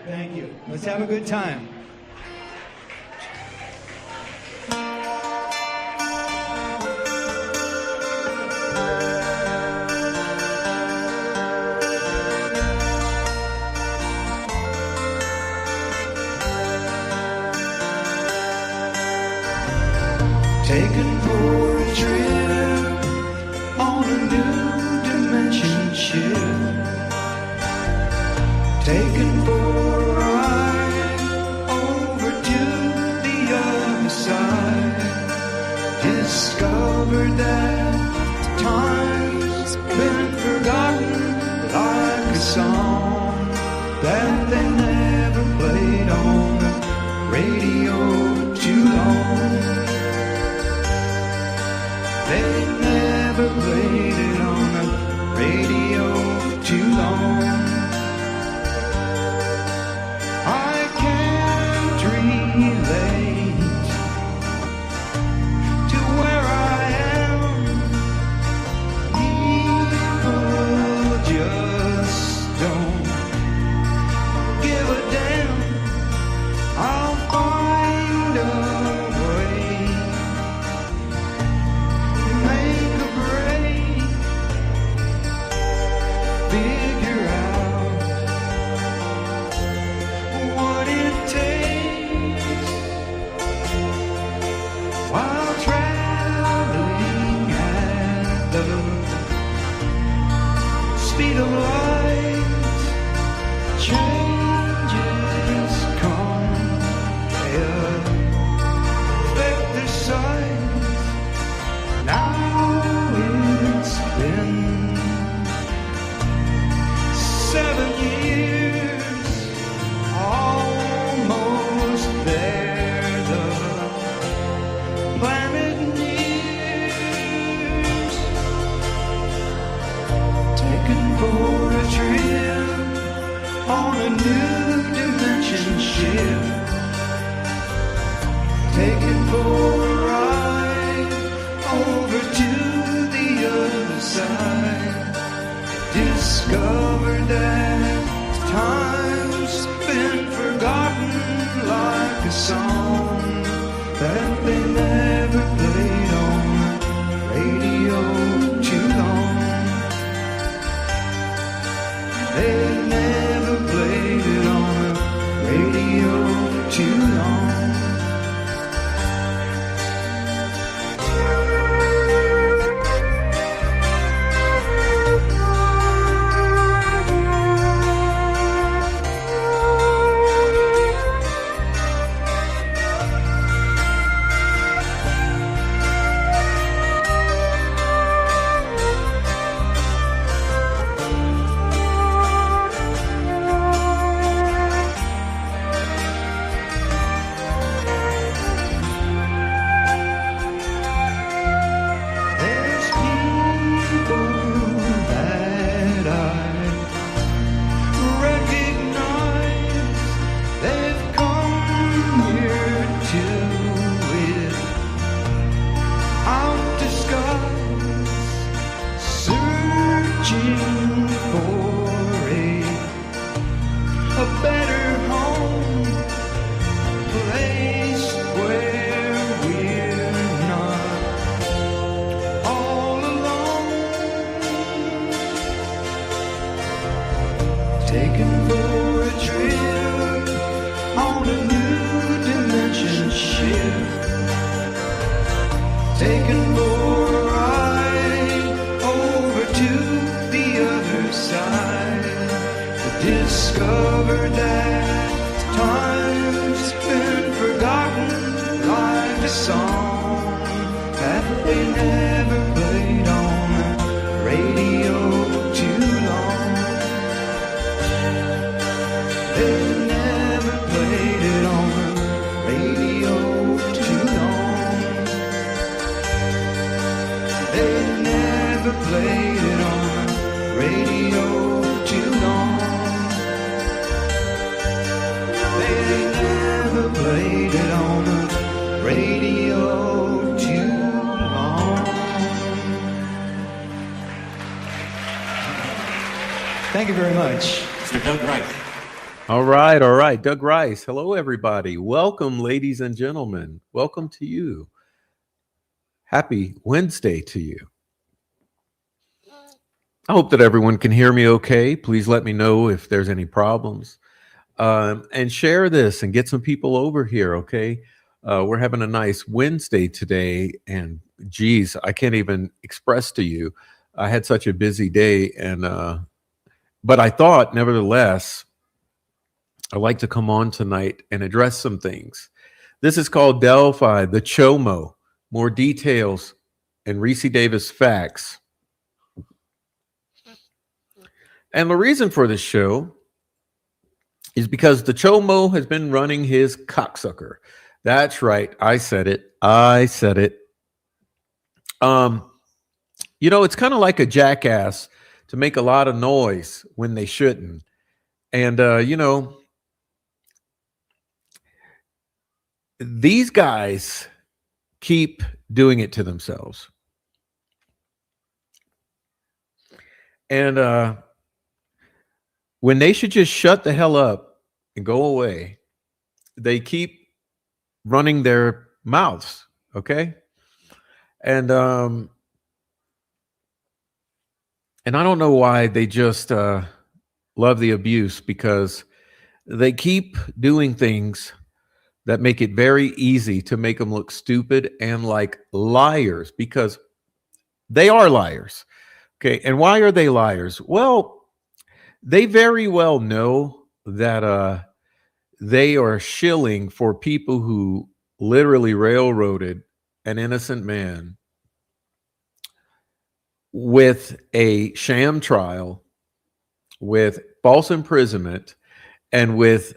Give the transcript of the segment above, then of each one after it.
Thank you. Let's have a good time. Taken for a trip on a new dimension ship. Taken for a ride over to the other side. Discovered that time's been forgotten like a song that they never played on the radio too long. They never played it on the radio too long. I can't relate to where I am. People just don't give a damn. I'll find a way. Make a break, figure out what it takes while traveling at the speed of light. Changes come, they affect their sight. Now it's been 7 years, almost there. The planet nears. Taken for a trip on a new dimension ship. Taken for a ride over to the other side. Discovered that time's been forgotten like a song that they never played on the radio too long. They never played it on the radio too long. There's people that I recognize. They've come here without disguise, searching for a better home, place where we're not all alone. Taken for a trip on a new dimension ship. Taken for a ride over to the other side. Discovered that time's been forgotten like a song that they never played on the radio too long. They never played it on the radio too long. They never played it on the radio too long. They never played it on the radio too long. Thank you very much. Mr. Doug Wright. All right, all right. Doug Rice. Hello, everybody. Welcome, ladies and gentlemen. Welcome to you. Happy Wednesday to you. I hope that everyone can hear me okay. Please let me know if there's any problems. And share this and get some people over here, okay? We're having a nice Wednesday today. And geez, I can't even express to you. I had such a busy day. But I thought, nevertheless, I'd like to come on tonight and address some things. This is called Delphi, the CHOMO. More details and Ricci Davis facts. And the reason for this show is because the CHOMO has been running his cocksucker. That's right. I said it. I said it. It's kind of like a jackass to make a lot of noise when they shouldn't. And, these guys keep doing it to themselves. And when they should just shut the hell up and go away, they keep running their mouths, okay? And I don't know why they just love the abuse, because they keep doing things that make it very easy to make them look stupid and like liars, because they are liars. Okay. And why are they liars? Well, they very well know that they are shilling for people who literally railroaded an innocent man with a sham trial, with false imprisonment, and with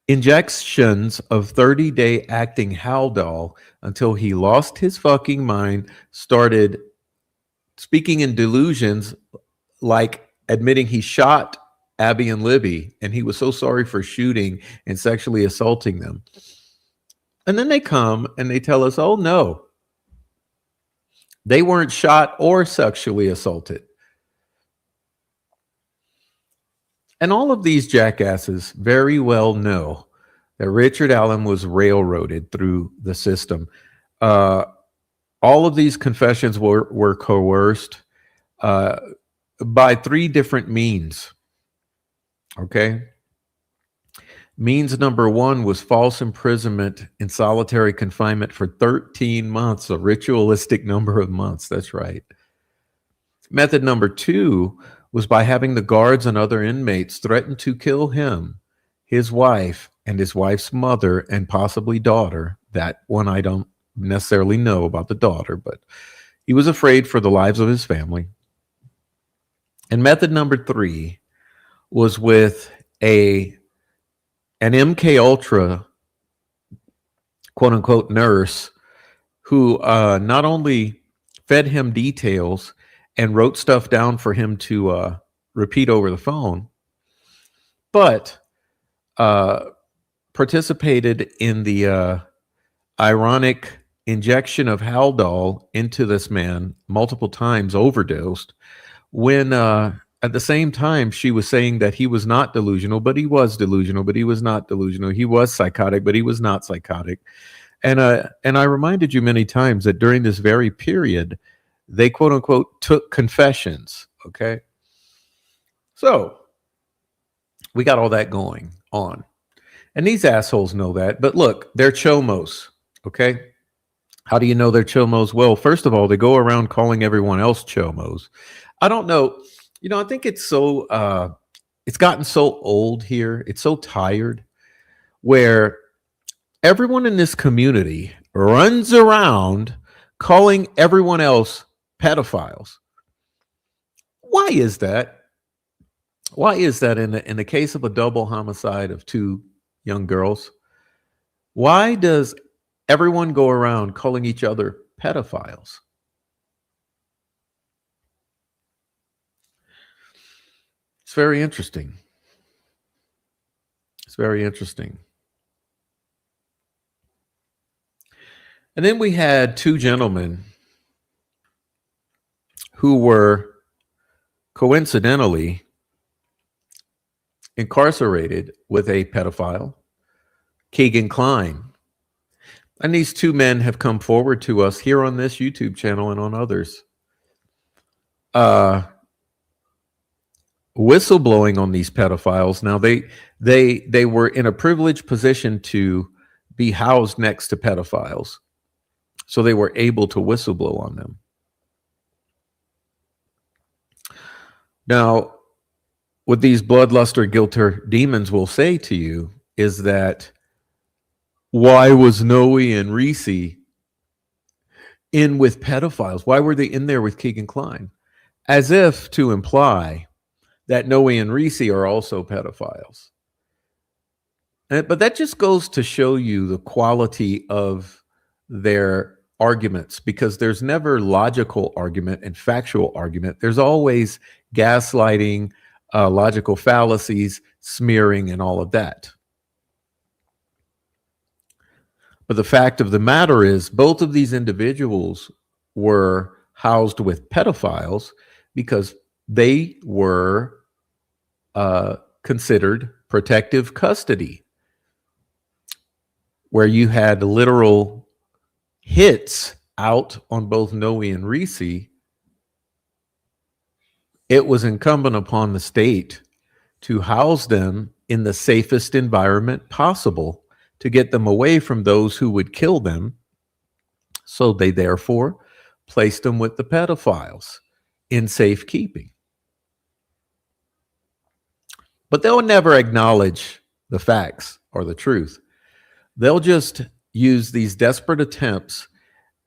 injections of 30-day acting Haldol until he lost his fucking mind, started speaking in delusions, like admitting he shot Abby and Libby, and he was so sorry for shooting and sexually assaulting them. And then they come and they tell us, oh no, they weren't shot or sexually assaulted. And all of these jackasses very well know that Richard Allen was railroaded through the system. All of these confessions were coerced by three different means. Okay. Means number one was false imprisonment in solitary confinement for 13 months, a ritualistic number of months. That's right. Method number two was by having the guards and other inmates threaten to kill him, his wife, and his wife's mother, and possibly daughter. That one I don't necessarily know about the daughter, but he was afraid for the lives of his family. And method number three was with an MK Ultra, quote unquote, nurse who not only fed him details and wrote stuff down for him to repeat over the phone, but participated in the ironic injection of Haldol into this man multiple times, overdosed, when at the same time she was saying that he was not delusional, but he was delusional, but he was not delusional. He was psychotic, but he was not psychotic. And I reminded you many times that during this very period, they, quote unquote, took confessions. Okay. So we got all that going on. And these assholes know that. But look, they're chomos. Okay. How do you know they're chomos? Well, first of all, they go around calling everyone else chomos. I don't know. I think it's so, it's gotten so old here. It's so tired, where everyone in this community runs around calling everyone else pedophiles. Why is that? Why is that in the case of a double homicide of two young girls? Why does everyone go around calling each other pedophiles? It's very interesting. It's very interesting. And then we had two gentlemen who were coincidentally incarcerated with a pedophile, Keegan Kline. And these two men have come forward to us here on this YouTube channel and on others, whistleblowing on these pedophiles. Now they were in a privileged position to be housed next to pedophiles, so they were able to whistleblow on them. Now, what these bloodluster guilter demons will say to you is that, why was Noe and Ricci in with pedophiles? Why were they in there with Keegan Kline? As if to imply that Noe and Ricci are also pedophiles. But that just goes to show you the quality of their arguments, because there's never logical argument and factual argument. There's always gaslighting, logical fallacies, smearing, and all of that. But the fact of the matter is, both of these individuals were housed with pedophiles because they were considered protective custody, where you had literal hits out on both Noe and Ricci. It was incumbent upon the state to house them in the safest environment possible to get them away from those who would kill them. So they therefore placed them with the pedophiles in safekeeping. But they'll never acknowledge the facts or the truth. They'll just use these desperate attempts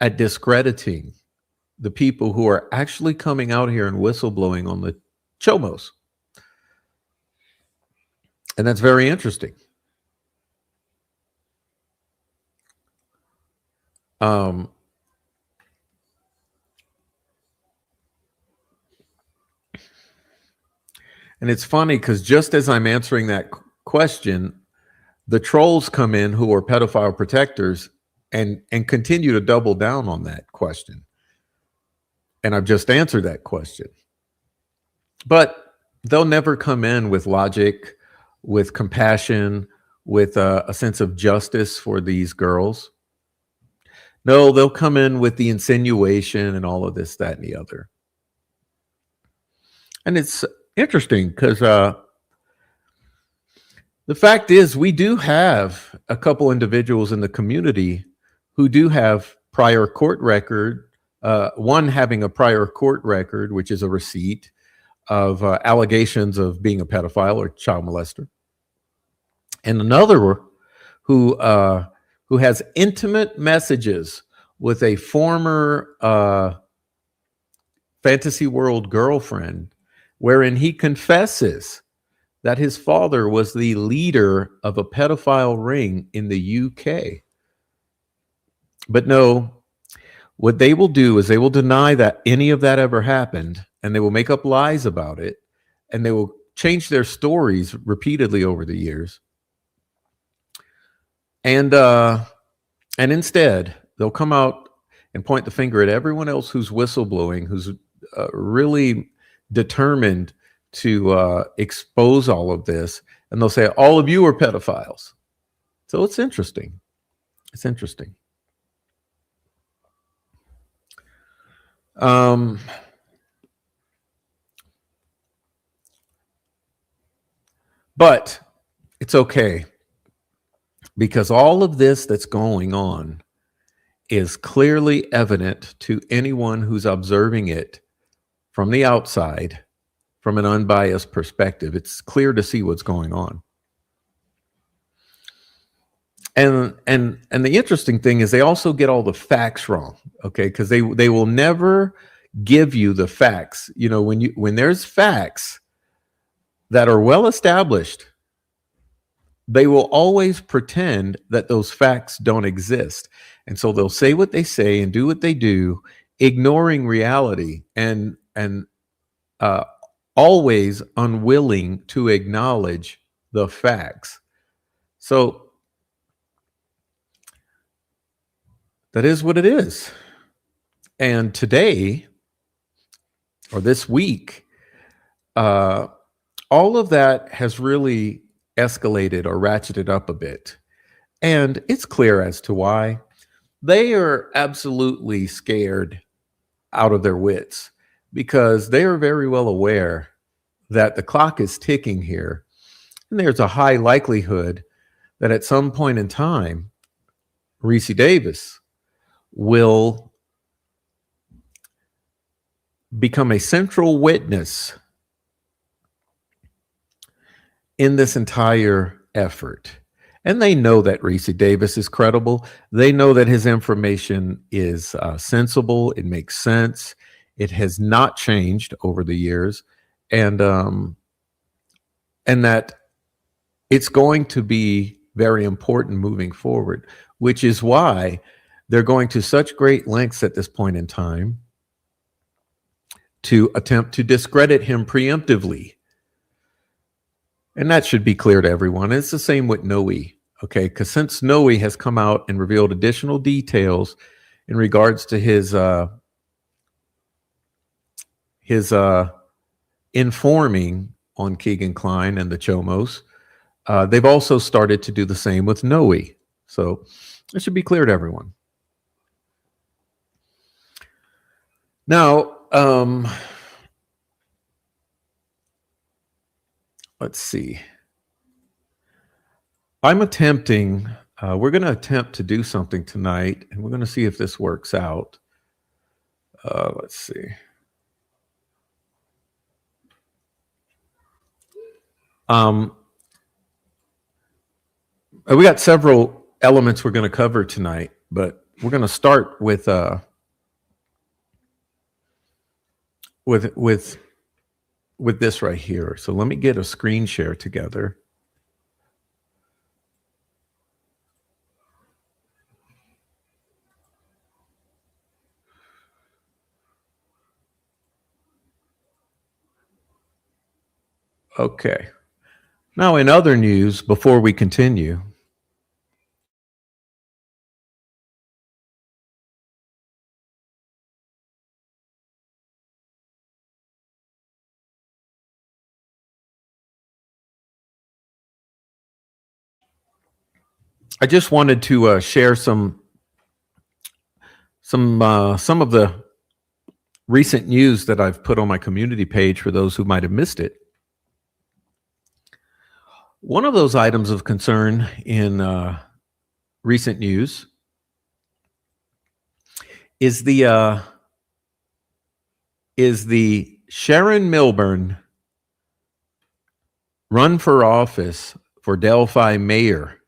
at discrediting the people who are actually coming out here and whistleblowing on the CHOMOs. And that's very interesting. And it's funny because just as I'm answering that question, the trolls come in who are pedophile protectors and continue to double down on that question. And I've just answered that question. But they'll never come in with logic, with compassion, with a sense of justice for these girls. No, they'll come in with the insinuation and all of this, that, and the other. And it's interesting because the fact is, we do have a couple individuals in the community who do have prior court record, one having a prior court record, which is a receipt of allegations of being a pedophile or child molester, and another who has intimate messages with a former fantasy world girlfriend, wherein he confesses that his father was the leader of a pedophile ring in the UK. But no, what they will do is they will deny that any of that ever happened, and they will make up lies about it, and they will change their stories repeatedly over the years. And instead, they'll come out and point the finger at everyone else who's whistleblowing, who's really determined to expose all of this, and they'll say, all of you are pedophiles. So it's interesting. It's interesting. But it's okay, because all of this that's going on is clearly evident to anyone who's observing it from the outside, from an unbiased perspective. It's clear to see what's going on. And the interesting thing is they also get all the facts wrong, okay? Because they will never give you the facts. You know, when there's facts that are well established, they will always pretend that those facts don't exist. And so they'll say what they say and do what they do, ignoring reality and always unwilling to acknowledge the facts. So that is what it is. And today, or this week, all of that has really escalated or ratcheted up a bit. And it's clear as to why. They are absolutely scared out of their wits because they are very well aware that the clock is ticking here. And there's a high likelihood that at some point in time, Ricci Davis will become a central witness in this entire effort. And they know that Ricci Davis is credible. They know that his information is sensible. It makes sense. It has not changed over the years, and that it's going to be very important moving forward. Which is why they're going to such great lengths at this point in time to attempt to discredit him preemptively. And that should be clear to everyone. It's the same with Noe, okay? Because since Noe has come out and revealed additional details in regards to his informing on Keegan Kline and the Chomos, they've also started to do the same with Noe. So it should be clear to everyone. Now, let's see. I'm attempting, we're going to attempt to do something tonight, and we're going to see if this works out. Let's see. We got several elements we're going to cover tonight, but we're going to start with this right here. So let me get a screen share together. Okay. Now, in other news, before we continue, I just wanted to share some of the recent news that I've put on my community page for those who might have missed it. One of those items of concern in recent news is the Sharon Milburn run for office for Delphi mayor.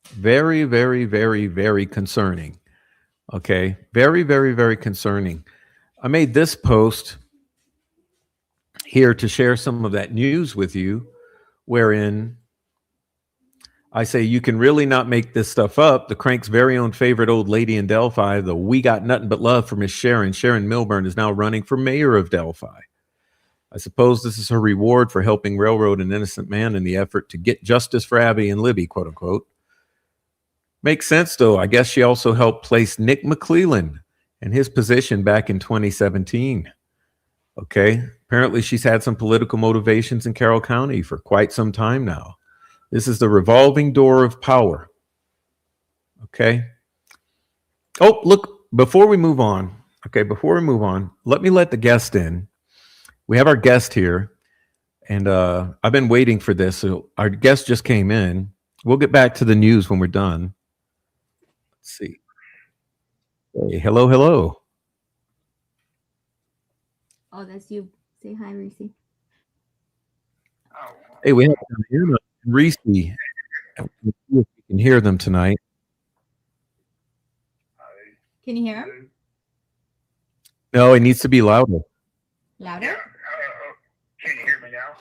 Very, very, very, very concerning. Okay, very, very, very concerning. I made this post here to share some of that news with you, wherein I say you can really not make this stuff up. The Crank's very own favorite old lady in Delphi, the We Got Nothing But Love for Miss Sharon. Sharon Milburn is now running for mayor of Delphi. I suppose this is her reward for helping railroad an innocent man in the effort to get justice for Abby and Libby, quote unquote. Makes sense, though. I guess she also helped place Nick McClellan in his position back in 2017. Okay. Apparently she's had some political motivations in Carroll County for quite some time now. This is the revolving door of power. Okay. Oh, look, before we move on, let me let the guest in. We have our guest here, and I've been waiting for this. So our guest just came in. We'll get back to the news when we're done. Let's see. Hey, hello, hello. Oh, that's you. Say hi, Ricci. Hey, we have Diana and Ricci. If you can hear them tonight. Can you hear him? No, it needs to be louder. Louder? Can you hear me now?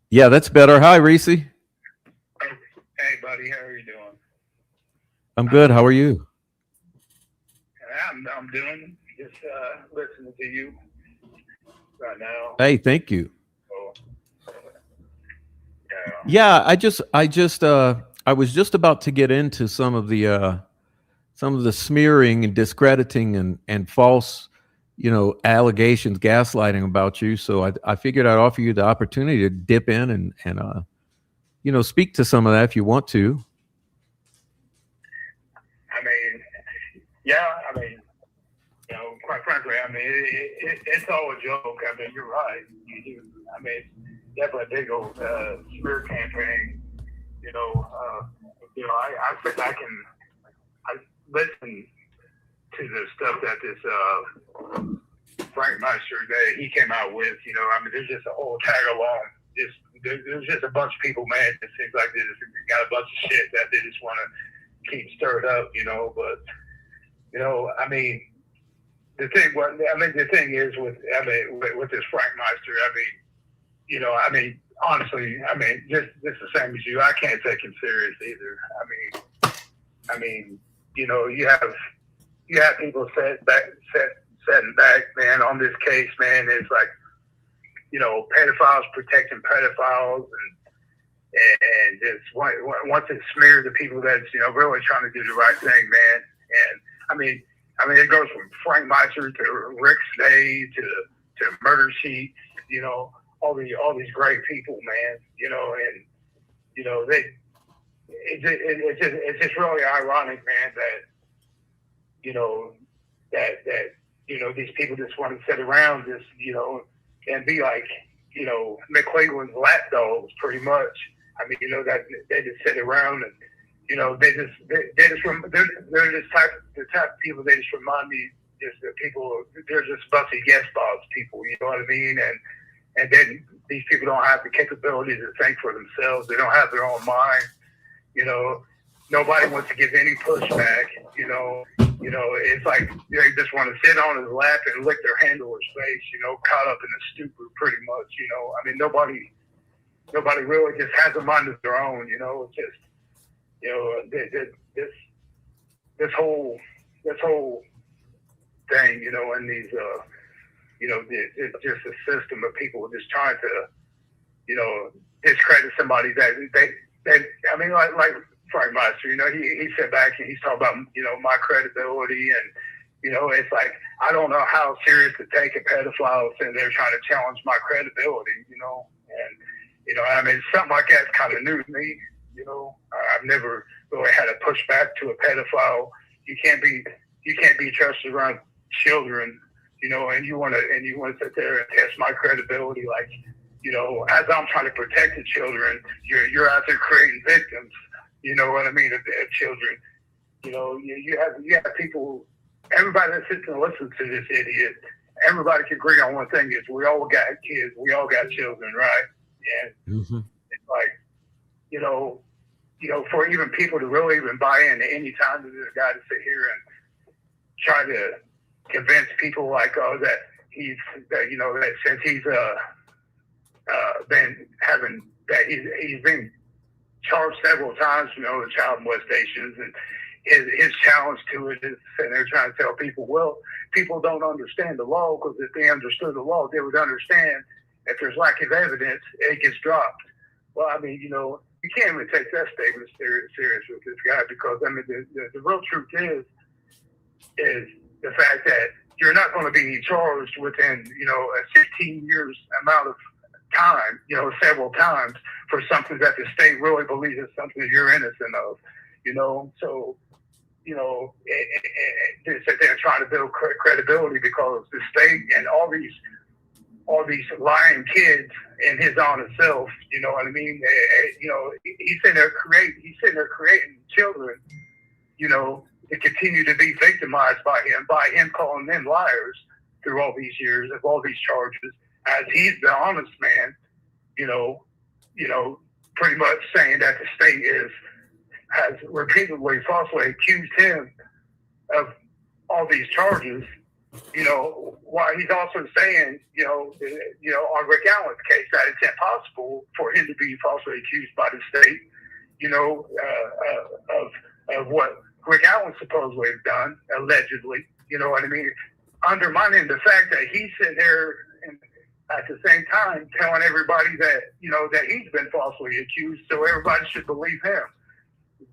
Yeah, that's better. Hi, Ricci. Oh, hey, buddy, how are you doing? I'm good. How are you? I'm doing just listening to you right now. Hey, thank you. So, Yeah, I was just about to get into some of the smearing and discrediting and false allegations, gaslighting about you. So I figured I'd offer you the opportunity to dip in and speak to some of that if you want to. I mean, yeah, I mean, quite frankly, I mean, it's all a joke. I mean, you're right. I mean, definitely a big old smear campaign. I sit back and I listen to the stuff that this Frank Meister that he came out with. I mean, there's just a whole tag along. There's just a bunch of people, man. It seems like they just got a bunch of shit that they just want to keep stirred up, But I mean, the thing is with this Frank Meister. I mean, honestly, just the same as you. I can't take him serious either. I mean, you have people setting back, man, on this case, man. It's like, pedophiles protecting pedophiles, and just once it smears the people that's really trying to do the right thing, man. And I mean, it goes from Frank Meister to Rick Stay to Murder Sheet, all these great people, man. It's just really ironic, man, that these people just want to sit around just and be like McClelland's lapdogs, pretty much. I mean, that they just sit around and they're the type of people. They just remind me just the people. They're just busty guest boss people. You know what I mean? And then these people don't have the capability to think for themselves. They don't have their own mind. Nobody wants to give any pushback. It's like they just want to sit on his lap and lick their handler's face. Caught up in a stupor, pretty much. I mean, nobody really just has a mind of their own. It's just. This whole thing, and these, it's just a system of people just trying to, discredit somebody that I mean, like Frank Meister, he sat back and he's talking about, my credibility and, it's like, I don't know how serious to take a pedophile sitting there trying to challenge my credibility, and, I mean, something like that's kind of new to me. I've never really had to push back to a pedophile. You can't be trusted around children, and you want to sit there and test my credibility, like, as I'm trying to protect the children, you're out there creating victims. You know what I mean? Of children. You have people. Everybody that sits and listens to this idiot, everybody can agree on one thing: is we all got kids, we all got children, right? And it's like, for even people to really even buy in any time to this guy to sit here and try to convince people like, that he's been charged several times, the child molestations, and his challenge to it is sitting there trying to tell people, well, people don't understand the law, because if they understood the law, they would understand if there's lack of evidence, it gets dropped. Well, I mean, you can't even take that statement serious with this guy, because I mean, the real truth is the fact that you're not going to be charged within, a 16 years amount of time, several times for something that the state really believes is something that you're innocent of, so, they sit there trying to build credibility because the state and all these lying kids and his honest self, you know what I mean? He's sitting there creating children, to continue to be victimized by him calling them liars through all these years of all these charges, as he's the honest man, pretty much saying that the state has repeatedly falsely accused him of all these charges, while he's also saying, on Rick Allen's case, that it's impossible for him to be falsely accused by the state, of what Rick Allen supposedly has done, allegedly, you know what I mean? Undermining the fact that he's sitting there and at the same time telling everybody that, that he's been falsely accused, so everybody should believe him.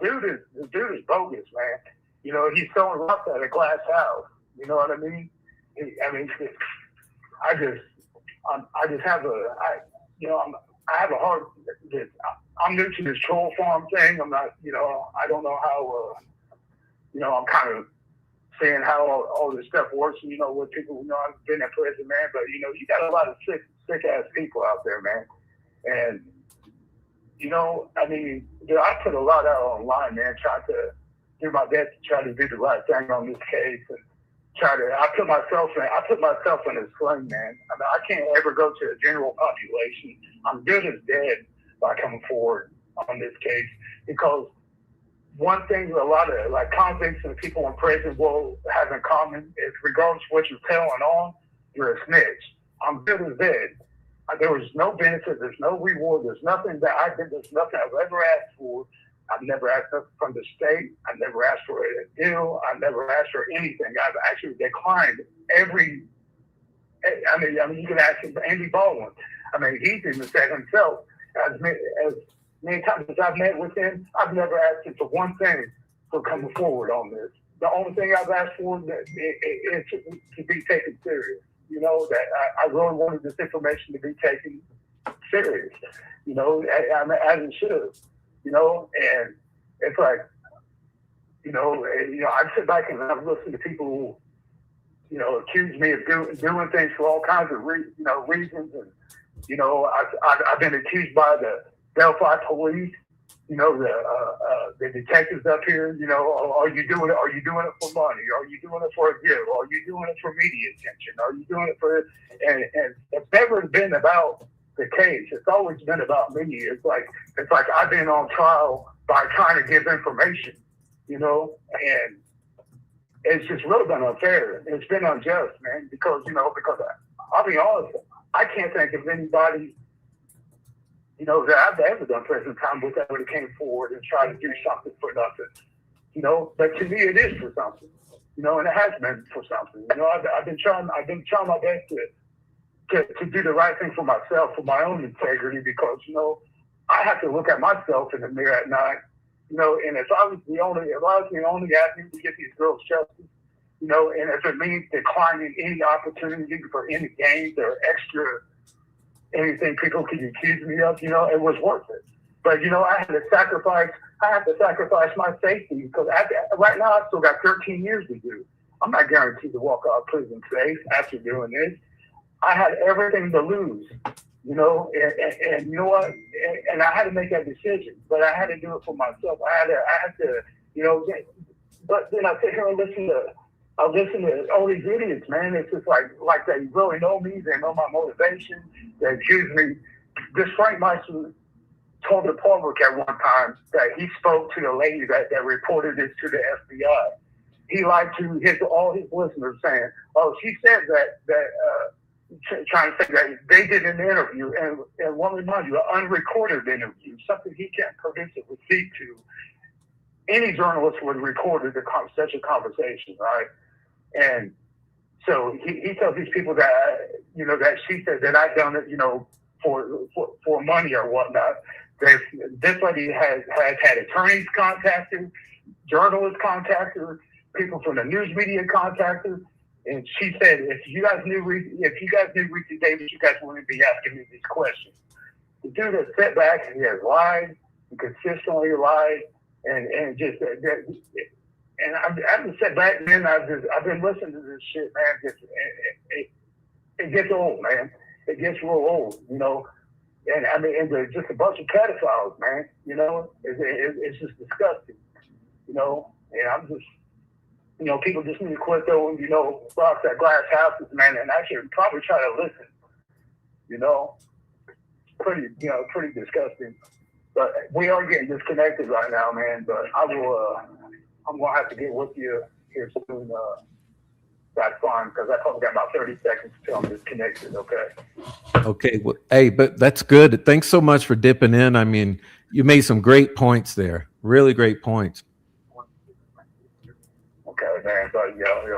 The dude is bogus, man. He's throwing rocks at a glass house. You know what I mean? I mean, I just have I have a hard. I'm new to this troll farm thing. I'm not, I don't know how, I'm kind of saying how all this stuff works. With people, I've been in prison, man. But you got a lot of sick ass people out there, man. And I mean, I put a lot out online, man. Trying to do my best to try to do the right thing on this case, and I put myself in a sling, man. I mean, I can't ever go to the general population. I'm good as dead by coming forward on this case, because one thing a lot of like convicts and people in prison will have in common is, regardless of what you're telling on, you're a snitch. I'm good as dead. There was no benefit. There's no reward. There's nothing that I did. There's nothing I've ever asked for. I've never asked from the state. I've never asked for a deal. I've never asked for anything. I've actually declined every. I mean, you can ask Andy Baldwin. I mean, he's even said himself, as many times as I've met with him, I've never asked him for one thing for coming forward on this. The only thing I've asked for is to be taken serious. That I really wanted this information to be taken serious. As it should. And it's like, I sit back and I've listened to people who, accuse me of doing things for all kinds of reasons. And, I've been accused by the Delphi police, the detectives up here, are you doing it for money? Are you doing it for a deal? Are you doing it for media attention? Are you doing it for, and it's never been about the case. It's always been about me. It's like I've been on trial by trying to give information, and it's just really been unfair. It's been unjust, man, because I'll be honest, I can't think of anybody, that I've ever done prison time with that would have came forward and tried to do something for nothing, but to me it is for something, and it has been for something. I've been trying my best to do the right thing for myself, for my own integrity, because, I have to look at myself in the mirror at night, and if I was the only avenue to get these girls justice, and if it means declining any opportunity for any gains or extra anything people could accuse me of, it was worth it. But, I had to sacrifice my safety, because right now I still got 13 years to do. I'm not guaranteed to walk out of prison safe after doing this. I had everything to lose, and you know what? And I had to make that decision, but I had to do it for myself. I had to, but then I sit here and listen to all these idiots, man. It's just like they really know me. They know my motivation. They accuse me. This Frank Meister told the public at one time that he spoke to the lady that reported this to the FBI. He lied to all his listeners, saying, "Oh, she said that." Trying to say that they did an interview, and want to remind you, an unrecorded interview, something he can't produce a receipt to. Any journalist would have recorded such a conversation, right? And so he tells these people that, that she said that I've done it, for money or whatnot. This lady has had attorneys contact her, journalists contact her, people from the news media contact her. And she said, if you guys knew Ricci Davis, you guys wouldn't be asking me these questions. The dude has sat back and he has lied, and consistently lied, and just and I've just sat back, and I've been listening to this shit, man. It gets old, man. It gets real old, And I mean, and they're just a bunch of pedophiles, man. It's just disgusting, And I'm just. People just need to quit throwing, rocks at glass houses, man, and actually probably try to listen. Pretty disgusting. But we are getting disconnected right now, man. But I'm gonna have to get with you here soon. That's fine, because I probably got about 30 seconds until I'm disconnected. Okay. Okay. Well, hey, but that's good. Thanks so much for dipping in. I mean, you made some great points there. Really great points. Okay, man. But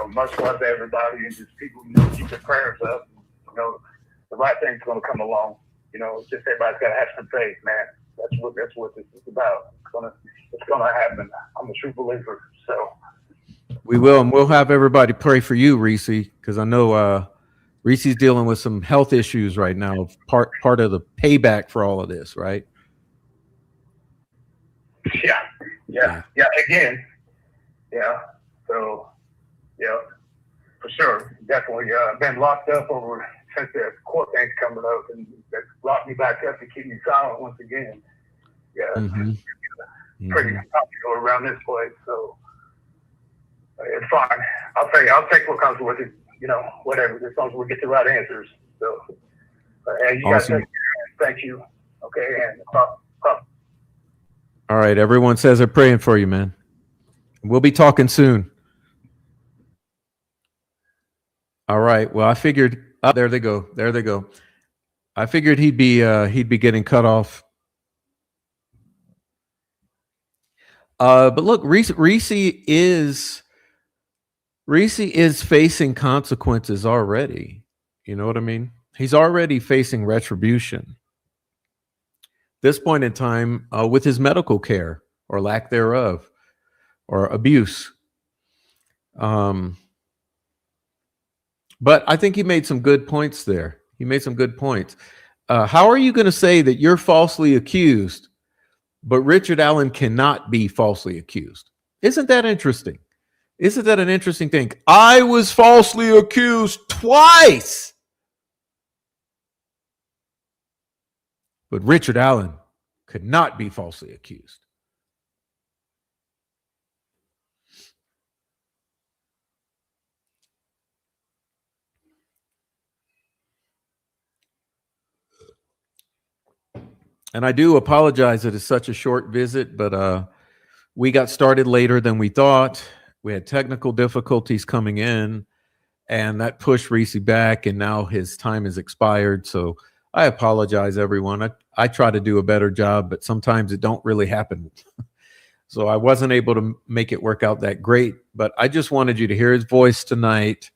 much love to everybody, and just people keep their prayers up. The right thing's gonna come along. Just everybody's gotta have some faith, man. That's what this is about. It's gonna happen. I'm a true believer. So We will, and we'll have everybody pray for you, Reese, because I know Reese's dealing with some health issues right now. Part of the payback for all of this, right? Yeah. Again, yeah. So, yeah, for sure, definitely. Been locked up over since the court thing's coming up, and that locked me back up to keep me silent once again. Yeah, pretty popular around this place, so it's fine. I'll take what comes with it. You know, whatever. As long as we get the right answers. So, and you Awesome. guys, thank you. Okay, and All right, everyone says they're praying for you, man. We'll be talking soon. All right. Well, I figured. Oh, there they go. There they go. I figured he'd be getting cut off. But look, Reese is facing consequences already. You know what I mean? He's already facing retribution. This point in time, with his medical care or lack thereof, or abuse. But I think he made some good points there. He made some good points. How are you going to say that you're falsely accused, but Richard Allen cannot be falsely accused? Isn't that interesting? Isn't that an interesting thing? I was falsely accused twice, but Richard Allen could not be falsely accused. And I do apologize that it's such a short visit, but we got started later than we thought. We had technical difficulties coming in, and that pushed Reese back, and now his time has expired. So I apologize, everyone. I try to do a better job, but sometimes it don't really happen. So I wasn't able to make it work out that great, but I just wanted you to hear his voice tonight,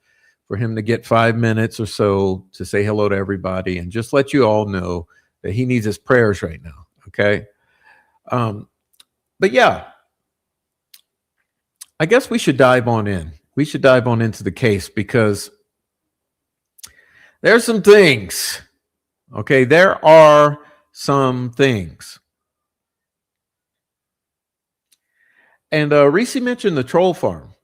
for him to get 5 minutes or so to say hello to everybody and just let you all know that he needs his prayers right now. Okay. But yeah, I guess we should dive on in. We should dive on into the case, because there's some things. Okay. There are some things. And Reese mentioned the troll farm.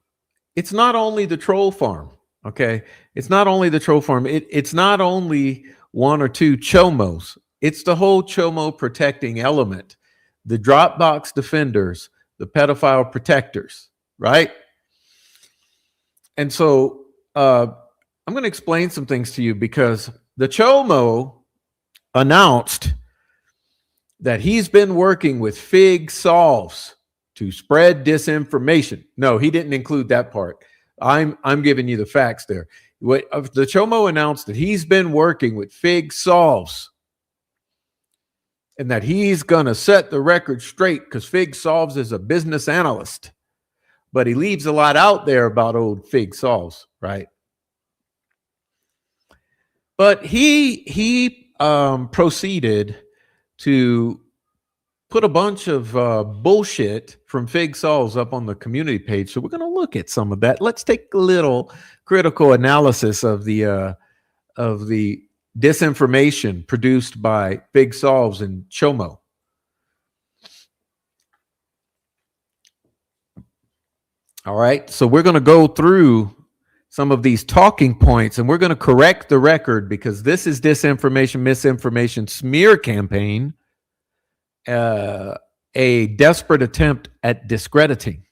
It's not only the troll farm. Okay. It's not only the troll farm. It's not only one or two CHOMOs. It's the whole CHOMO protecting element, the Dropbox defenders, the pedophile protectors, right? And so I'm going to explain some things to you, because the CHOMO announced that he's been working with Fig Solves to spread disinformation. No, he didn't include that part. I'm giving you the facts there. The CHOMO announced that he's been working with Fig Solves, and that he's going to set the record straight, because Fig Solves is a business analyst. But he leaves a lot out there about old Fig Solves, right? But he proceeded to put a bunch of bullshit from Fig Solves up on the community page. So we're going to look at some of that. Let's take a little critical analysis of the disinformation produced by Fig Solves and CHOMO. All right, so we're going to go through some of these talking points, and we're going to correct the record, because this is disinformation, misinformation, smear campaign, a desperate attempt at discrediting.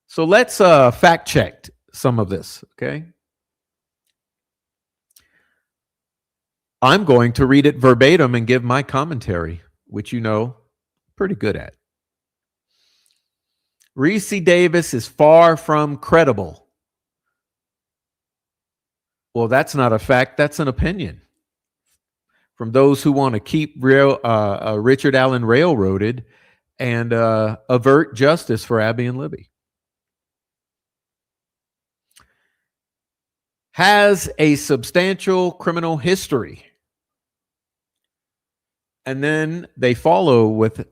So let's fact check some of this, okay? I'm going to read it verbatim and give my commentary, which you know pretty good at. Reese Davis is far from credible. Well, that's not a fact. That's an opinion from those who want to keep Richard Allen railroaded and avert justice for Abby and Libby. Has a substantial criminal history. And then they follow with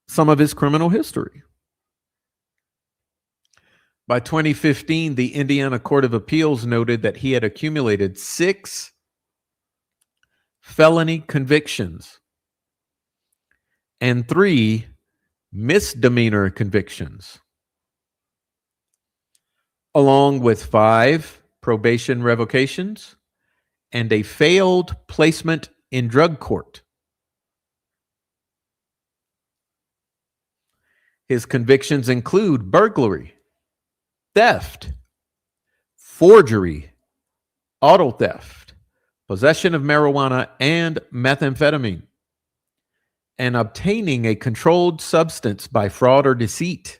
some of his criminal history. By 2015, the Indiana Court of Appeals noted that he had accumulated 6 felony convictions and 3 misdemeanor convictions, along with 5 probation revocations and a failed placement in drug court. His convictions include burglary, theft, forgery, auto theft, possession of marijuana and methamphetamine, and obtaining a controlled substance by fraud or deceit.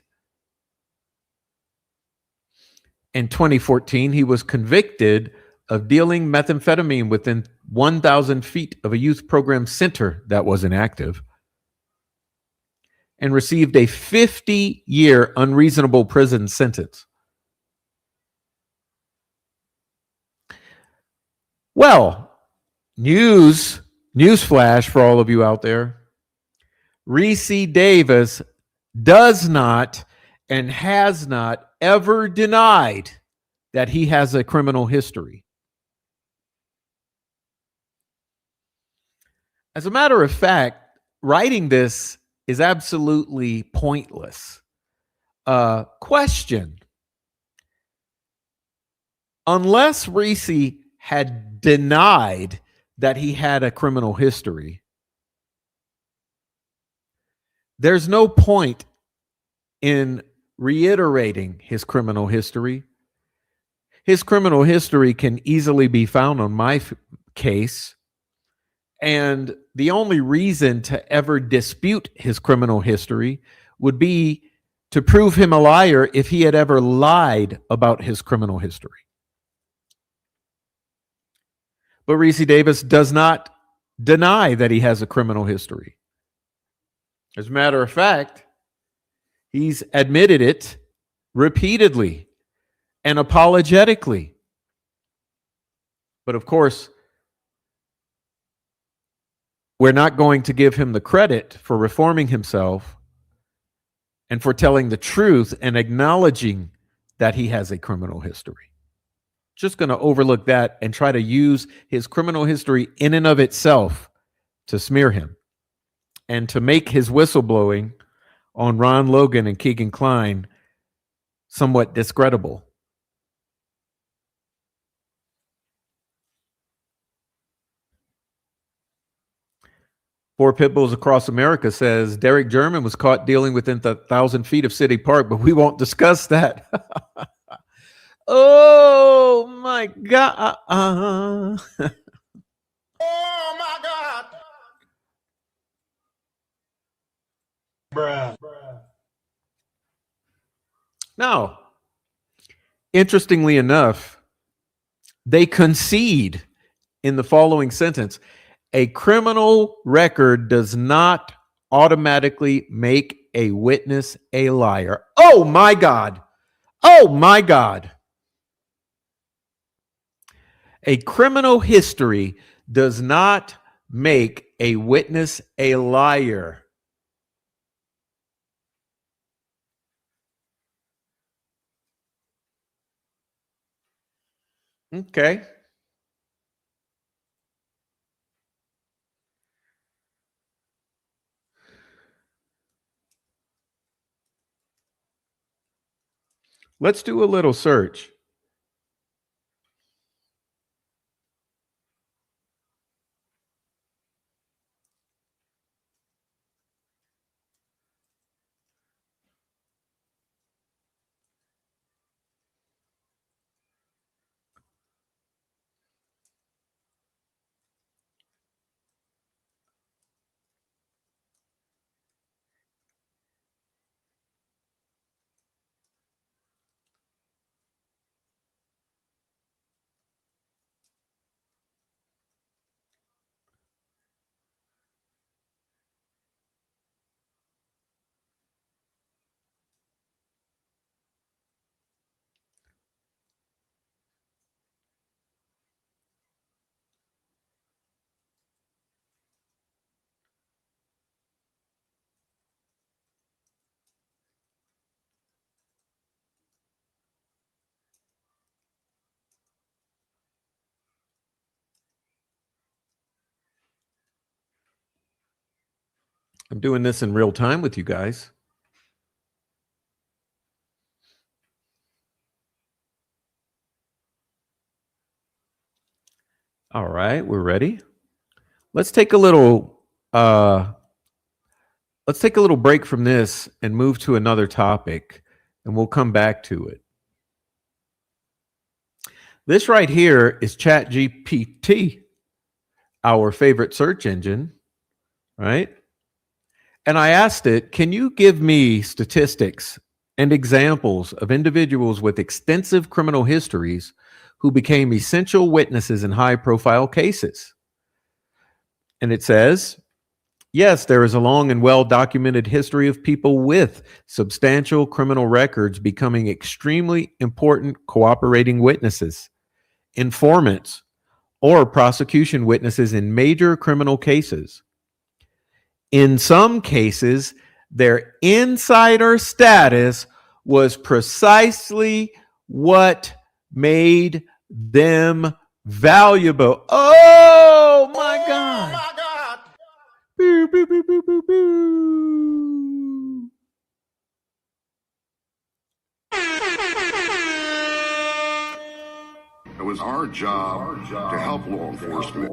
In 2014, he was convicted of dealing methamphetamine within 1,000 feet of a youth program center that was inactive, and received a 50-year unreasonable prison sentence. Well, newsflash for all of you out there. Ricci Davis does not and has not ever denied that he has a criminal history. As a matter of fact, writing this is absolutely pointless. Question. Unless Ricci had denied that he had a criminal history, there's no point in reiterating his criminal history. His criminal history can easily be found on my case. And the only reason to ever dispute his criminal history would be to prove him a liar if he had ever lied about his criminal history. But Ricci Davis does not deny that he has a criminal history. As a matter of fact, he's admitted it repeatedly and apologetically. But of course, we're not going to give him the credit for reforming himself and for telling the truth and acknowledging that he has a criminal history. Just going to overlook that and try to use his criminal history in and of itself to smear him and to make his whistleblowing on Ron Logan and Keegan Kline somewhat discreditable. Four Pitbulls Across America says Derek German was caught dealing within 1,000 feet of City Park, but we won't discuss that. Oh my God. Oh my God. Bruh. Now, interestingly enough, they concede in the following sentence: a criminal record does not automatically make a witness a liar. Oh my God. Oh my God. A criminal history does not make a witness a liar. Okay. Let's do a little search. I'm doing this in real time with you guys. All right, we're ready. Let's take a little break from this and move to another topic, and we'll come back to it. This right here is ChatGPT, our favorite search engine, right? And I asked it, can you give me statistics and examples of individuals with extensive criminal histories who became essential witnesses in high-profile cases? And it says, yes, there is a long and well-documented history of people with substantial criminal records becoming extremely important cooperating witnesses, informants, or prosecution witnesses in major criminal cases. In some cases, their insider status was precisely what made them valuable. Oh my God. Boo, boo, boo, boo, boo, boo. It was our job to help law enforcement.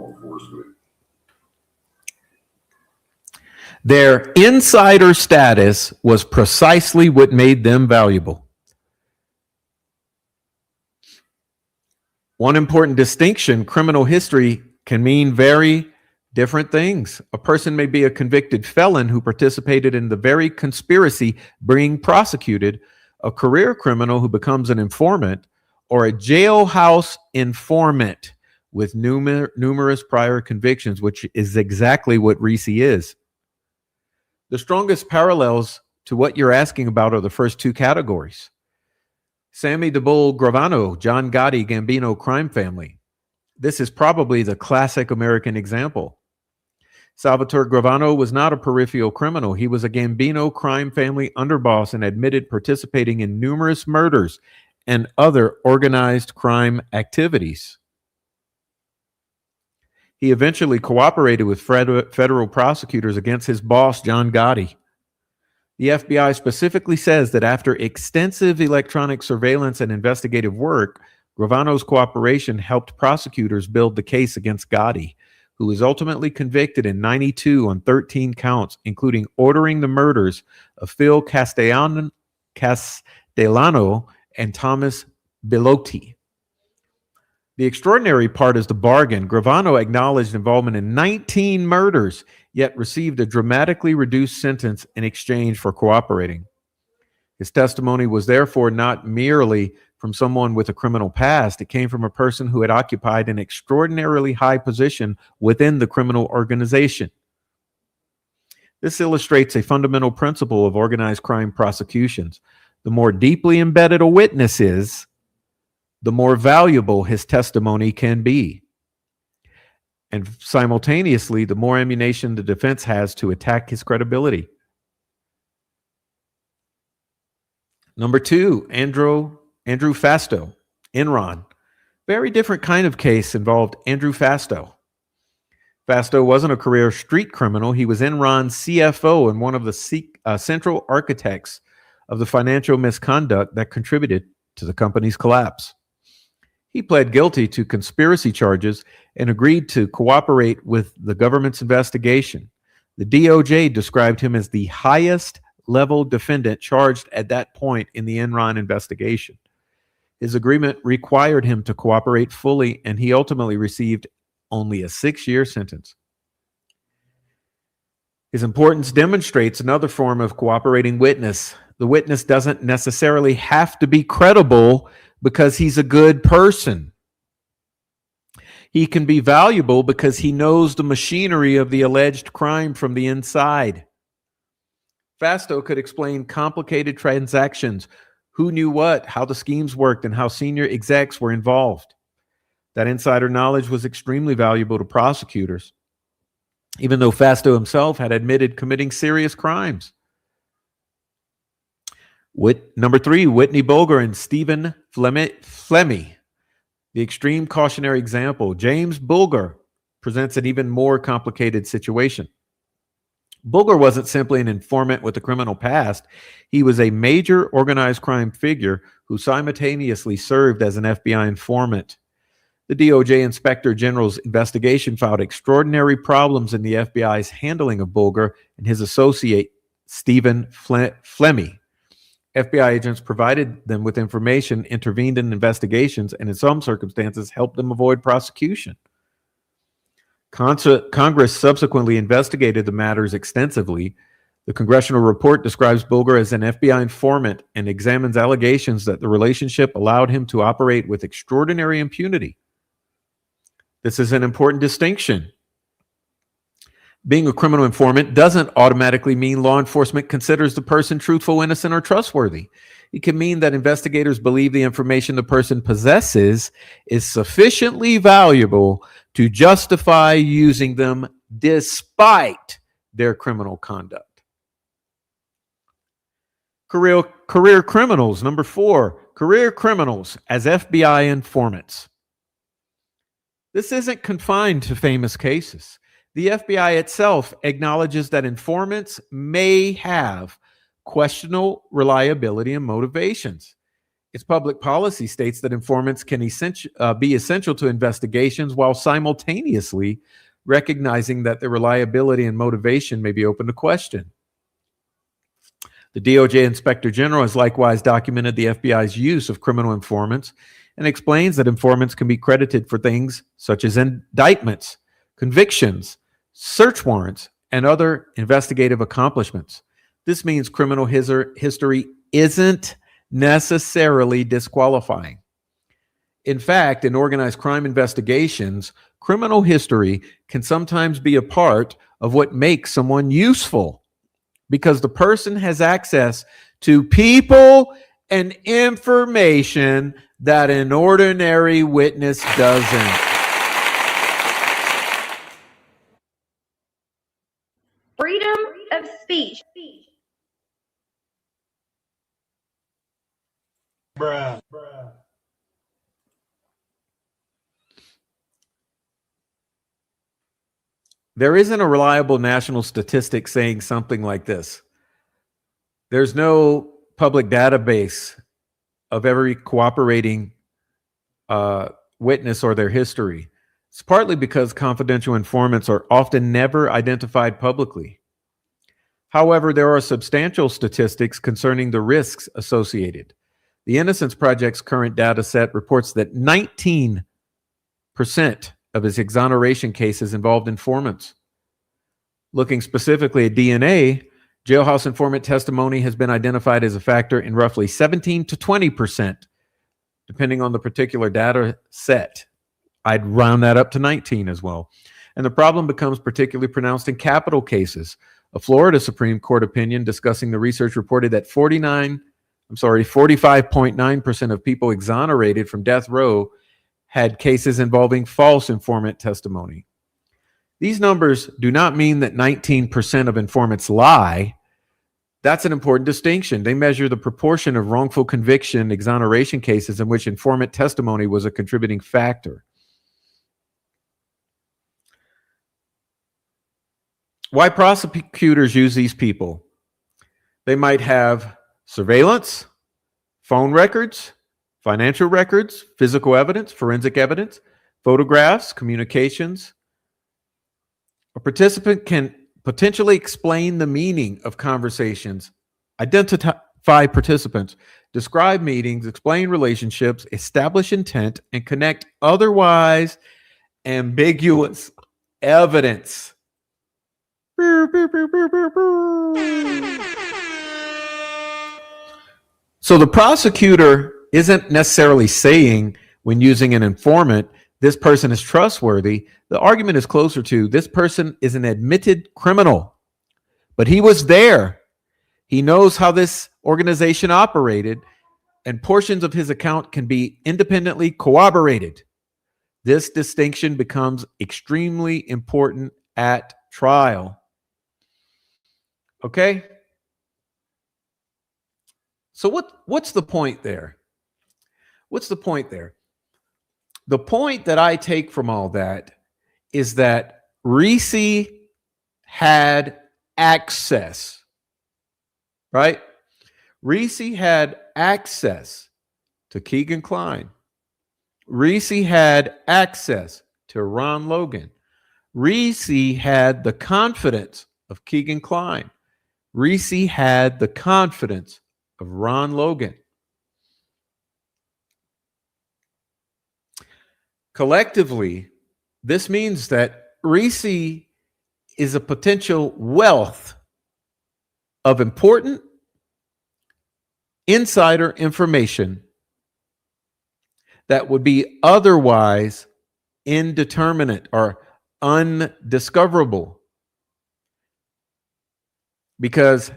Their insider status was precisely what made them valuable. One important distinction: criminal history can mean very different things. A person may be a convicted felon who participated in the very conspiracy being prosecuted, a career criminal who becomes an informant, or a jailhouse informant with numerous prior convictions, which is exactly what Ricci is. The strongest parallels to what you're asking about are the first two categories. Sammy DeBull Gravano, John Gotti, Gambino crime family. This is probably the classic American example. Salvatore Gravano was not a peripheral criminal. He was a Gambino crime family underboss and admitted participating in numerous murders and other organized crime activities. He eventually cooperated with federal prosecutors against his boss, John Gotti. The FBI specifically says that after extensive electronic surveillance and investigative work, Gravano's cooperation helped prosecutors build the case against Gotti, who was ultimately convicted in '92 on 13 counts, including ordering the murders of Phil Castellano and Thomas Bilotti. The extraordinary part is the bargain. Gravano acknowledged involvement in 19 murders, yet received a dramatically reduced sentence in exchange for cooperating. His testimony was therefore not merely from someone with a criminal past. It came from a person who had occupied an extraordinarily high position within the criminal organization. This illustrates a fundamental principle of organized crime prosecutions. The more deeply embedded a witness is, the more valuable his testimony can be. And simultaneously, the more ammunition the defense has to attack his credibility. Number two, Andrew Fasto, Enron. Very different kind of case involved Andrew Fasto. Fasto wasn't a career street criminal. He was Enron's CFO and one of the central architects of the financial misconduct that contributed to the company's collapse. He pled guilty to conspiracy charges and agreed to cooperate with the government's investigation. The DOJ described him as the highest level defendant charged at that point in the Enron investigation. His agreement required him to cooperate fully, and he ultimately received only a 6-year sentence. His importance demonstrates another form of cooperating witness. The witness doesn't necessarily have to be credible because he's a good person. He can be valuable because he knows the machinery of the alleged crime from the inside. Fasto could explain complicated transactions, who knew what, how the schemes worked, and how senior execs were involved. That insider knowledge was extremely valuable to prosecutors, even though Fasto himself had admitted committing serious crimes. Number three, Whitney Bulger and Stephen Flemmy. The extreme cautionary example. James Bulger presents an even more complicated situation. Bulger wasn't simply an informant with a criminal past. He was a major organized crime figure who simultaneously served as an FBI informant. The DOJ Inspector General's investigation found extraordinary problems in the FBI's handling of Bulger and his associate, Stephen Flemmi. FBI agents provided them with information, intervened in investigations, and in some circumstances helped them avoid prosecution. Congress subsequently investigated the matters extensively. The congressional report describes Bulger as an FBI informant and examines allegations that the relationship allowed him to operate with extraordinary impunity. This is an important distinction. Being a criminal informant doesn't automatically mean law enforcement considers the person truthful, innocent, or trustworthy. It can mean that investigators believe the information the person possesses is sufficiently valuable to justify using them despite their criminal conduct. Career criminals. Number 4, career criminals as FBI informants. This isn't confined to famous cases. The FBI itself acknowledges that informants may have questionable reliability and motivations. Its public policy states that informants can be essential to investigations while simultaneously recognizing that their reliability and motivation may be open to question. The DOJ Inspector General has likewise documented the FBI's use of criminal informants and explains that informants can be credited for things such as indictments, convictions, search warrants, and other investigative accomplishments. This means criminal history isn't necessarily disqualifying. In fact, in organized crime investigations, criminal history can sometimes be a part of what makes someone useful because the person has access to people and information that an ordinary witness doesn't. Freedom of speech. There isn't a reliable national statistic saying something like this. There's no public database of every cooperating witness or their history. It's partly because confidential informants are often never identified publicly. However, there are substantial statistics concerning the risks associated. The Innocence Project's current data set reports that 19% of its exoneration cases involved informants. Looking specifically at DNA, jailhouse informant testimony has been identified as a factor in roughly 17 to 20%, depending on the particular data set. I'd round that up to 19 as well. And the problem becomes particularly pronounced in capital cases. A Florida Supreme Court opinion discussing the research reported that 45.9% of people exonerated from death row had cases involving false informant testimony. These numbers do not mean that 19% of informants lie. That's an important distinction. They measure the proportion of wrongful conviction exoneration cases in which informant testimony was a contributing factor. Why prosecutors use these people? They might have surveillance, phone records, financial records, physical evidence, forensic evidence, photographs, communications. A participant can potentially explain the meaning of conversations, identify participants, describe meetings, explain relationships, establish intent, and connect otherwise ambiguous evidence. So the prosecutor isn't necessarily saying when using an informant, this person is trustworthy. The argument is closer to this person is an admitted criminal, but he was there. He knows how this organization operated, and portions of his account can be independently corroborated. This distinction becomes extremely important at trial. Okay? So what's the point there? What's the point there? The point that I take from all that is that Ricci had access, right? Ricci had access to Keegan Kline. Ricci had access to Ron Logan. Ricci had the confidence of Keegan Kline. Ricci had the confidence of Ron Logan. Collectively, this means that Ricci is a potential wealth of important insider information that would be otherwise indeterminate or undiscoverable. Because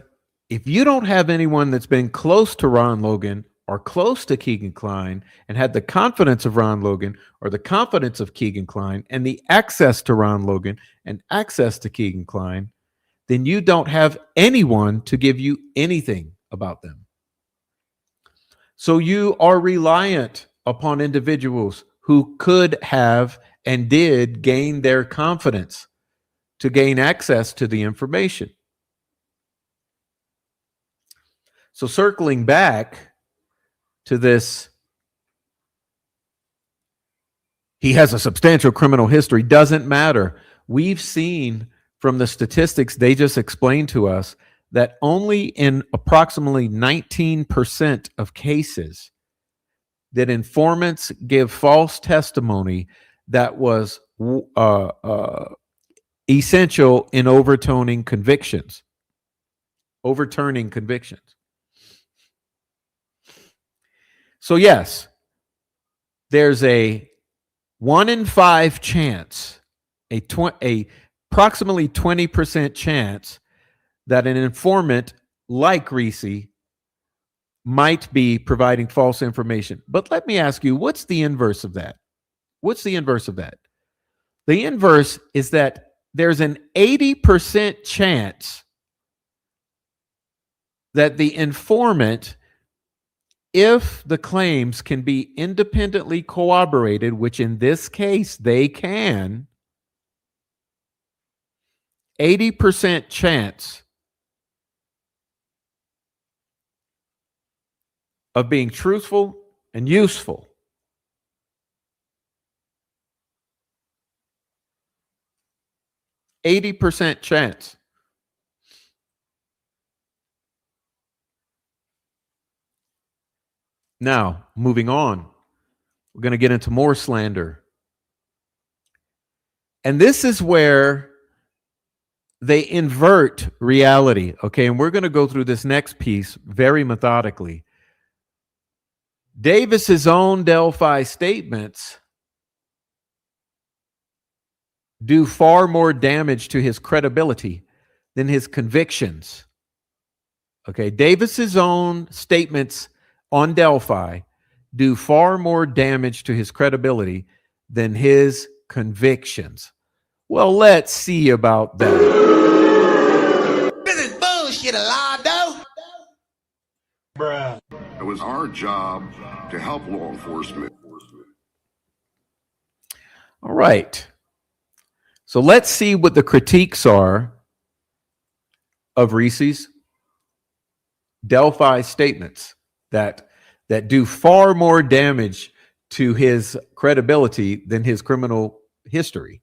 if you don't have anyone that's been close to Ron Logan or close to Keegan Kline and had the confidence of Ron Logan or the confidence of Keegan Kline and the access to Ron Logan and access to Keegan Kline, then you don't have anyone to give you anything about them. So you are reliant upon individuals who could have and did gain their confidence to gain access to the information. So circling back to this, he has a substantial criminal history, doesn't matter. We've seen from the statistics they just explained to us that only in approximately 19% of cases that informants give false testimony that was essential in overturning convictions. So yes, there's a 1 in 5 chance, approximately 20% chance that an informant like Ricci might be providing false information. But let me ask you, what's the inverse of that? What's the inverse of that? The inverse is that there's an 80% chance that the informant, if the claims can be independently corroborated, which in this case they can, 80% chance of being truthful and useful. %80 chance. Now, moving on, we're going to get into more slander. And this is where they invert reality, okay? And we're going to go through this next piece very methodically. Davis's own Delphi statements do far more damage to his credibility than his convictions. Okay, Davis's own statements on Delphi do far more damage to his credibility than his convictions. Well, let's see about that. This is bullshit, Alado. Bruh. It was our job to help law enforcement. All right. So let's see what the critiques are of Ricci's Delphi statements that do far more damage to his credibility than his criminal history.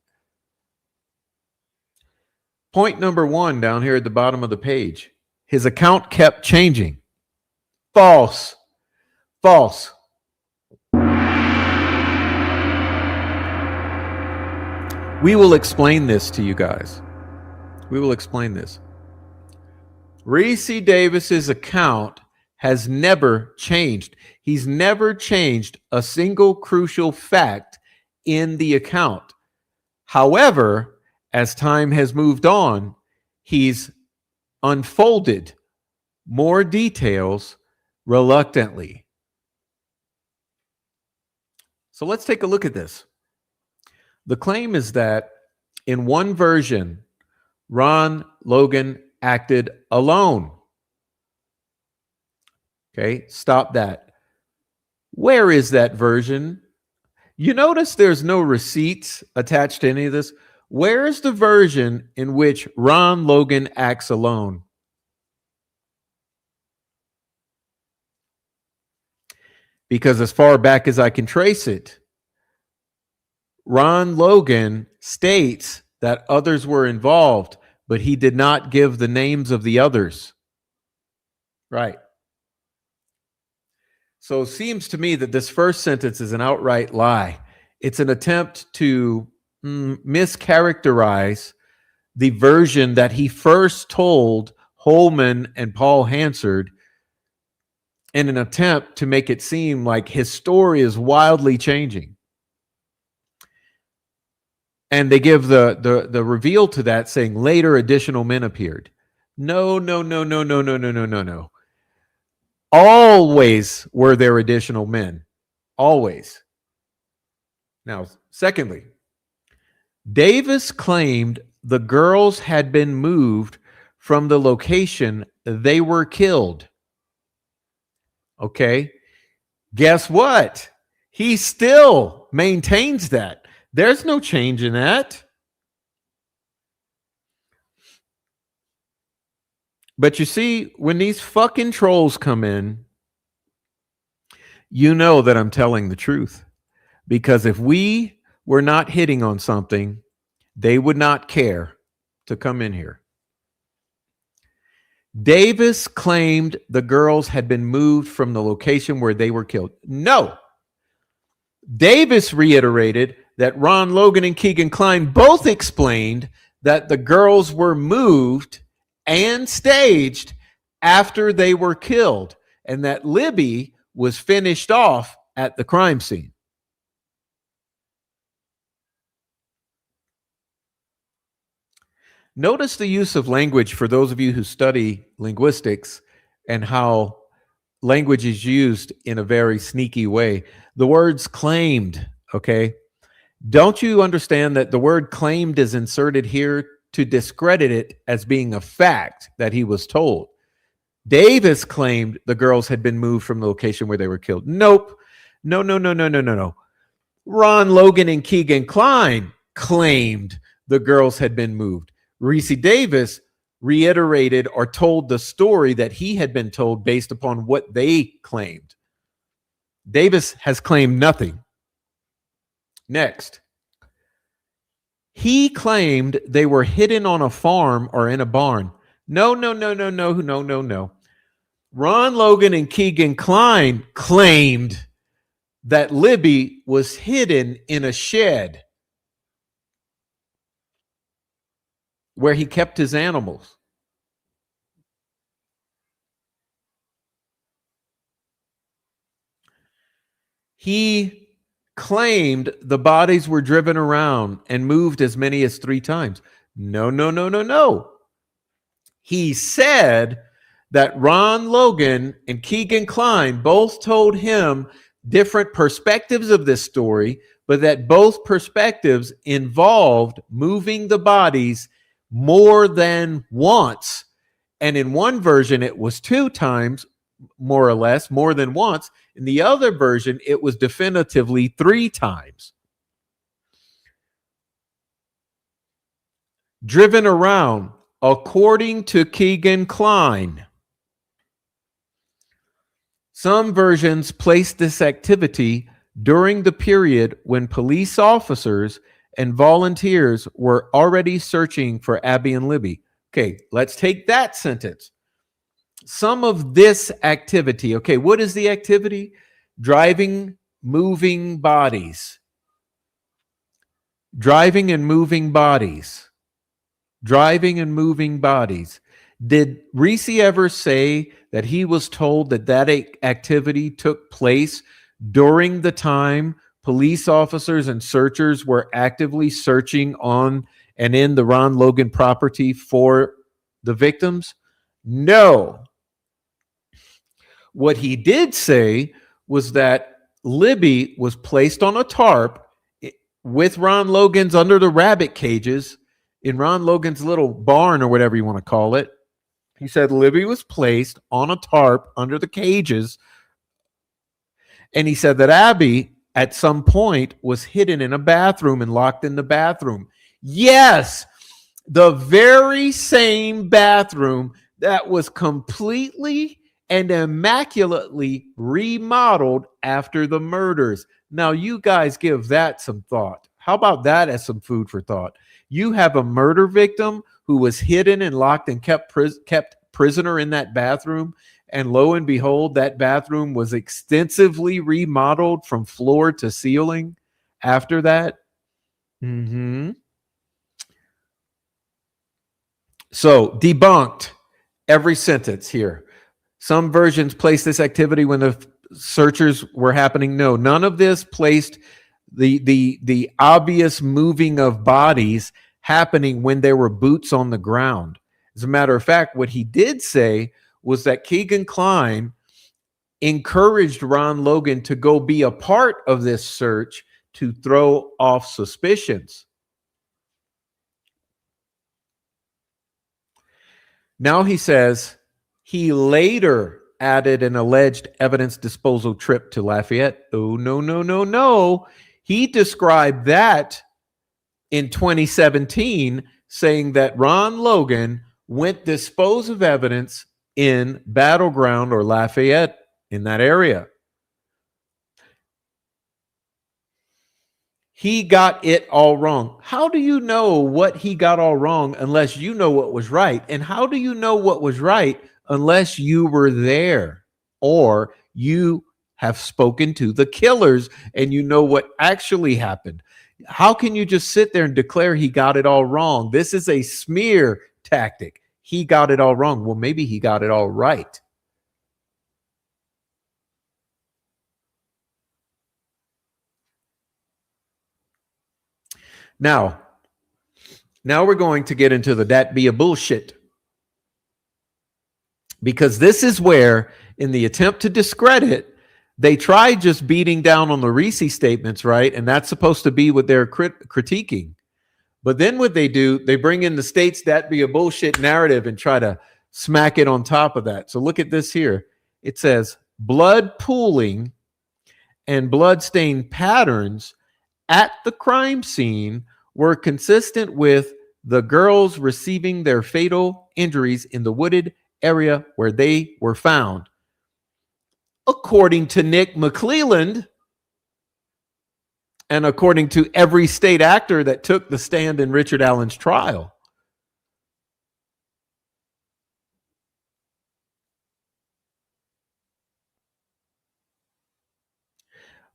Point number 1 down here at the bottom of the page. His account kept changing. False. False. We will explain this to you guys. We will explain this. Ricci Davis's account has never changed. He's never changed a single crucial fact in the account. However, as time has moved on, he's unfolded more details reluctantly. So let's take a look at this. The claim is that in one version, Ron Logan acted alone. Okay, stop that. Where is that version? You notice there's no receipts attached to any of this. Where is the version in which Ron Logan acts alone? Because as far back as I can trace it, Ron Logan states that others were involved, but he did not give the names of the others. Right. So it seems to me that this first sentence is an outright lie. It's an attempt to mischaracterize the version that he first told Holman and Paul Hansard in an attempt to make it seem like his story is wildly changing. And they give the reveal to that saying later additional men appeared. No. Always were there additional men. Always. Now, secondly, Davis claimed the girls had been moved from the location they were killed. Okay. Guess what? He still maintains that. There's no change in that. But you see, when these fucking trolls come in, you know that I'm telling the truth. Because if we were not hitting on something, they would not care to come in here. Davis claimed the girls had been moved from the location where they were killed. No. Davis reiterated that Ron Logan and Keegan Kline both explained that the girls were moved and staged after they were killed, and that Libby was finished off at the crime scene. Notice the use of language for those of you who study linguistics and how language is used in a very sneaky way. The words claimed, okay? Don't you understand that the word claimed is inserted here to discredit it as being a fact that he was told? Davis claimed the girls had been moved from the location where they were killed. Nope. No. Ron Logan and Keegan Kline claimed the girls had been moved. Ricci Davis reiterated or told the story that he had been told based upon what they claimed. Davis has claimed nothing. Next. He claimed they were hidden on a farm or in a barn. No. Ron Logan and Keegan Kline claimed that Libby was hidden in a shed where he kept his animals. He claimed the bodies were driven around and moved as many as 3 times. No. He said that Ron Logan and Keegan Kline both told him different perspectives of this story, but that both perspectives involved moving the bodies more than once. And in one version, it was 2 times, more or less, more than once. In the other version, it was definitively 3 times. Driven around, according to Keegan Kline. Some versions place this activity during the period when police officers and volunteers were already searching for Abby and Libby. Okay, let's take that sentence. Some of this activity, okay, what is the activity? Driving, moving bodies. Driving and moving bodies. Driving and moving bodies. Did Ricci ever say that he was told that that activity took place during the time police officers and searchers were actively searching on and in the Ron Logan property for the victims? No. What he did say was that Libby was placed on a tarp with Ron Logan's under the rabbit cages in Ron Logan's little barn or whatever you want to call it. He said Libby was placed on a tarp under the cages. And he said that Abby at some point was hidden in a bathroom and locked in the bathroom. Yes, the very same bathroom that was completely and immaculately remodeled after the murders. Now, you guys give that some thought. How about that as some food for thought? You have a murder victim who was hidden and locked and kept prisoner in that bathroom. And lo and behold, that bathroom was extensively remodeled from floor to ceiling after that. So, debunked every sentence here. Some versions place this activity when the searchers were happening. No, none of this placed the obvious moving of bodies happening when there were boots on the ground. As a matter of fact, what he did say was that Keegan Kline encouraged Ron Logan to go be a part of this search to throw off suspicions. Now he says he later added an alleged evidence disposal trip to Lafayette. Oh, no, no, no, no. He described that in 2017, saying that Ron Logan went dispose of evidence in Battleground or Lafayette in that area. He got it all wrong. How do you know what he got all wrong unless you know what was right? And how do you know what was right unless you were there or you have spoken to the killers and you know what actually happened? How can you just sit there and declare he got it all wrong? This is a smear tactic. He got it all wrong. Well, maybe he got it all right. Now we're going to get into the that be a bullshit. Because this is where, in the attempt to discredit, they tried just beating down on the Ricci statements, right? And that's supposed to be what they're critiquing. But then what they do, they bring in the state's that be a bullshit narrative and try to smack it on top of that. So look at this here. It says blood pooling and blood-stained patterns at the crime scene were consistent with the girls receiving their fatal injuries in the wooded area where they were found. According to Nick McClelland, and according to every state actor that took the stand in Richard Allen's trial.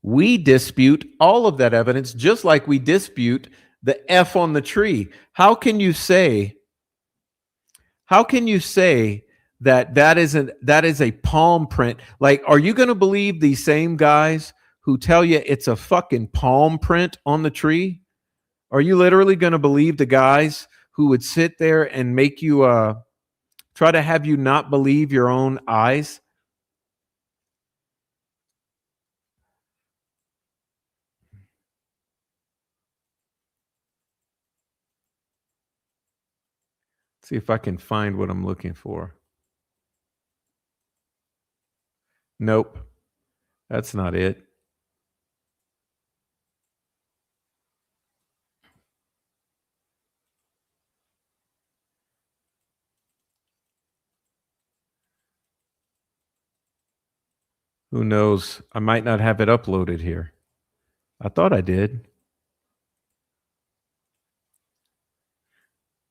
We dispute all of that evidence, just like we dispute the F on the tree. How can you say that is a palm print? Like, are you going to believe these same guys who tell you it's a fucking palm print on the tree? Are you literally going to believe the guys who would sit there and make you try to have you not believe your own eyes? See if I can find what I'm looking for. Nope, that's not it. Who knows? I might not have it uploaded here. I thought I did.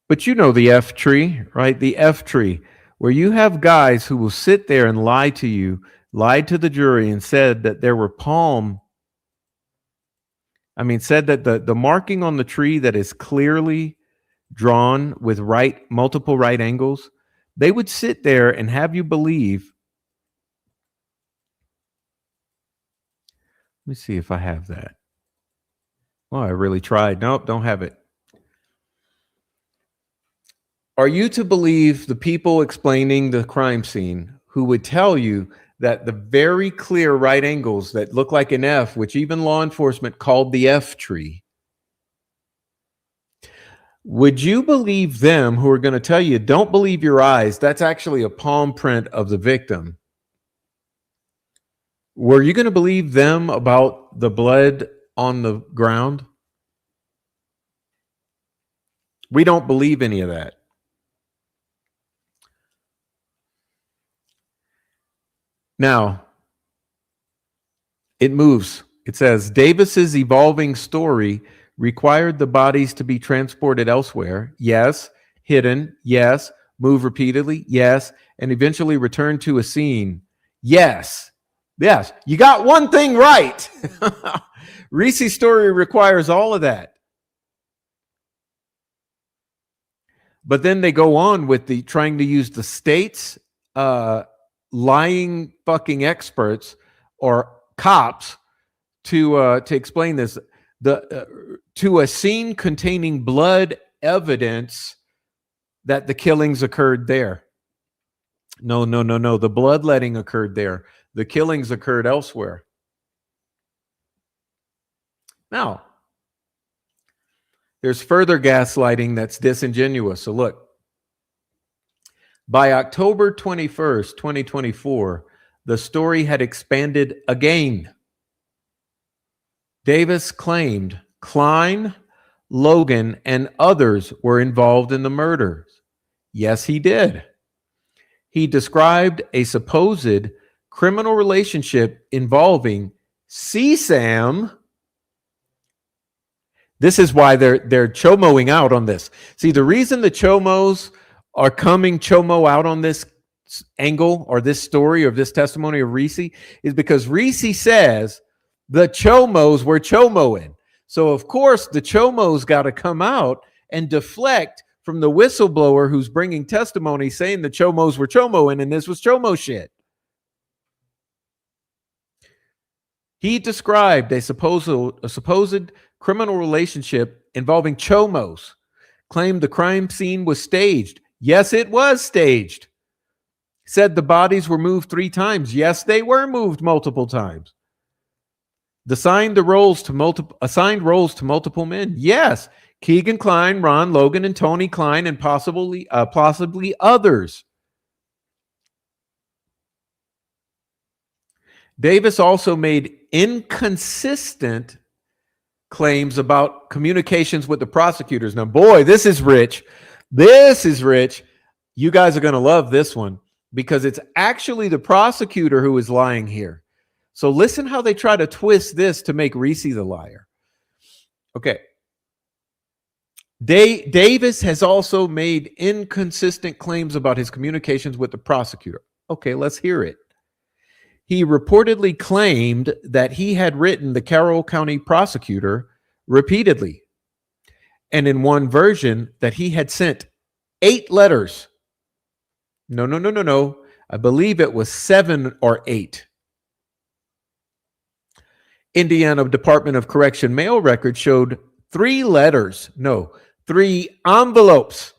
But you know the F tree, right? The F tree, where you have guys who will sit there and lie to you, lied to the jury and said that there were said that the marking on the tree that is clearly drawn with multiple right angles, they would sit there and have you believe. Let me see if I have that. Well, I really tried. Nope, don't have it. Are you to believe the people explaining the crime scene who would tell you that the very clear right angles that look like an F, which even law enforcement called the F tree, would you believe them who are going to tell you, don't believe your eyes, that's actually a palm print of the victim? Were you going to believe them about the blood on the ground? We don't believe any of that. Now, it moves. It says Davis's evolving story required the bodies to be transported elsewhere. Yes. Hidden. Yes. Move repeatedly. Yes. And eventually return to a scene. Yes. Yes. You got one thing right. Ricci's story requires all of that. But then they go on with the trying to use the state's lying fucking experts or cops to explain this. To a scene containing blood evidence that the killings occurred there. No. The bloodletting occurred there. The killings occurred elsewhere. Now, there's further gaslighting that's disingenuous. So look, by October 21st, 2024, the story had expanded again. Davis claimed Klein, Logan, and others were involved in the murders. Yes, he did. He described a supposed criminal relationship involving CSAM. This is why they're chomoing out on this. See, the reason the chomos are coming chomo out on this angle or this story or this testimony of Ricci is because Ricci says the chomos were chomoing. So, of course, the chomos got to come out and deflect from the whistleblower who's bringing testimony saying the chomos were chomoing and this was chomo shit. He described a supposed criminal relationship involving chomos, claimed the crime scene was staged. Yes, it was staged. Said the bodies were moved 3 times. Yes, they were moved multiple times. Assigned roles to multiple men. Yes, Keegan Klein, Ron Logan, and Tony Klein, and possibly others. Davis also made inconsistent claims about communications with the prosecutors. Now, boy, this is rich. This is rich. You guys are going to love this one because it's actually the prosecutor who is lying here. So listen how they try to twist this to make Ricci the liar. Okay. Davis has also made inconsistent claims about his communications with the prosecutor. Okay, let's hear it. He reportedly claimed that he had written the Carroll County prosecutor repeatedly, and in one version that he had sent 8 letters. No. I believe it was 7 or 8. Indiana Department of Correction mail record showed 3 letters. No, 3 envelopes.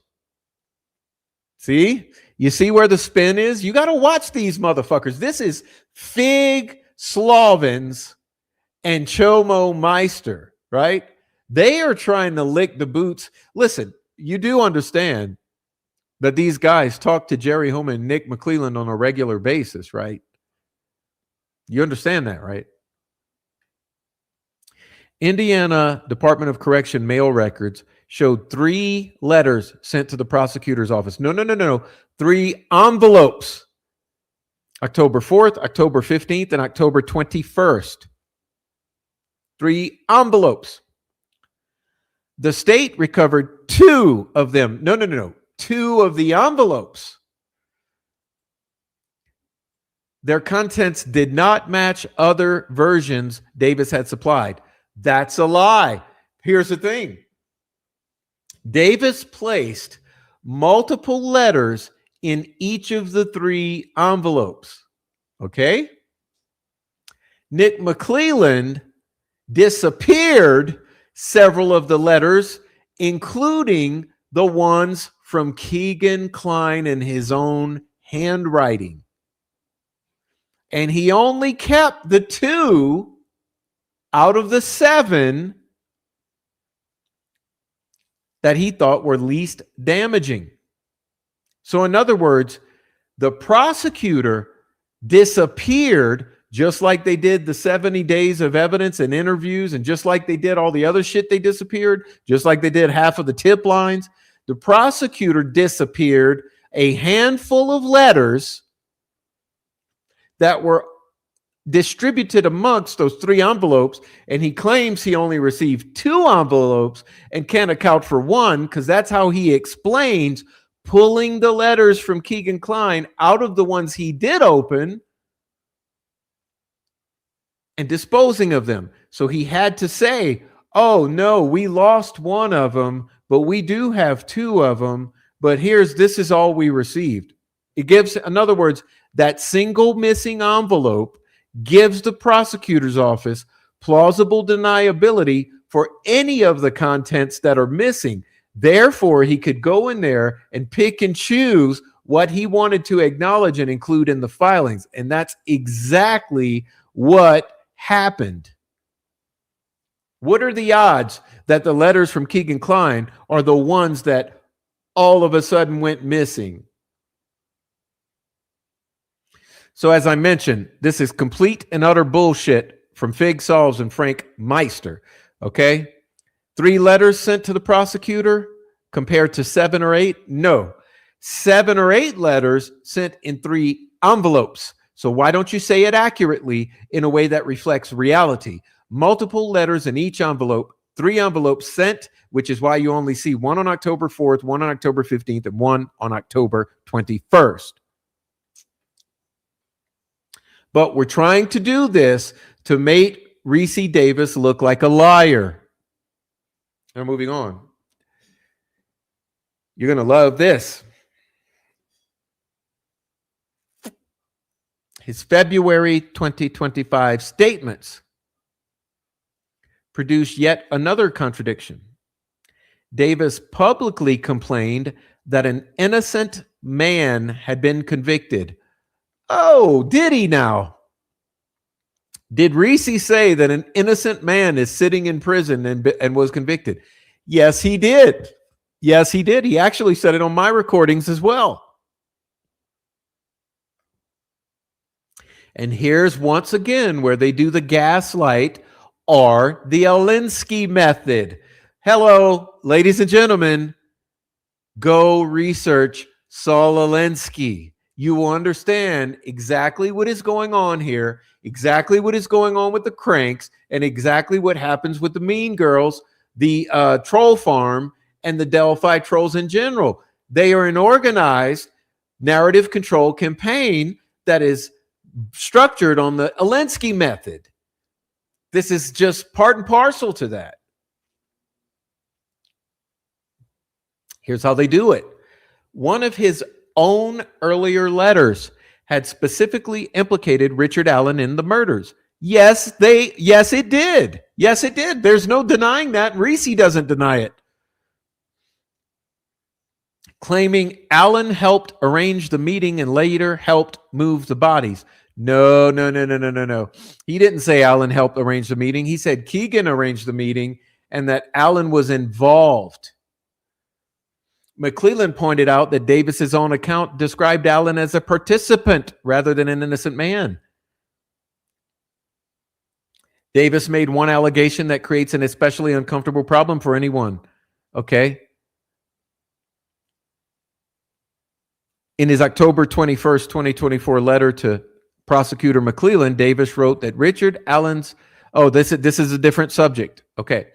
See? You see where the spin is? You got to watch these motherfuckers. This is Fig Slavens and Chomo Meister, right? They are trying to lick the boots. Listen, you do understand that these guys talk to Jerry Holman and Nick McClelland on a regular basis, right? You understand that, right? Indiana Department of Correction mail records showed 3 letters sent to the prosecutor's office. No. 3 envelopes. October 4th, October 15th, and October 21st. 3 envelopes. The state recovered 2 of them. No. 2 of the envelopes. Their contents did not match other versions Davis had supplied. That's a lie. Here's the thing. Davis placed multiple letters in each of the 3 envelopes. Okay? Nick McClelland disappeared several of the letters, including the ones from Keegan Klein in his own handwriting. And he only kept the 2 out of the 7 that he thought were least damaging. So in other words, the prosecutor disappeared just like they did the 70 days of evidence and interviews, and just like they did all the other shit they disappeared, just like they did half of the tip lines. The prosecutor disappeared a handful of letters that were distributed amongst those 3 envelopes, and he claims he only received 2 envelopes and can't account for 1, because that's how he explains pulling the letters from Keegan Kline out of the ones he did open and disposing of them. So he had to say, oh no, we lost 1 of them, but we do have 2 of them, but this is all we received. It gives, in other words, that single missing envelope gives the prosecutor's office plausible deniability for any of the contents that are missing. Therefore, he could go in there and pick and choose what he wanted to acknowledge and include in the filings. And that's exactly what happened. What are the odds that the letters from Keegan Kline are the ones that all of a sudden went missing? So as I mentioned, this is complete and utter bullshit from Fig Solves and Frank Meister, okay? 3 letters sent to the prosecutor compared to 7 or 8? No. 7 or 8 letters sent in 3 envelopes. So why don't you say it accurately in a way that reflects reality? Multiple letters in each envelope, 3 envelopes sent, which is why you only see 1 on October 4th, 1 on October 15th, and 1 on October 21st. But we're trying to do this to make Ricci Davis look like a liar. Now moving on. You're going to love this. His February 2025 statements produced yet another contradiction. Davis publicly complained that an innocent man had been convicted. Oh, did he now? Did Ricci say that an innocent man is sitting in prison and was convicted? Yes, he did. Yes, he did. He actually said it on my recordings as well. And here's once again where they do the gaslight or the Alinsky method. Hello, ladies and gentlemen. Go research Saul Alinsky. You will understand exactly what is going on here, exactly what is going on with the cranks, and exactly what happens with the mean girls, the troll farm, and the Delphi trolls in general. They are an organized narrative control campaign that is structured on the Alinsky method. This is just part and parcel to that. Here's how they do it. One of his own earlier letters had specifically implicated Richard Allen in the murders. Yes, it did. Yes, it did. There's no denying that. Ricci doesn't deny it. Claiming Allen helped arrange the meeting and later helped move the bodies. No. He didn't say Allen helped arrange the meeting. He said Keegan arranged the meeting and that Allen was involved. McClellan pointed out that Davis's own account described Allen as a participant rather than an innocent man. Davis made one allegation that creates an especially uncomfortable problem for anyone. Okay. In his October 21st, 2024 letter to Prosecutor McClellan, Davis wrote that Richard Allen's, this is a different subject. Okay.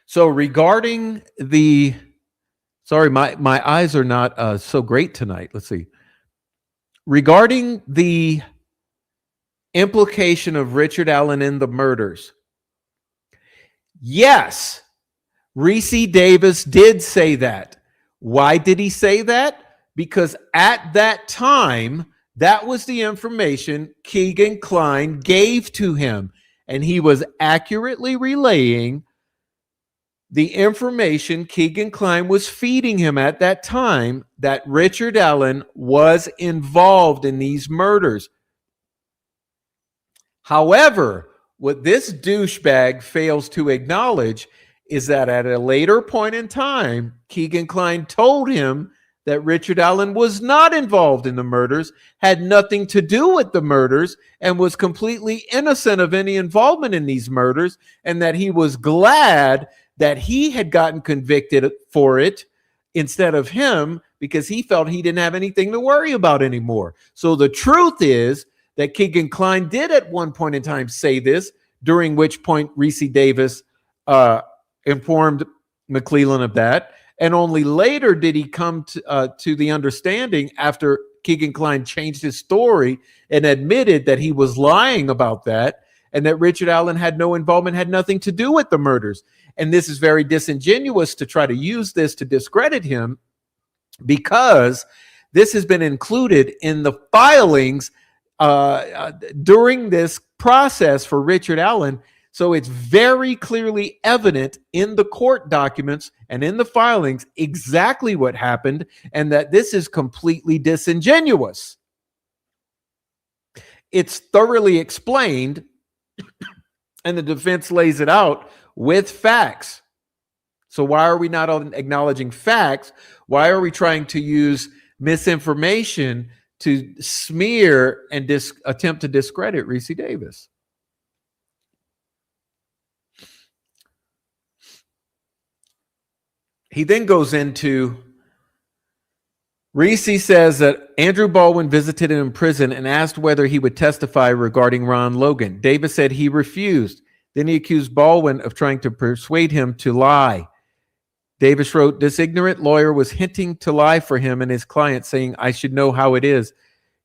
So regarding the, sorry, my eyes are not so great tonight. Let's see. Regarding the implication of Richard Allen in the murders, yes, Ricci Davis did say that. Why did he say that? Because at that time, that was the information Keegan Kline gave to him, and he was accurately relaying the information Keegan Kline was feeding him at that time, that Richard Allen was involved in these murders. However, what this douchebag fails to acknowledge is that at a later point in time, Keegan Kline told him that Richard Allen was not involved in the murders, had nothing to do with the murders, and was completely innocent of any involvement in these murders, and that he was glad that he had gotten convicted for it instead of him because he felt he didn't have anything to worry about anymore. So the truth is that Keegan Kline did at one point in time say this, during which point Ricci Davis informed McClellan of that. And only later did he come to the understanding, after Keegan Kline changed his story and admitted that he was lying about that, and that Richard Allen had no involvement, had nothing to do with the murders. And this is very disingenuous to try to use this to discredit him, because this has been included in the filings during this process for Richard Allen. So it's very clearly evident in the court documents and in the filings exactly what happened, and that this is completely disingenuous. It's thoroughly explained, and the defense lays it out with facts. So why are we not acknowledging facts? Why are we trying to use misinformation to smear and attempt to discredit Ricci Davis? He then goes into, Ricci says that Andrew Baldwin visited him in prison and asked whether he would testify regarding Ron Logan. Davis said he refused. Then he accused Baldwin of trying to persuade him to lie. Davis wrote, this ignorant lawyer was hinting to lie for him and his client, saying, I should know how it is.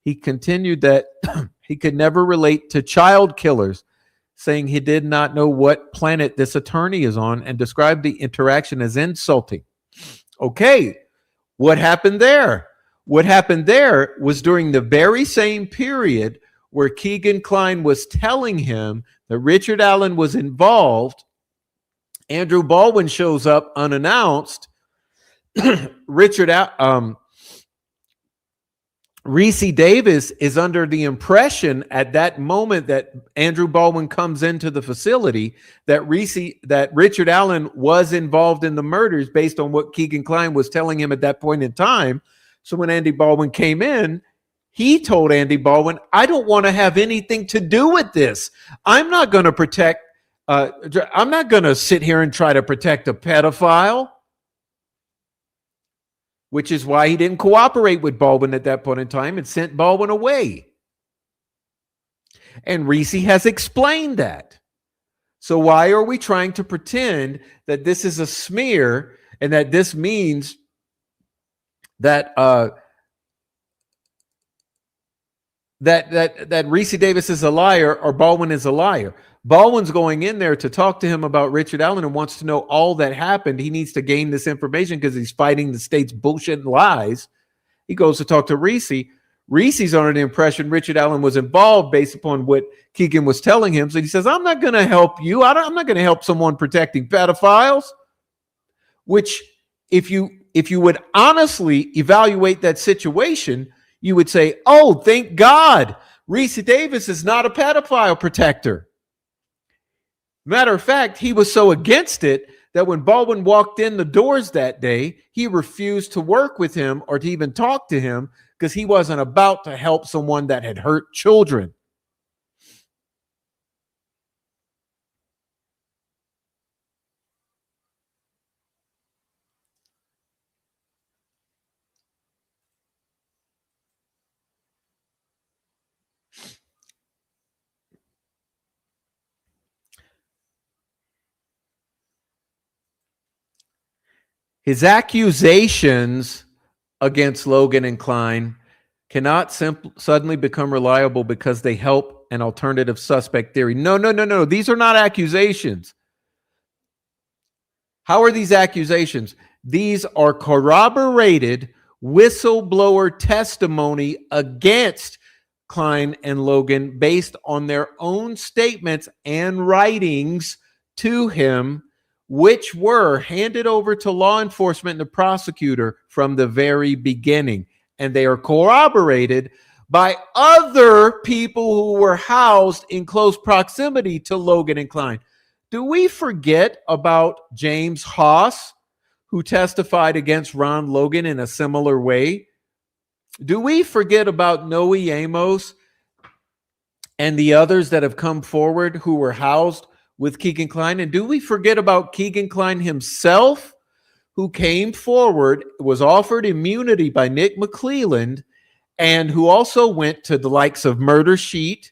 He continued that he could never relate to child killers, saying he did not know what planet this attorney is on, and described the interaction as insulting. Okay, what happened there? What happened there was during the very same period where Keegan Kline was telling him that Richard Allen was involved. Andrew Baldwin shows up unannounced. Ricci Davis is under the impression at that moment that Andrew Baldwin comes into the facility that Richard Allen was involved in the murders based on what Keegan Kline was telling him at that point in time. So when Andy Baldwin came in, he told Andy Baldwin, I don't want to have anything to do with this. I'm not going to sit here and try to protect a pedophile. Which is why he didn't cooperate with Baldwin at that point in time and sent Baldwin away. And Ricci has explained that. So why are we trying to pretend that this is a smear and that this means that that Ricci Davis is a liar or Baldwin is a liar? Baldwin's going in there to talk to him about Richard Allen and wants to know all that happened. He needs to gain this information because he's fighting the state's bullshit and lies. He goes to talk to Ricci. Ricci's under the impression Richard Allen was involved based upon what Keegan was telling him. So he says, I'm not going to help you. I'm not going to help someone protecting pedophiles. Which, if you would honestly evaluate that situation, you would say, oh, thank God, Ricci Davis is not a pedophile protector. Matter of fact, he was so against it that when Baldwin walked in the doors that day, he refused to work with him or to even talk to him because he wasn't about to help someone that had hurt children. His accusations against Logan and Kline cannot suddenly become reliable because they help an alternative suspect theory. No. These are not accusations. How are these accusations? These are corroborated whistleblower testimony against Kline and Logan based on their own statements and writings to him, which were handed over to law enforcement and the prosecutor from the very beginning. And they are corroborated by other people who were housed in close proximity to Logan and Kline. Do we forget about James Haas, who testified against Ron Logan in a similar way? Do we forget about Noe Amos and the others that have come forward who were housed with Keegan Kline. And do we forget about Keegan Kline himself, who came forward, was offered immunity by Nick McClelland, and who also went to the likes of Murder Sheet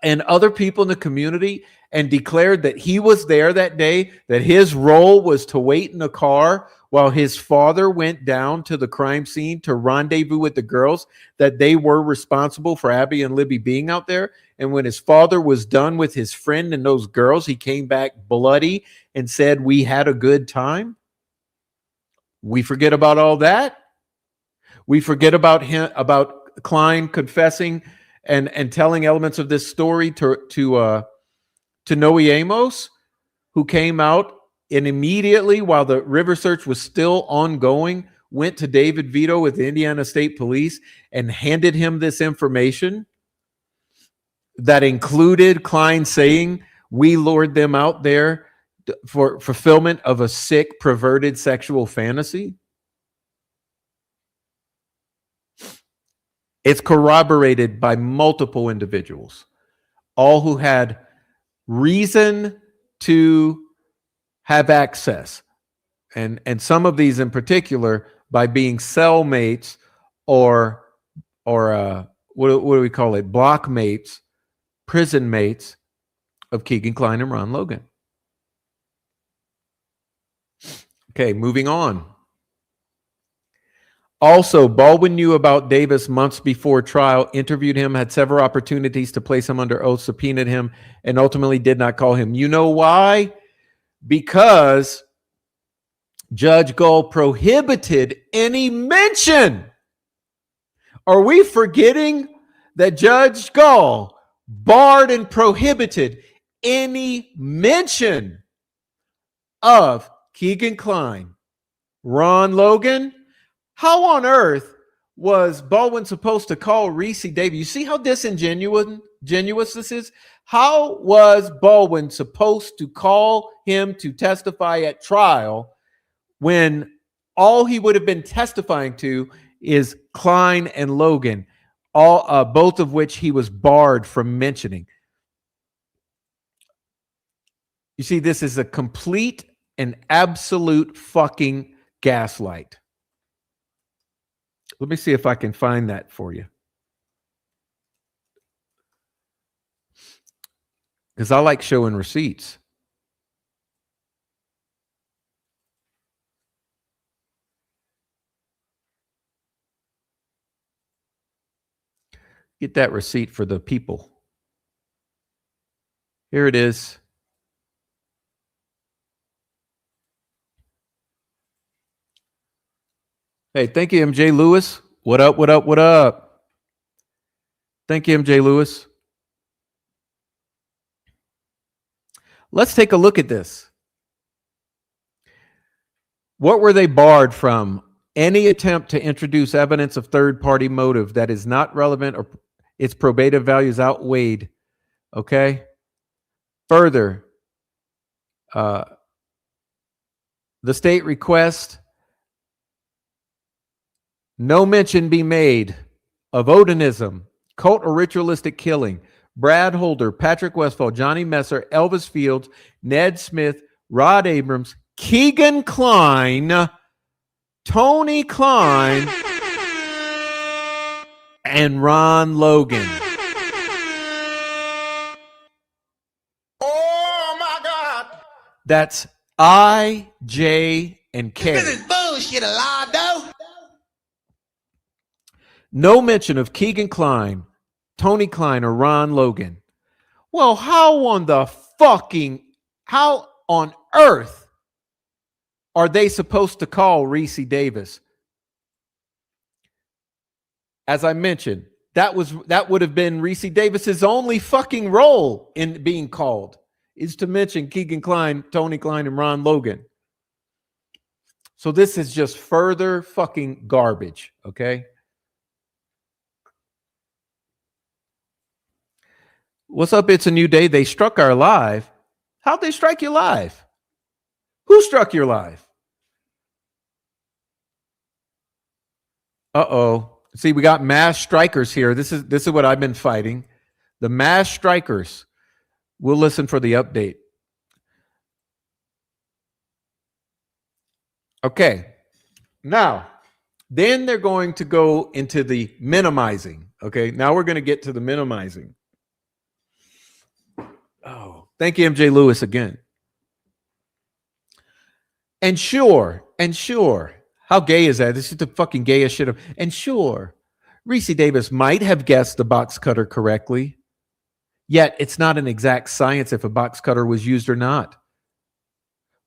and other people in the community and declared that he was there that day, that his role was to wait in the car while his father went down to the crime scene to rendezvous with the girls, that they were responsible for Abby and Libby being out there. And when his father was done with his friend and those girls, he came back bloody and said, "We had a good time." We forget about all that. We forget about him, about Kline confessing and telling elements of this story to Noe Amos, who came out and immediately, while the river search was still ongoing, went to David Vito with the Indiana State Police and handed him this information that included Kline saying, "We lured them out there for fulfillment of a sick, perverted sexual fantasy." It's corroborated by multiple individuals, all who had reason to have access. And some of these in particular by being cellmates or what do we call it? Block mates, prison mates of Keegan Kline and Ron Logan. Okay, moving on. Also, Baldwin knew about Davis months before trial, interviewed him, had several opportunities to place him under oath, subpoenaed him, and ultimately did not call him. You know why? Because Judge Gull prohibited any mention. Are we forgetting that Judge Gull barred and prohibited any mention of Keegan Kline, Ron Logan? How on earth was Baldwin supposed to call Ricci Davis? You see how disingenuous this is? How was Baldwin supposed to call him to testify at trial when all he would have been testifying to is Kline and Logan, both of which he was barred from mentioning? You see, this is a complete and absolute fucking gaslight. Let me see if I can find that for you, because I like showing receipts. Get that receipt for the people. Here it is. Hey, thank you, MJ Lewis. What up, what up, what up? Thank you, MJ Lewis. Let's take a look at this. What were they barred from? Any attempt to introduce evidence of third-party motive that is not relevant or its probative values outweighed. Okay? Further, the state requests no mention be made of Odinism, cult or ritualistic killing, Brad Holder, Patrick Westphal, Johnny Messer, Elvis Fields, Ned Smith, Rod Abrams, Keegan Kline, Tony Kline, and Ron Logan. Oh my God! That's I, J, and K. This is bullshit, Alado. No mention of Keegan Kline, Tony Kline, or Ron Logan. Well, how on earth are they supposed to call Ricci Davis? As I mentioned, that would have been Ricci Davis's only fucking role in being called, is to mention Keegan Kline, Tony Kline, and Ron Logan. So this is just further fucking garbage, okay? What's up? It's a new day. They struck our live. How'd they strike you live? Who struck your live? Uh-oh. See, we got mass strikers here. This is what I've been fighting. The mass strikers. We'll listen for the update. Okay. Now, then they're going to go into the minimizing. Okay. Now we're going to get to the minimizing. Oh, thank you, MJ Lewis, again. And sure. How gay is that? This is the fucking gayest shit. And sure, Ricci Davis might have guessed the box cutter correctly. Yet it's not an exact science if a box cutter was used or not.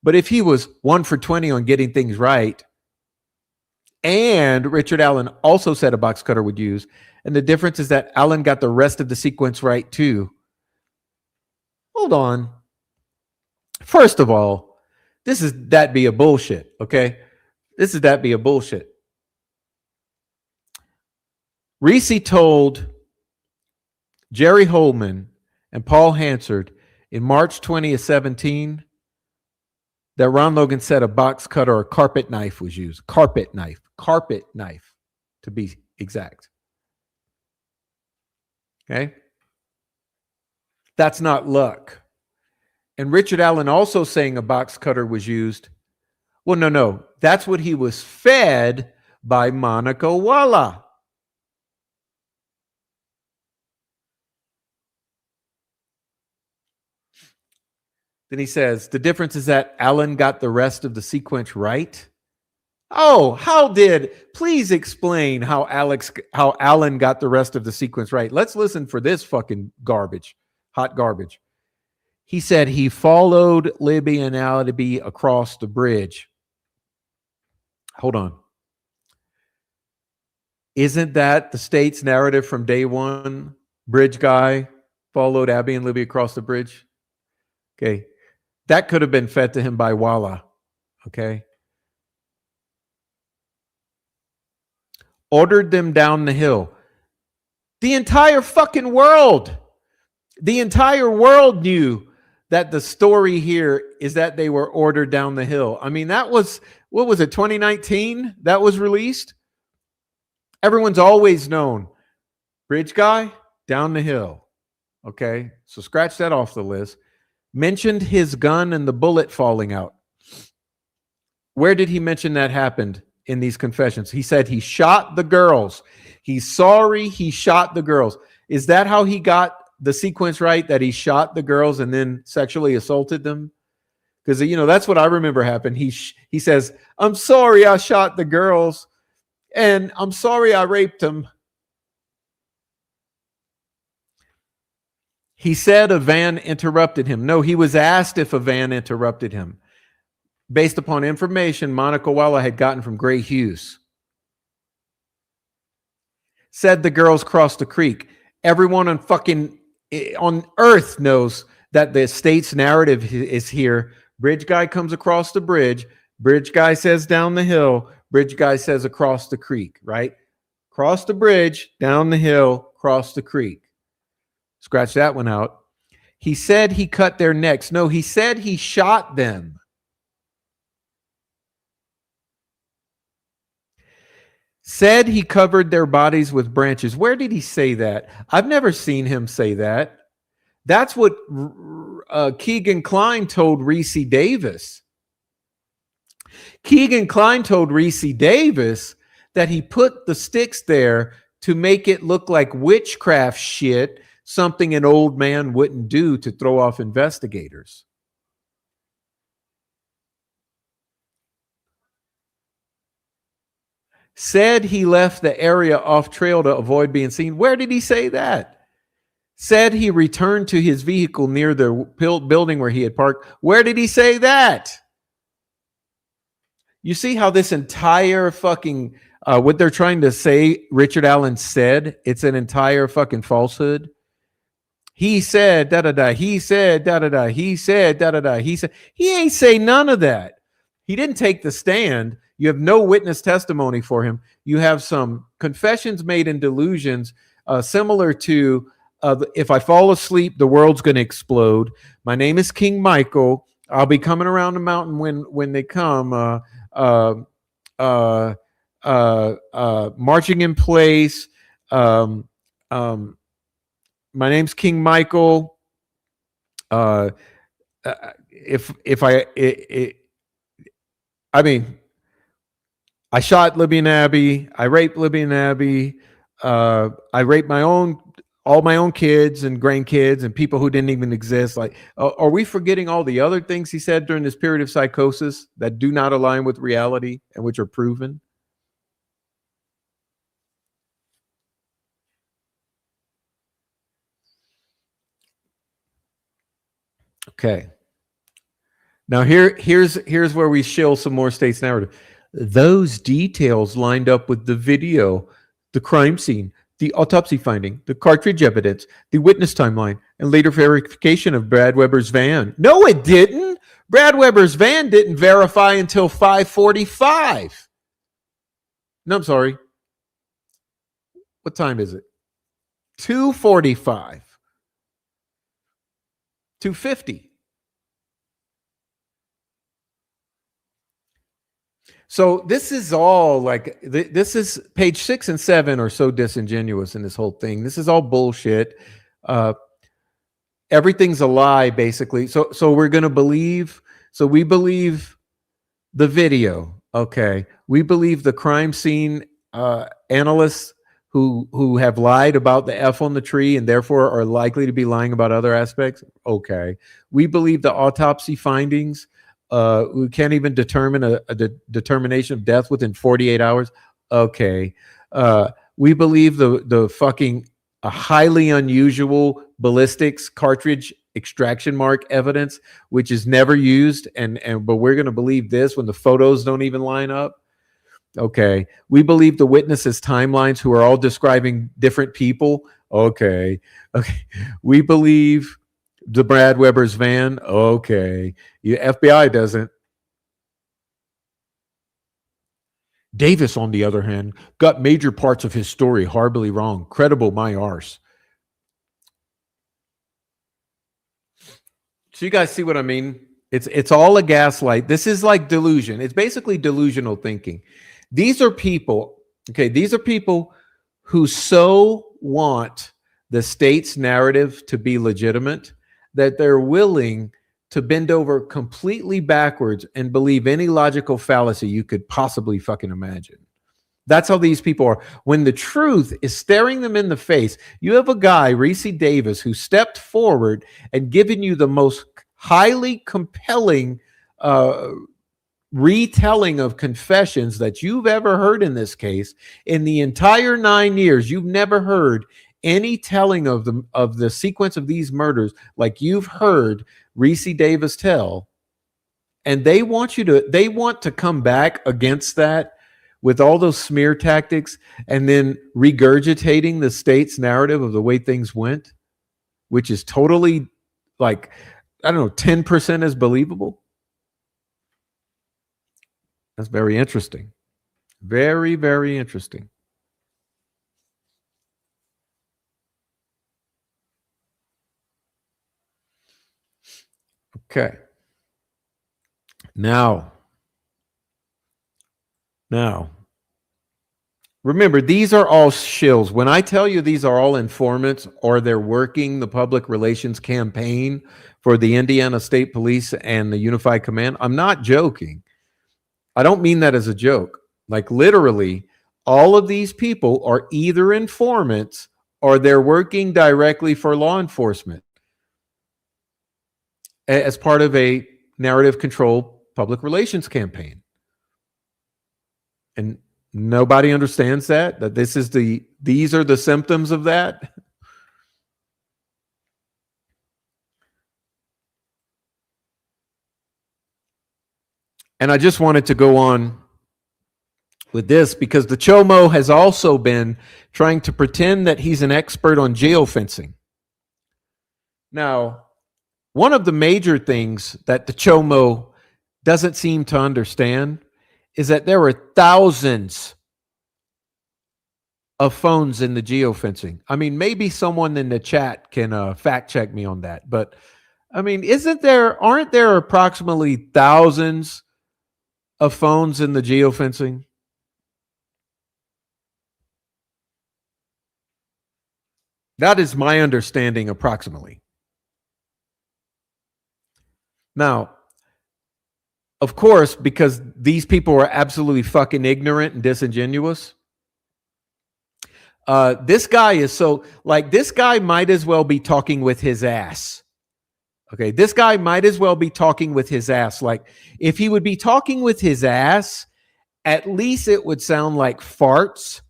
But if he was 1 for 20 on getting things right, and Richard Allen also said a box cutter would use, and the difference is that Allen got the rest of the sequence right too. Hold on. First of all, this is that be a bullshit, okay? This is that be a bullshit. Ricci told Jerry Holman and Paul Hansard in March 2017 that Ron Logan said a box cutter or carpet knife was used. Carpet knife to be exact. Okay? That's not luck. And Richard Allen also saying a box cutter was used. Well, no. That's what he was fed by Monica Walla. Then he says, the difference is that Allen got the rest of the sequence right. Oh, please explain how Allen got the rest of the sequence right. Let's listen for this fucking garbage, hot garbage. He said he followed Libby and Alibi across the bridge. Hold on. Isn't that the state's narrative from day one? Bridge guy followed Abby and Libby across the bridge. Okay. That could have been fed to him by Walla. Okay. Ordered them down the hill. The entire fucking world knew that the story here is that they were ordered down the hill. I mean, that was, what was it, 2019 that was released? Everyone's always known. Bridge guy, down the hill. Okay, so scratch that off the list. Mentioned his gun and the bullet falling out. Where did he mention that happened in these confessions? He said he shot the girls. He's sorry he shot the girls. Is that how he got the sequence right, that he shot the girls and then sexually assaulted them? Because, that's what I remember happened. He says, I'm sorry I shot the girls and I'm sorry I raped them. He said a van interrupted him. No, he was asked if a van interrupted him based upon information Monica Walla had gotten from Gray Hughes. Said the girls crossed the creek. Everyone on earth knows that the state's narrative is here. Bridge guy comes across the bridge. Bridge guy says down the hill. Bridge guy says across the creek, right? Cross the bridge, down the hill, cross the creek. Scratch that one out. He said he cut their necks. No, he said he shot them. Said he covered their bodies with branches. Where did he say that? I've never seen him say that. That's what Keegan Kline told Ricci Davis. Keegan Kline told Ricci Davis that he put the sticks there to make it look like witchcraft shit, something an old man wouldn't do to throw off investigators. Said he left the area off trail to avoid being seen. Where did he say that? Said he returned to his vehicle near the building where he had parked. Where did he say that? You see how this entire fucking, what they're trying to say, Richard Allen said, it's an entire fucking falsehood. He said, da-da-da. He said, da-da-da. He said, da-da-da. He said, he ain't say none of that. He didn't take the stand. You have no witness testimony for him. You have some confessions made in delusions, similar to if I fall asleep, the world's going to explode. My name is King Michael. I'll be coming around the mountain when they come. Marching in place. My name's King Michael. if I mean, I shot Libby and Abby. I raped Libby and Abby. I raped all my own kids and grandkids and people who didn't even exist. Like, are we forgetting all the other things he said during this period of psychosis that do not align with reality and which are proven? Okay. Now here's where we shill some more states' narrative. Those details lined up with the video, the crime scene, the autopsy finding, the cartridge evidence, the witness timeline, and later verification of Brad Weber's van. No, it didn't. Brad Weber's van didn't verify until 5:45. No, I'm sorry. What time is it? 2:45. 2:50. So this is all like this is page 6 and 7 are so disingenuous in this whole thing. This is all bullshit. Everything's a lie, basically. So we're gonna believe. So we believe the video. Okay, we believe the crime scene analysts who have lied about the F on the tree and therefore are likely to be lying about other aspects. Okay, we believe the autopsy findings. We can't even determine a determination of death within 48 hours. Okay. We believe the fucking highly unusual ballistics cartridge extraction mark evidence, which is never used. But we're going to believe this when the photos don't even line up. Okay. We believe the witnesses' timelines who are all describing different people. Okay. Okay. We believe the Brad Weber's van. Okay. FBI doesn't. Davis, on the other hand, got major parts of his story horribly wrong. Credible my arse. So you guys see what I mean? It's all a gaslight. This is like delusion. It's basically delusional thinking. These are people, okay, these are people who so want the state's narrative to be legitimate that they're willing to bend over completely backwards and believe any logical fallacy you could possibly fucking imagine. That's how these people are. When the truth is staring them in the face, you have a guy, Ricci Davis, who stepped forward and given you the most highly compelling retelling of confessions that you've ever heard in this case. In the entire 9 years, you've never heard any telling of the sequence of these murders like you've heard Ricci Davis tell. And they want to come back against that with all those smear tactics and then regurgitating the state's narrative of the way things went, which is totally like, I don't know, 10% as believable. That's very interesting. Very, very interesting. Okay. Now, remember, these are all shills. When I tell you these are all informants or they're working the public relations campaign for the Indiana State Police and the Unified Command, I'm not joking. I don't mean that as a joke. Like literally, all of these people are either informants or they're working directly for law enforcement as part of a narrative control public relations campaign. And nobody understands that these are the symptoms of that. And I just wanted to go on with this because the CHOMO has also been trying to pretend that he's an expert on geofencing. Now, one of the major things that the CHOMO doesn't seem to understand is that there are thousands of phones in the geofencing. I mean, maybe someone in the chat can fact check me on that. But I mean, aren't there approximately thousands of phones in the geofencing? That is my understanding approximately. Now, of course, because these people are absolutely fucking ignorant and disingenuous, this guy is so, like, this guy might as well be talking with his ass. Okay, this guy might as well be talking with his ass. Like, if he would be talking with his ass, at least it would sound like farts,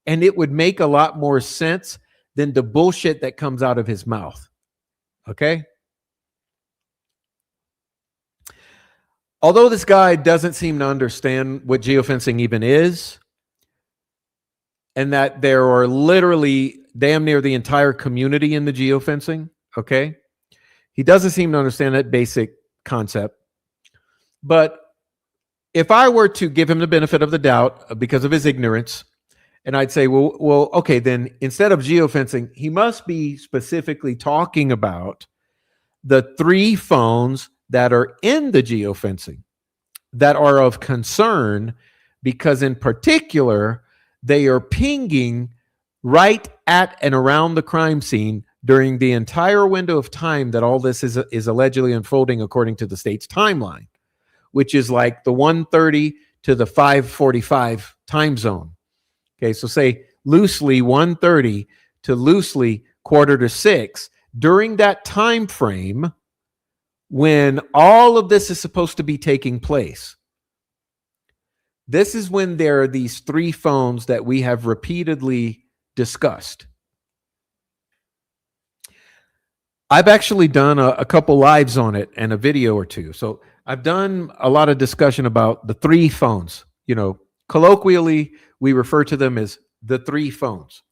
and it would make a lot more sense than the bullshit that comes out of his mouth. Okay? Although this guy doesn't seem to understand what geofencing even is, and that there are literally damn near the entire community in the geofencing, okay? He doesn't seem to understand that basic concept. But if I were to give him the benefit of the doubt because of his ignorance, and I'd say, well, okay, then instead of geofencing, he must be specifically talking about the 3 phones that are in the geofencing that are of concern, because in particular, they are pinging right at and around the crime scene during the entire window of time that all this is allegedly unfolding according to the state's timeline, which is like the 1:30 to the 5:45 time zone. Okay, so say loosely 1:30 to loosely 5:45. During that time frame when all of this is supposed to be taking place, this is when there are these 3 phones that we have repeatedly discussed. I've actually done a couple lives on it and a video or 2. So I've done a lot of discussion about the 3 phones. You know, colloquially, we refer to them as the 3 phones.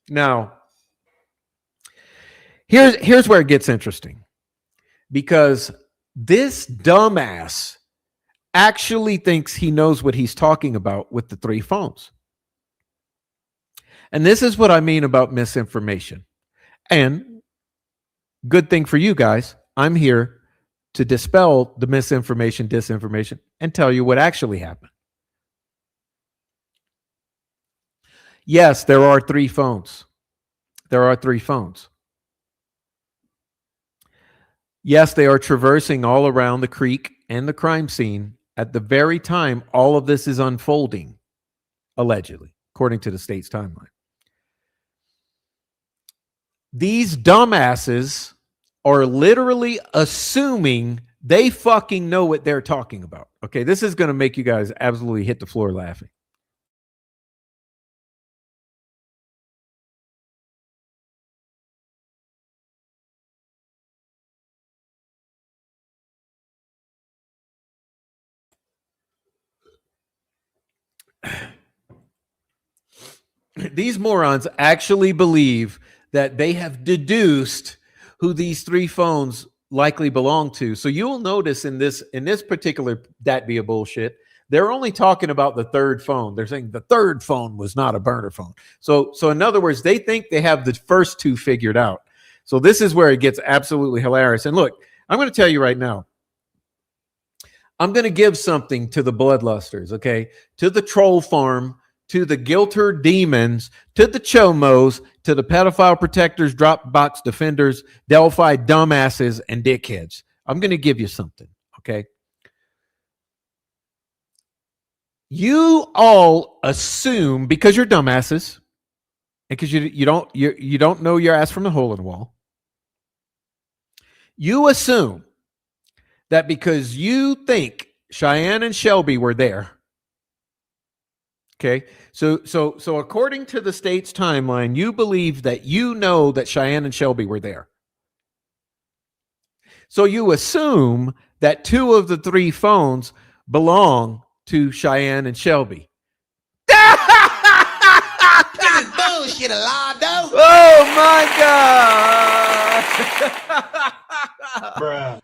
Now, here's where it gets interesting, because this dumbass actually thinks he knows what he's talking about with the 3 phones. And this is what I mean about misinformation. And good thing for you guys, I'm here to dispel the misinformation, disinformation, and tell you what actually happened. Yes, there are 3 phones. There are 3 phones. Yes, they are traversing all around the creek and the crime scene at the very time all of this is unfolding, allegedly, according to the state's timeline. These dumbasses are literally assuming they fucking know what they're talking about. Okay, this is going to make you guys absolutely hit the floor laughing. These morons actually believe that they have deduced who these 3 phones likely belong to. So you'll notice in this particular that be a bullshit, they're only talking about the 3rd phone. They're saying the 3rd phone was not a burner phone. So in other words, they think they have the first 2 figured out. So this is where it gets absolutely hilarious. And look, I'm going to tell you right now, I'm going to give something to the bloodlusters, okay? To the troll farm, to the Gilter demons, to the CHOMOs, to the pedophile protectors, Dropbox defenders, Delphi dumbasses, and dickheads. I'm going to give you something, okay? You all assume, because you're dumbasses, and because you don't know your ass from the hole in the wall, you assume that because you think Cheyenne and Shelby were there, okay, so according to the state's timeline, you believe that you know that Cheyenne and Shelby were there. So you assume that 2 of the 3 phones belong to Cheyenne and Shelby. This is bullshit, Alado. Oh my God! Bruh.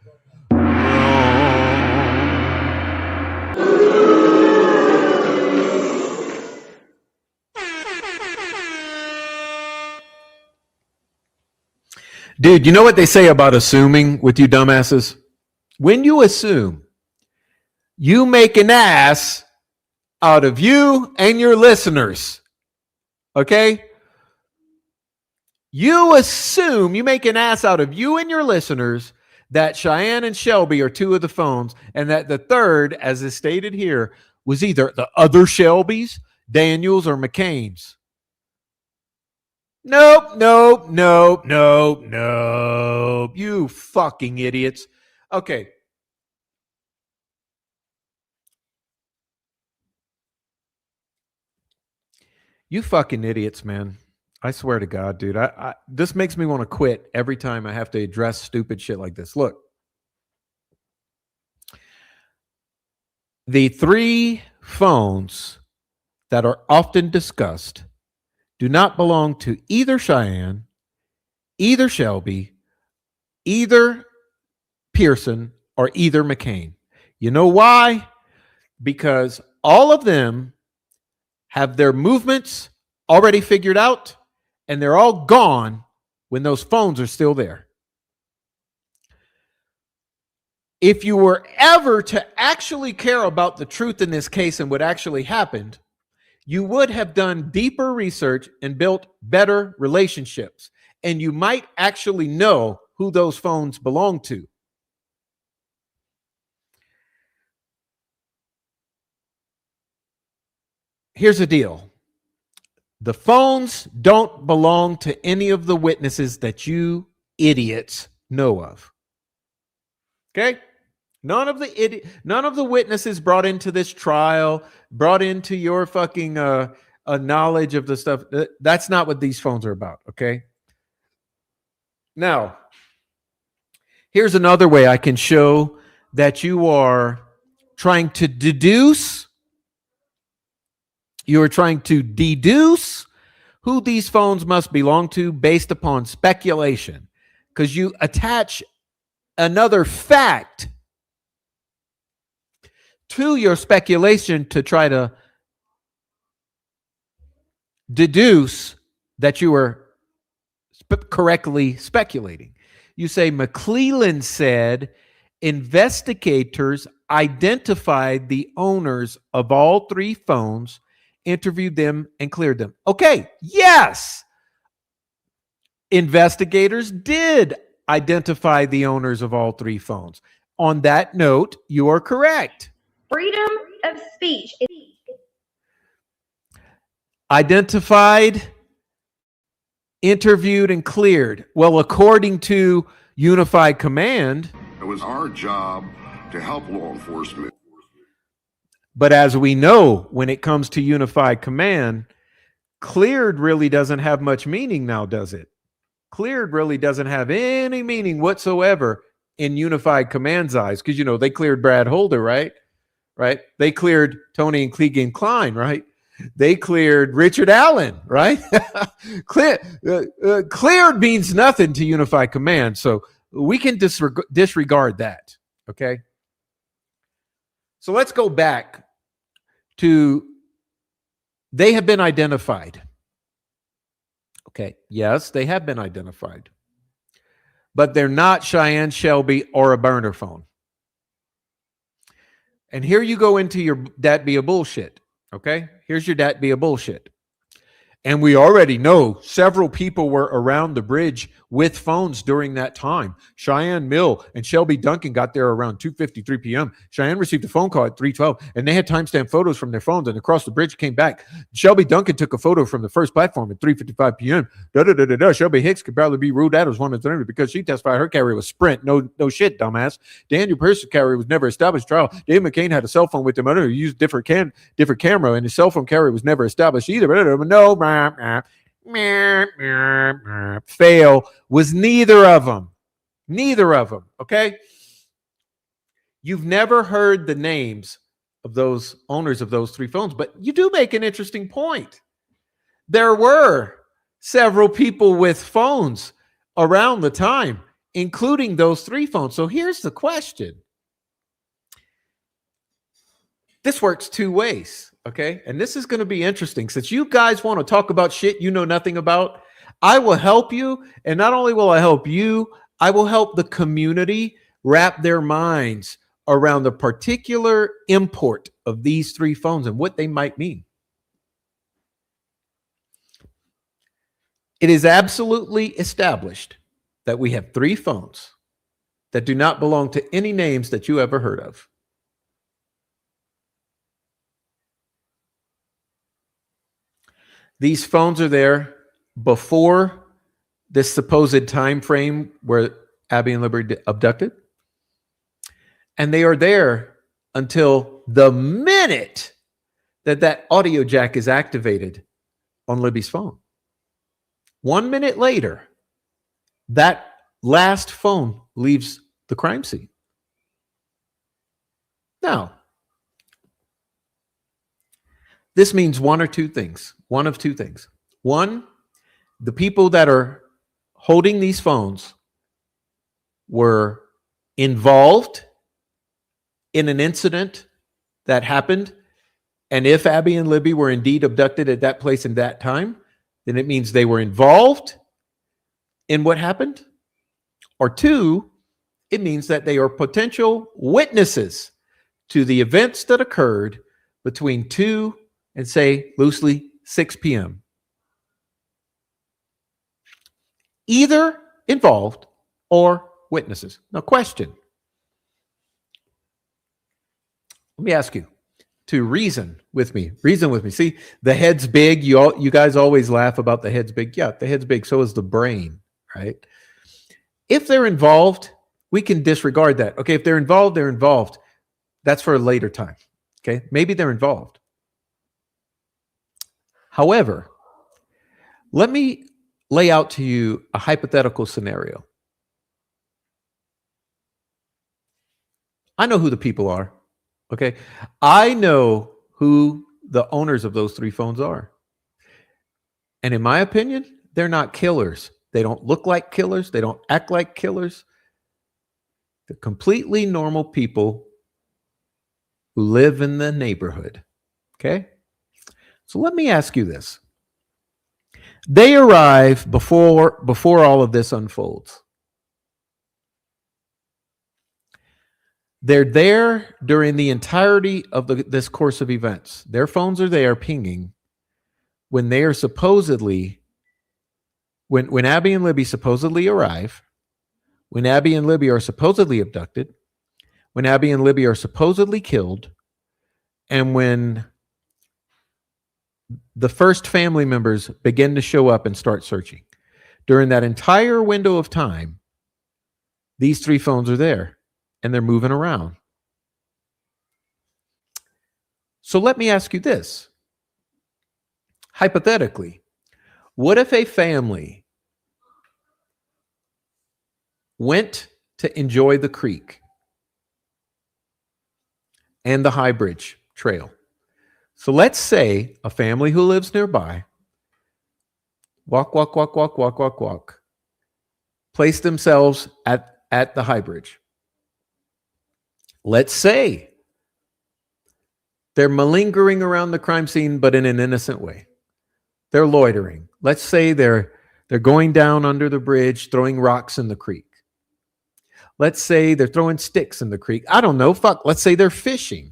Dude, you know what they say about assuming with you dumbasses? When you assume, you make an ass out of you and your listeners. Okay? You assume, you make an ass out of you and your listeners that Cheyenne and Shelby are two of the phones, and that the third, as is stated here, was either the other Shelbys, Daniels, or McCain's. Nope, nope, nope, nope, nope. You fucking idiots. Okay. You fucking idiots, man. I swear to God, dude. This makes me want to quit every time I have to address stupid shit like this. Look. The three phones that are often discussed do not belong to either Cheyenne, either Shelby, either Pearson, or either McCain. You know why? Because all of them have their movements already figured out, and they're all gone when those phones are still there. If you were ever to actually care about the truth in this case and what actually happened, you would have done deeper research and built better relationships, and you might actually know who those phones belong to. Here's the deal. The phones don't belong to any of the witnesses that you idiots know of. Okay? None of the witnesses brought into this trial, brought into your fucking knowledge of the stuff. That's not what these phones are about, okay? Now, here's another way I can show that you are trying to deduce. You are trying to deduce who these phones must belong to based upon speculation, because you attach another fact to your speculation to try to deduce that you were correctly speculating. You say McClellan said investigators identified the owners of all three phones, interviewed them, and cleared them. Okay, yes. Investigators did identify the owners of all three phones. On that note, you are correct. Freedom of speech. Identified, interviewed, and cleared. Well, according to Unified Command, It was our job to help law enforcement. but as we know, when it comes to Unified Command, cleared really doesn't have much meaning now, does it? Cleared really doesn't have any meaning whatsoever in Unified Command's eyes, because, you know, they cleared Brad Holder, right? Right? They cleared Tony and Clegan Klein, right? They cleared Richard Allen, right? Cleared means nothing to Unified Command, so we can disregard that, okay? So let's go back to they have been identified. Okay, yes, they have been identified. But they're not Cheyenne, Shelby, or a burner phone. And here you go into your that be a bullshit. Okay, here's your that be a bullshit. And we already know several people were around the bridge with phones during that time. Cheyenne Mill and Shelby Duncan got there around 2:53 p.m. Cheyenne received a phone call at 3:12, and they had timestamp photos from their phones, and across the bridge came back. Shelby Duncan took a photo from the first platform at 3:55 p.m. Shelby Hicks could probably be ruled out as one of the three because she testified her carrier was Sprint. No shit, dumbass. Daniel Pierce's carrier was never established trial. Dave McCain had a cell phone with him. I don't know, he used different camera, and his cell phone carrier was never established either. No, fail was neither of them. Neither of them. Okay. You've never heard the names of those owners of those three phones, but you do make an interesting point. There were several people with phones around the time, including those three phones. So here's the question. This works two ways. Okay. And this is going to be interesting. Since you guys want to talk about shit you know nothing about, I will help you. And not only will I help you, I will help the community wrap their minds around the particular import of these three phones and what they might mean. It is absolutely established that we have three phones that do not belong to any names that you ever heard of. These phones are there before this supposed time frame where Abby and Libby abducted. And they are there until the minute that audio jack is activated on Libby's phone. 1 minute later, that last phone leaves the crime scene. Now, this means one of two things. One, the people that are holding these phones were involved in an incident that happened. And if Abby and Libby were indeed abducted at that place and that time, then it means they were involved in what happened. Or two, it means that they are potential witnesses to the events that occurred between 2 and, say, loosely 6 p.m. Either involved or witnesses. Now, question. Let me ask you to reason with me. See, the head's big. You guys always laugh about the head's big. Yeah, the head's big. So is the brain, right? If they're involved, we can disregard that. Okay, if they're involved, they're involved. That's for a later time. Okay, maybe they're involved. However, let me lay out to you a hypothetical scenario. I know who the people are. Okay, I know who the owners of those 3 phones are. And in my opinion, they're not killers. They don't look like killers. They don't act like killers. They're completely normal people who live in the neighborhood. Okay? So let me ask you this. They arrive before all of this unfolds. They're there during the entirety of this course of events. Their phones are there pinging when they are supposedly, when Abby and Libby supposedly arrive, when Abby and Libby are supposedly abducted, when Abby and Libby are supposedly killed, and when the first family members begin to show up and start searching. During that entire window of time, these 3 phones are there and they're moving around. So let me ask you this. Hypothetically, what if a family went to enjoy the creek and the High Bridge Trail? So let's say a family who lives nearby, walk, place themselves at the High Bridge. Let's say they're malingering around the crime scene, but in an innocent way. They're loitering. Let's say they're going down under the bridge, throwing rocks in the creek. Let's say they're throwing sticks in the creek. I don't know. Let's say they're fishing.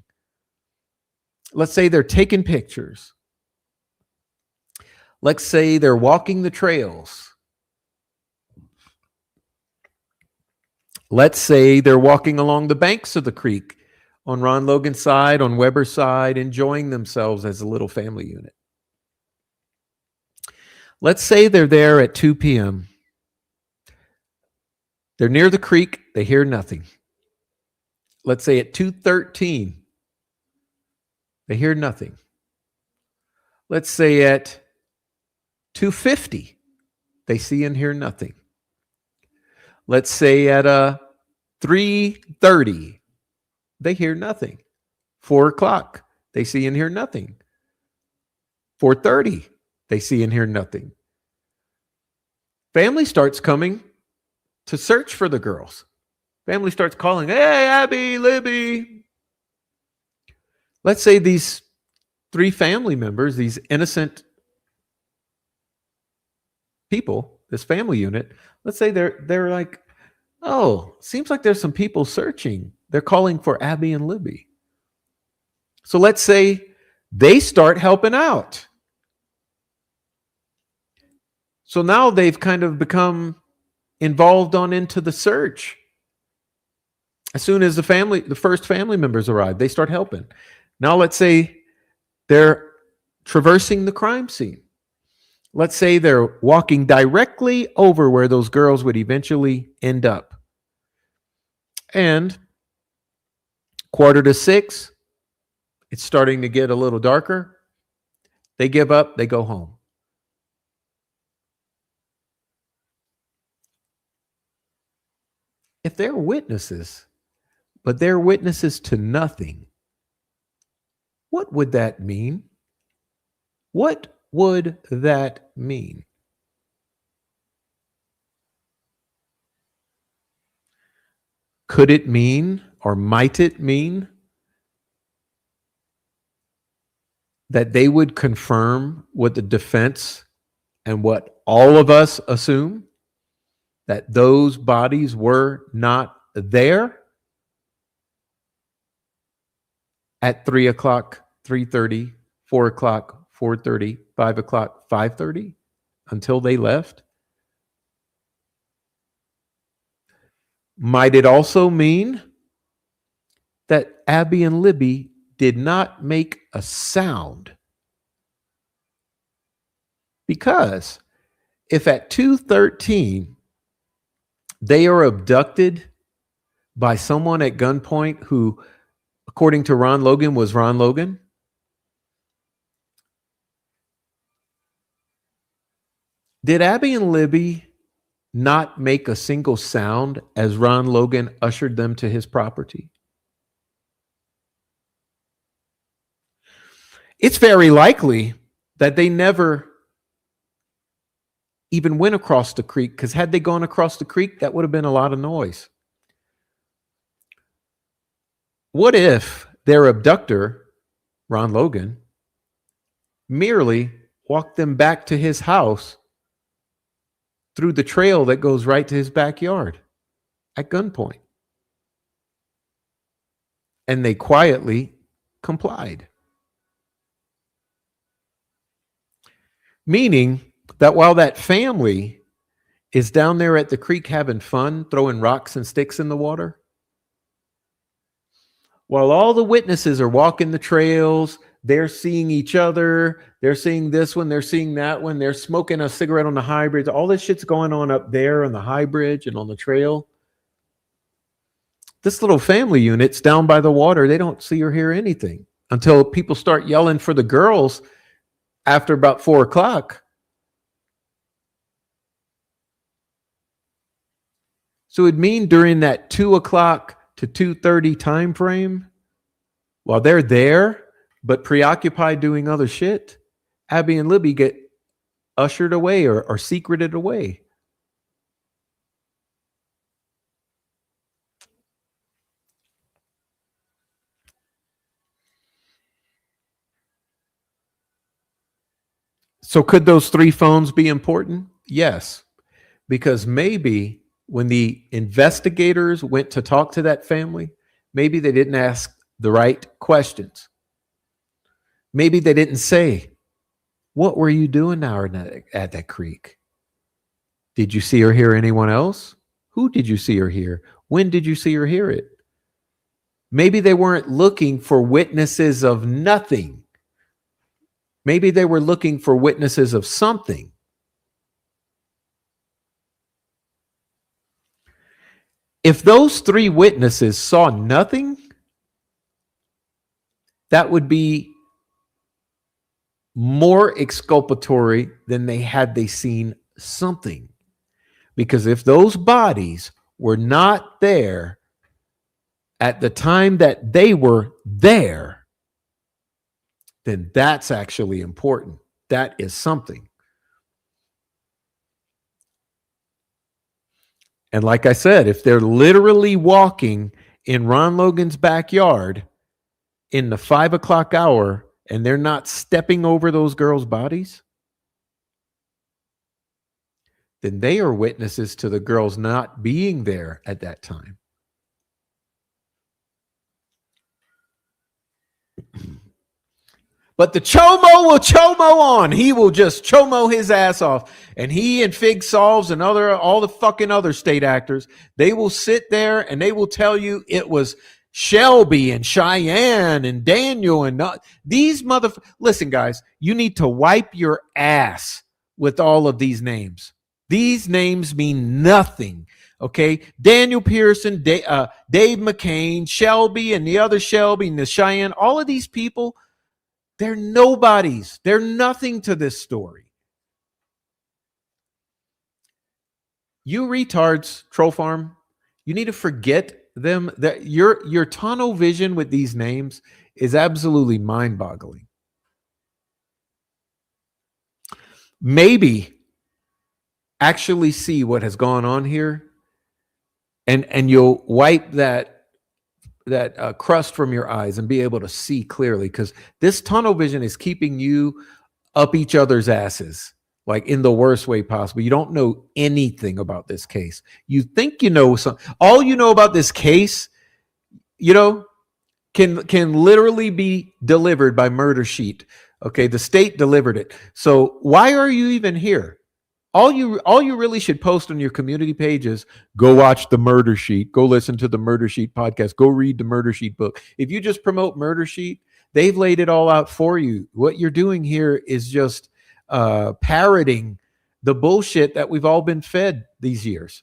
Let's say they're taking pictures. Let's say they're walking the trails. Let's say they're walking along the banks of the creek on Ron Logan's side, on Weber's side, enjoying themselves as a little family unit. Let's say they're there at 2 p.m. They're near the creek. They hear nothing. Let's say at 2:13, they hear nothing. Let's say at 2:50, they see and hear nothing. Let's say at 3:30, they hear nothing. 4 o'clock, they see and hear nothing. 4:30, they see and hear nothing. Family starts coming to search for the girls. Family starts calling, hey, Abby, Libby. Let's say these 3 family members, these innocent people, this family unit, let's say they're like, oh, seems like there's some people searching. They're calling for Abby and Libby. So let's say they start helping out. So now they've kind of become involved on into the search. As soon as the first family members arrive, they start helping. Now let's say they're traversing the crime scene. Let's say they're walking directly over where those girls would eventually end up. And 5:45, it's starting to get a little darker. They give up, they go home. If they're witnesses, but they're witnesses to nothing, what would that mean? What would that mean? Could it mean, or might it mean, that they would confirm what the defense and what all of us assume, that those bodies were not there at 3 o'clock, 3:30, 4 o'clock, 4:30, 5 o'clock, 5:30 until they left? Might it also mean that Abby and Libby did not make a sound? Because if at 2:13 they are abducted by someone at gunpoint who, according to Ron Logan, was Ron Logan, did Abby and Libby not make a single sound as Ron Logan ushered them to his property? It's very likely that they never even went across the creek, because had they gone across the creek, that would have been a lot of noise. What if their abductor, Ron Logan, merely walked them back to his house through the trail that goes right to his backyard at gunpoint, and they quietly complied? Meaning that while that family is down there at the creek having fun, throwing rocks and sticks in the water, while all the witnesses are walking the trails, they're seeing each other, they're seeing this one, they're seeing that one, they're smoking a cigarette on the high bridge, all this shit's going on up there on the high bridge and on the trail. This little family unit's down by the water. They don't see or hear anything until people start yelling for the girls after about 4 o'clock. So it'd mean during that 2 o'clock to 2:30 time frame, while they're there but preoccupied doing other shit, Abby and Libby get ushered away or secreted away. So could those 3 phones be important? Yes, because maybe when the investigators went to talk to that family, maybe they didn't ask the right questions. Maybe they didn't say, "What were you doing down at that creek? Did you see or hear anyone else? Who did you see or hear? When did you see or hear it?" Maybe they weren't looking for witnesses of nothing. Maybe they were looking for witnesses of something. If those 3 witnesses saw nothing, that would be more exculpatory than had they seen something. Because if those bodies were not there at the time that they were there, then that's actually important. That is something. And like I said, if they're literally walking in Ron Logan's backyard in the 5 o'clock hour and they're not stepping over those girls' bodies, then they are witnesses to the girls not being there at that time. But the CHOMO will CHOMO on. He will just CHOMO his ass off. And he and Fig Solves and all the fucking other state actors, they will sit there and they will tell you it was Shelby and Cheyenne and Daniel and these Listen, guys, you need to wipe your ass with all of these names. These names mean nothing. Okay, Daniel Pearson, Dave McCain, Shelby and the other Shelby and the Cheyenne, all of these people, they're nobodies. They're nothing to this story. You retards, Troll Farm, you need to forget them. That your tunnel vision with these names is absolutely mind-boggling. Maybe actually see what has gone on here, and you'll wipe that crust from your eyes and be able to see clearly, because this tunnel vision is keeping you up each other's asses, like in the worst way possible. You don't know anything about this case. You think you know something. All you know about this case, can literally be delivered by Murder Sheet. Okay, the state delivered it. So why are you even here? All you really should post on your community pages, go watch the Murder Sheet, go listen to the Murder Sheet podcast, go read the Murder Sheet book. If you just promote Murder Sheet, they've laid it all out for you. What you're doing here is just parroting the bullshit that we've all been fed these years.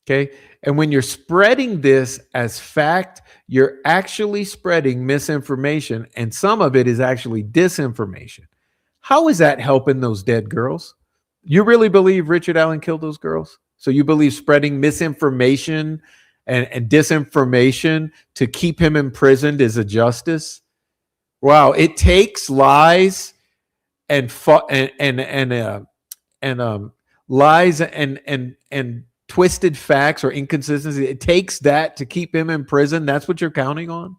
Okay. And when you're spreading this as fact, you're actually spreading misinformation, and some of it is actually disinformation. How is that helping those dead girls? You really believe Richard Allen killed those girls? So you believe spreading misinformation and disinformation to keep him imprisoned is a justice? Wow, it takes lies and lies and twisted facts or inconsistencies. It takes that to keep him in prison. That's what you're counting on.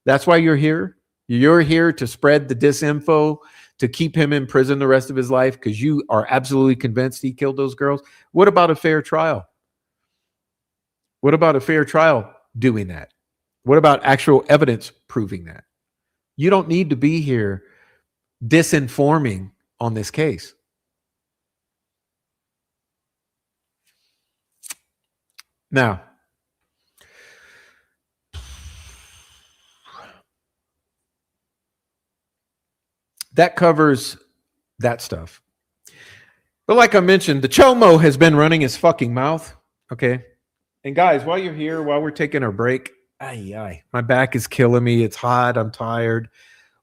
That's why you're here. You're here to spread the disinfo, to keep him in prison the rest of his life because you are absolutely convinced he killed those girls. What about a fair trial? What about a fair trial doing that? What about actual evidence proving that? You don't need to be here disinforming on this case. Now, that covers that stuff. But like I mentioned, the CHOMO has been running his fucking mouth. Okay. And guys, while you're here, while we're taking our break, my back is killing me. It's hot. I'm tired.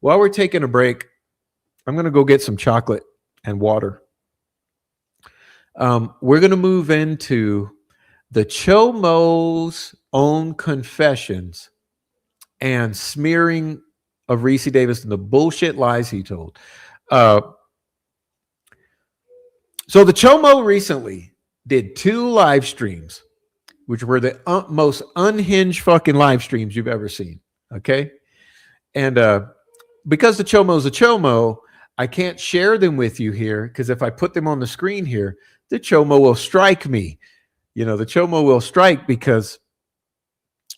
While we're taking a break, I'm going to go get some chocolate and water. We're going to move into the CHOMO's own confessions and smearing of Ricci Davis and the bullshit lies he told. So the CHOMO recently did 2 live streams, which were the most unhinged fucking live streams you've ever seen. Okay. And because the CHOMO's a CHOMO, I can't share them with you here, because if I put them on the screen here, the CHOMO will strike me. The CHOMO will strike, because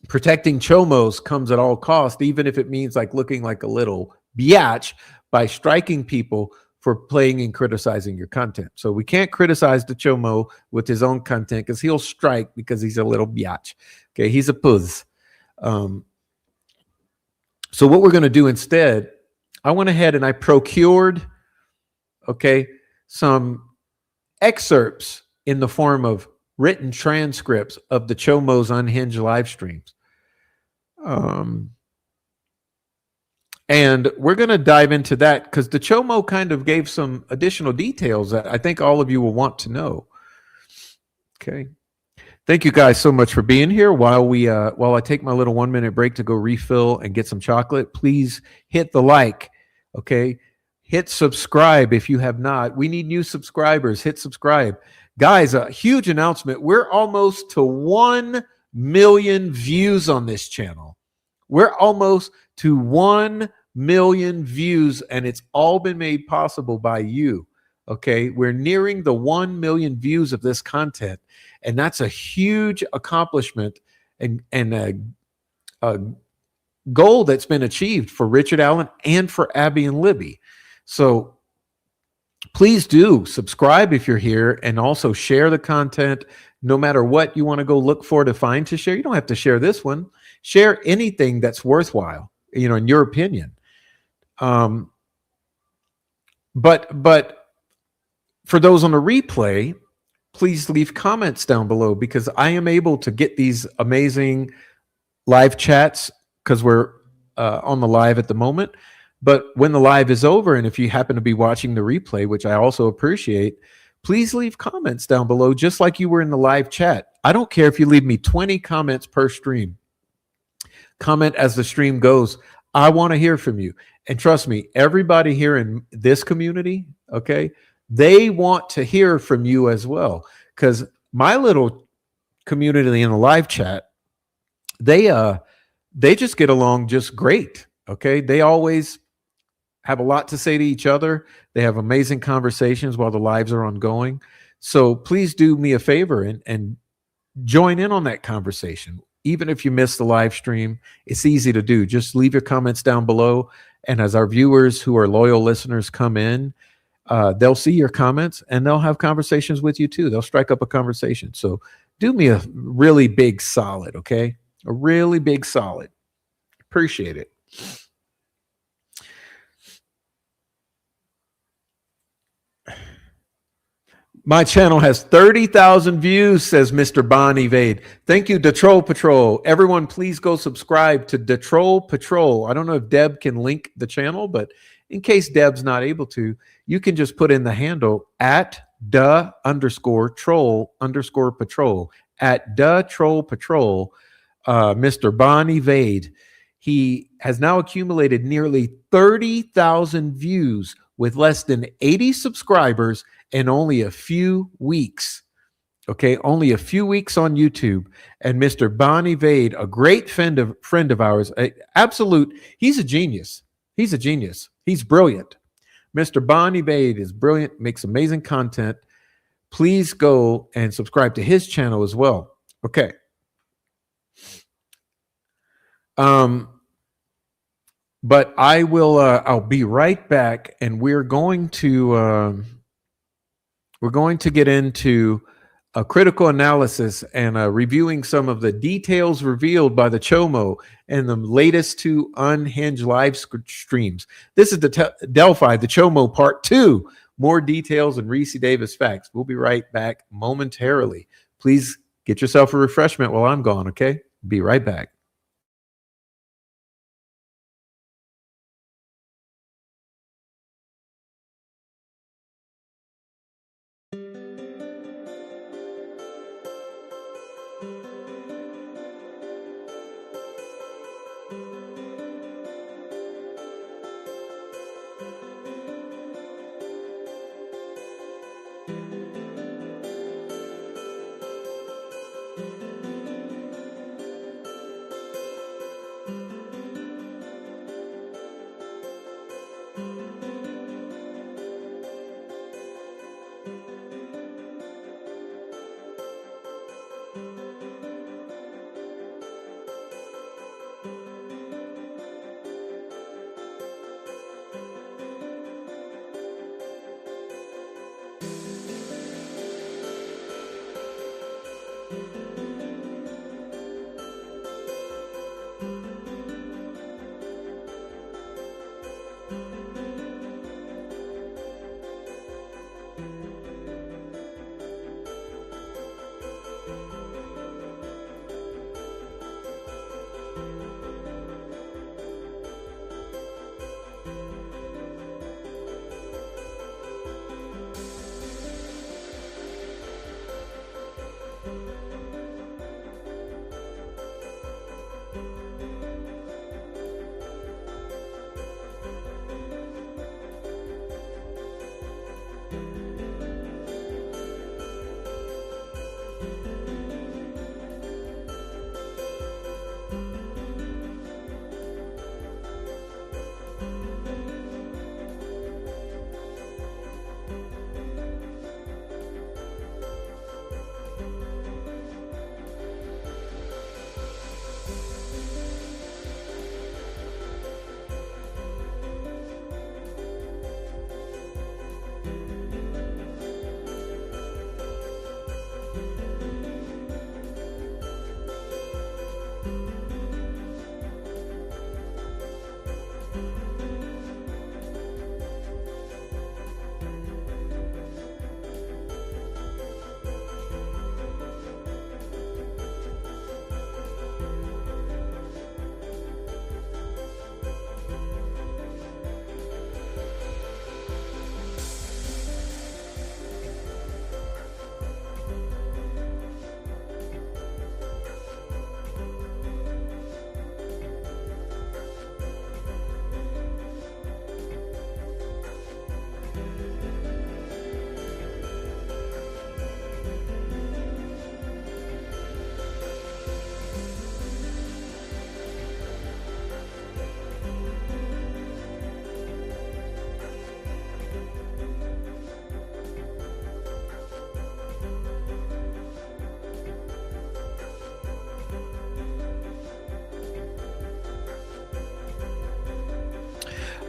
protecting CHOMOs comes at all cost, even if it means like looking like a little biatch by striking people for playing and criticizing your content. So we can't criticize the CHOMO with his own content, because he'll strike because he's a little biatch. Okay, he's a puzz. So what we're going to do instead, I went ahead and I procured, some excerpts in the form of written transcripts of the CHOMO's unhinged live streams. And we're going to dive into that, because the CHOMO kind of gave some additional details that I think all of you will want to know. Okay. Thank you guys so much for being here. While I take my little 1-minute break to go refill and get some chocolate, please hit the like. Okay. Hit subscribe if you have not. We need new subscribers. Hit subscribe. Guys, a huge announcement. We're almost to 1 million views on this channel. We're almost to 1 million views, and it's all been made possible by you. Okay, we're nearing the 1 million views of this content, and that's a huge accomplishment and goal that's been achieved for Richard Allen and for Abby and Libby. So please do subscribe if you're here, and also share the content. No matter what you want to go look for to find to share, you don't have to share this one. Share anything that's worthwhile, in your opinion. But for those on the replay, please leave comments down below, because I am able to get these amazing live chats because we're on the live at the moment. But when the live is over, and if you happen to be watching the replay, which I also appreciate, please leave comments down below, just like you were in the live chat. I don't care if you leave me 20 comments per stream. Comment as the stream goes. I want to hear from you. And trust me, everybody here in this community, okay, they want to hear from you as well. Because my little community in the live chat, they just get along just great. Okay. They always have a lot to say to each other. They have amazing conversations while the lives are ongoing. So please do me a favor and join in on that conversation. Even if you miss the live stream, it's easy to do. Just leave your comments down below. And as our viewers who are loyal listeners come in, they'll see your comments and they'll have conversations with you too. They'll strike up a conversation. So do me a really big solid, okay? A really big solid. Appreciate it. My channel has 30,000 views, says Mr. Bon Evade. Thank you, Detroll Patrol. Everyone, please go subscribe to Detroll Patrol. I don't know if Deb can link the channel, but in case Deb's not able to, you can just put in the handle at @_troll_patrol, at @troll patrol. Mr. Bon Evade. He has now accumulated nearly 30,000 views with less than 80 subscribers in only a few weeks. Okay, only a few weeks on YouTube. And Mr. Bon Evade, a great friend of ours, he's a genius. He's a genius. He's brilliant. Mr. Bon Evade is brilliant, makes amazing content. Please go and subscribe to his channel as well. Okay. But I will. I'll be right back, and we're going to get into a critical analysis and reviewing some of the details revealed by the CHOMO and the latest two unhinged live streams. This is the Delphi, the CHOMO Part 2. More details and Ricci Davis facts. We'll be right back momentarily. Please get yourself a refreshment while I'm gone. Okay, be right back.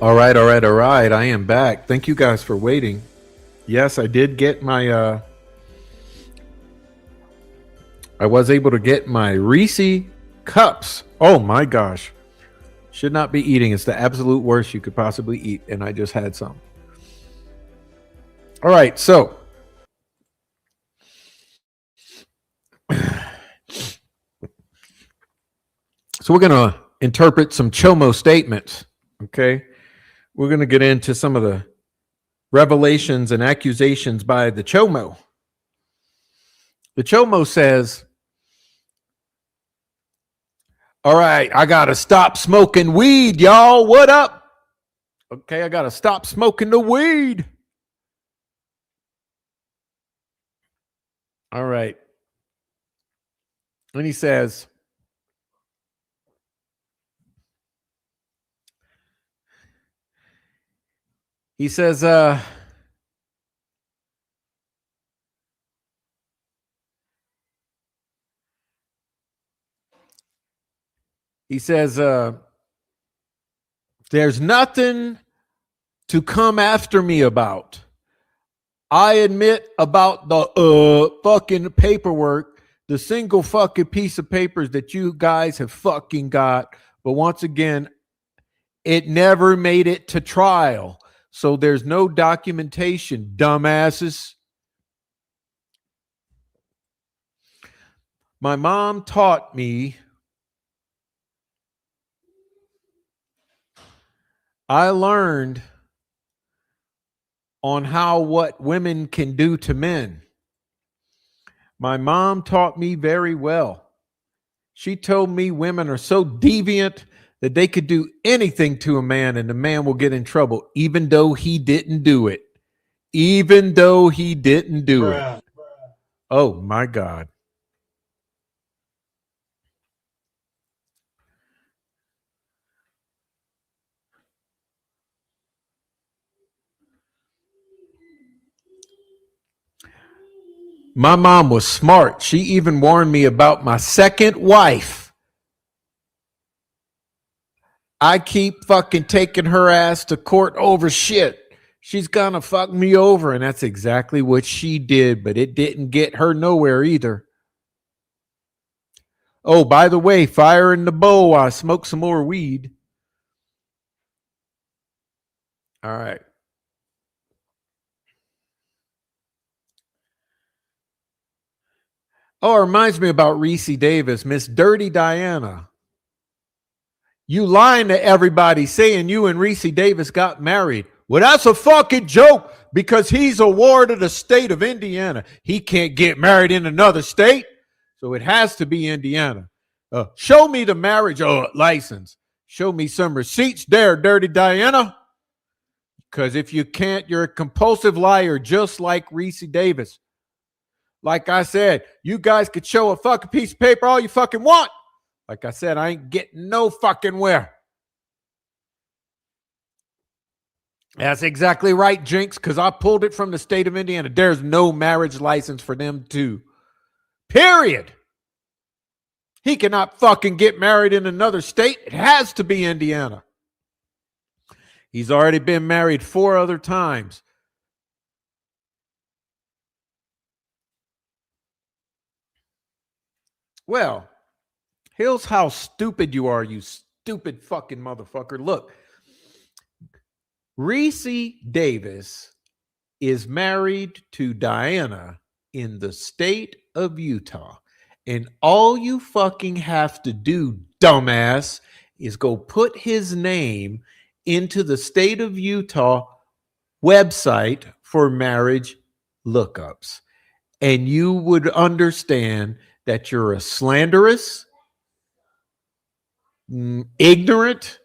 All right. I am back. Thank you guys for waiting. Yes, I did get my I was able to get my Ricci cups. Oh my gosh. Should not be eating. It's the absolute worst you could possibly eat, and I just had some. All right, so we're going to interpret some CHOMO statements, okay? We're going to get into some of the revelations and accusations by the CHOMO. The CHOMO says, all right, I got to stop smoking weed, y'all. What up? Okay, I got to stop smoking the weed. All right. And he says, he says, there's nothing to come after me about. I admit about the fucking paperwork, the single fucking piece of papers that you guys have fucking got. But once again, it never made it to trial. So there's no documentation, dumbasses. My mom taught me I learned on how what women can do to men. My mom taught me very well. She told me women are so deviant that they could do anything to a man and the man will get in trouble, even though he didn't do it. Even though he didn't do it. Oh, my God. My mom was smart. She even warned me about my second wife. I keep fucking taking her ass to court over shit. She's gonna fuck me over. And that's exactly what she did, but it didn't get her nowhere either. Oh, by the way, fire in the bowl. I smoked some more weed. All right. Oh, it reminds me about Ricci Davis, Miss Dirty Diana. You lying to everybody saying you and Ricci Davis got married. Well, that's a fucking joke because he's a ward of the state of Indiana. He can't get married in another state, so it has to be Indiana. Show me the marriage license. Show me some receipts there, Dirty Diana. Because if you can't, you're a compulsive liar just like Ricci Davis. Like I said, you guys could show a fucking piece of paper all you fucking want. Like I said, I ain't getting no fucking where. That's exactly right, Jinx, because I pulled it from the state of Indiana. There's no marriage license for them too. Period. He cannot fucking get married in another state. It has to be Indiana. He's already been married 4 other times. Well, here's how stupid you are, you stupid fucking motherfucker. Look, Ricci Davis is married to Diana in the state of Utah. And all you fucking have to do, dumbass, is go put his name into the state of Utah website for marriage lookups. And you would understand that you're a slanderous, ignorant,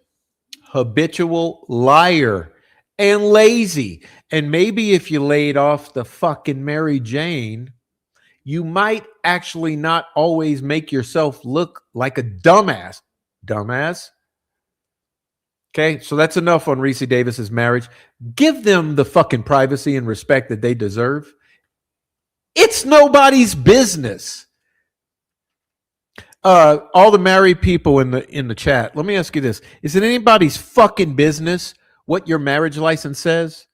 habitual liar and lazy. And maybe if you laid off the fucking Mary Jane, you might actually not always make yourself look like a dumbass. Dumbass. Okay, so that's enough on Ricci Davis's marriage. Give them the fucking privacy and respect that they deserve. It's nobody's business. All the married people in the chat, let me ask you this. Is it anybody's fucking business what your marriage license says?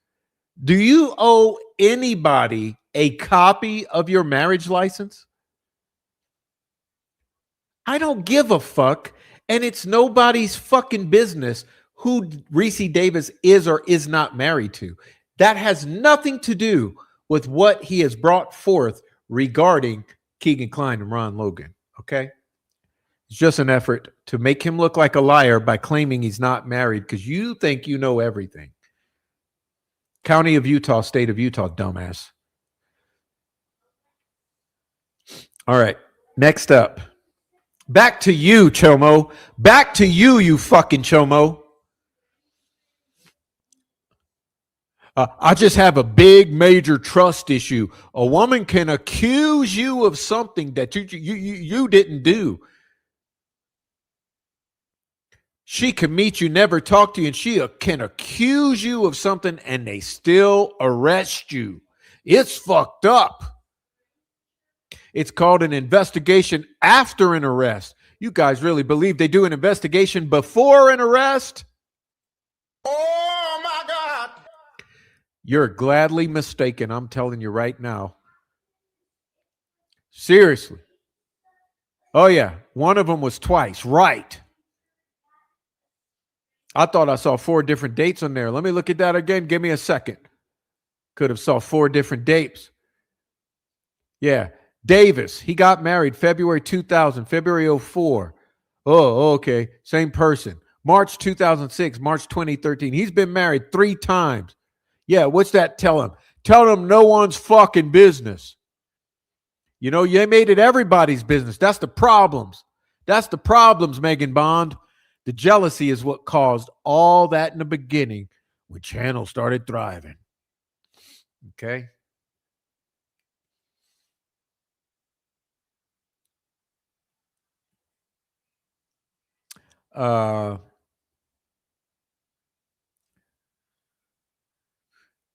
Do you owe anybody a copy of your marriage license? I don't give a fuck. And it's nobody's fucking business who Ricci Davis is or is not married to. That has nothing to do with what he has brought forth regarding Keegan Kline and Ron Logan. Okay? It's just an effort to make him look like a liar by claiming he's not married because you think you know everything. County of Utah, state of Utah, dumbass. All right. Next up. Back to you, Chomo. Back to you, you fucking Chomo. I just have a big major trust issue. A woman can accuse you of something that you didn't do. She can meet you, never talk to you, and she can accuse you of something and they still arrest you. It's fucked up. It's called an investigation after an arrest. You guys really believe they do an investigation before an arrest? Oh my God! You're gladly mistaken. I'm telling you right now. Seriously. Oh, yeah. One of them was twice. Right. I thought I saw 4 different dates on there. Let me look at that again. Give me a second. Could have saw 4 different dates. Yeah. Davis, he got married February 2000, February 04. Oh, okay. Same person. March 2006, March 2013. He's been married 3 times. Yeah, what's that tell him? Tell him no one's fucking business. You know, you made it everybody's business. That's the problems. That's the problems, Megan Bond. The jealousy is what caused all that in the beginning when Channel started thriving. Okay?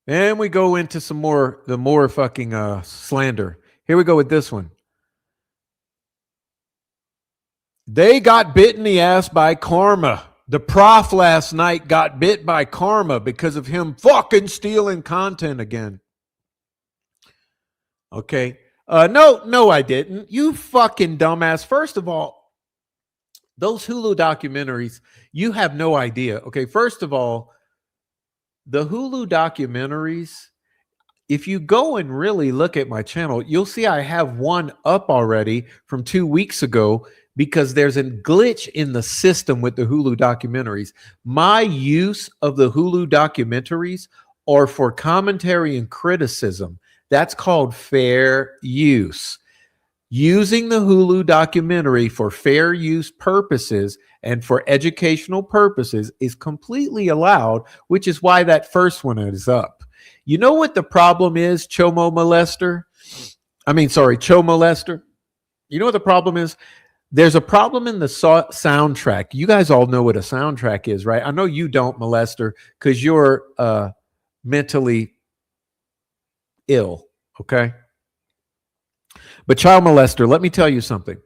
And we go into the more fucking slander. Here we go with this one. They got bit in the ass by karma. The prof last night got bit by karma because of him fucking stealing content again. Okay. No, I didn't. You fucking dumbass. First of all, those Hulu documentaries, you have no idea. Okay. First of all, the Hulu documentaries, if you go and really look at my channel, you'll see I have one up already from 2 weeks ago because there's a glitch in the system with the Hulu documentaries. My use of the Hulu documentaries are for commentary and criticism. That's called fair use. Using the Hulu documentary for fair use purposes and for educational purposes is completely allowed, which is why that first one is up. You know what the problem is, Chomo molester? You know what the problem is? There's a problem in the soundtrack. You guys all know what a soundtrack is, right? I know you don't, molester, because you're mentally ill, okay? But child molester, let me tell you something.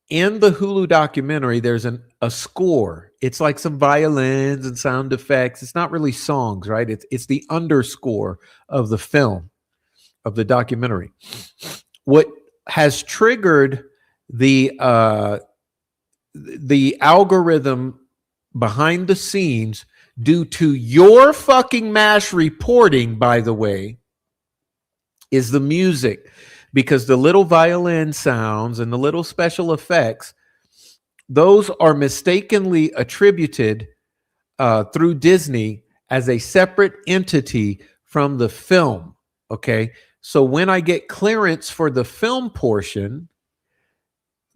In the Hulu documentary, there's a score. It's like some violins and sound effects. It's not really songs, right? It's the underscore of the film, of the documentary. What has triggered the algorithm behind the scenes due to your fucking MASH reporting, by the way, is the music. Because the little violin sounds and the little special effects, those are mistakenly attributed through Disney as a separate entity from the film, okay? So when I get clearance for the film portion,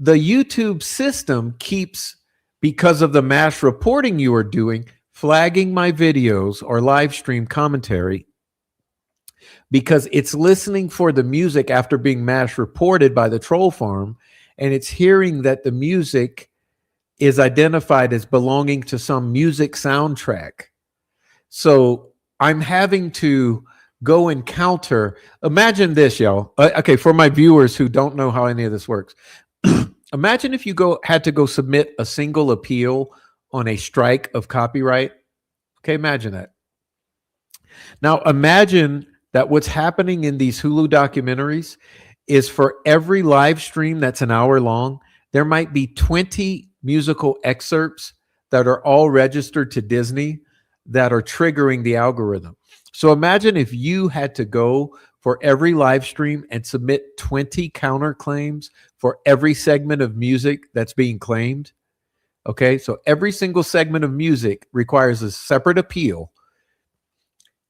the YouTube system keeps, because of the MASH reporting you are doing, flagging my videos or live stream commentary because it's listening for the music after being MASH reported by the troll farm, and it's hearing that the music is identified as belonging to some music soundtrack. So I'm having to go and counter. Imagine this, y'all. Okay, for my viewers who don't know how any of this works, imagine if you had to go submit a single appeal on a strike of copyright. Okay, imagine that. Now imagine that what's happening in these Hulu documentaries is for every live stream that's an hour long, there might be 20 musical excerpts that are all registered to Disney that are triggering the algorithm. So imagine if you had to go for every live stream and submit 20 counterclaims for every segment of music that's being claimed. Okay, so every single segment of music requires a separate appeal.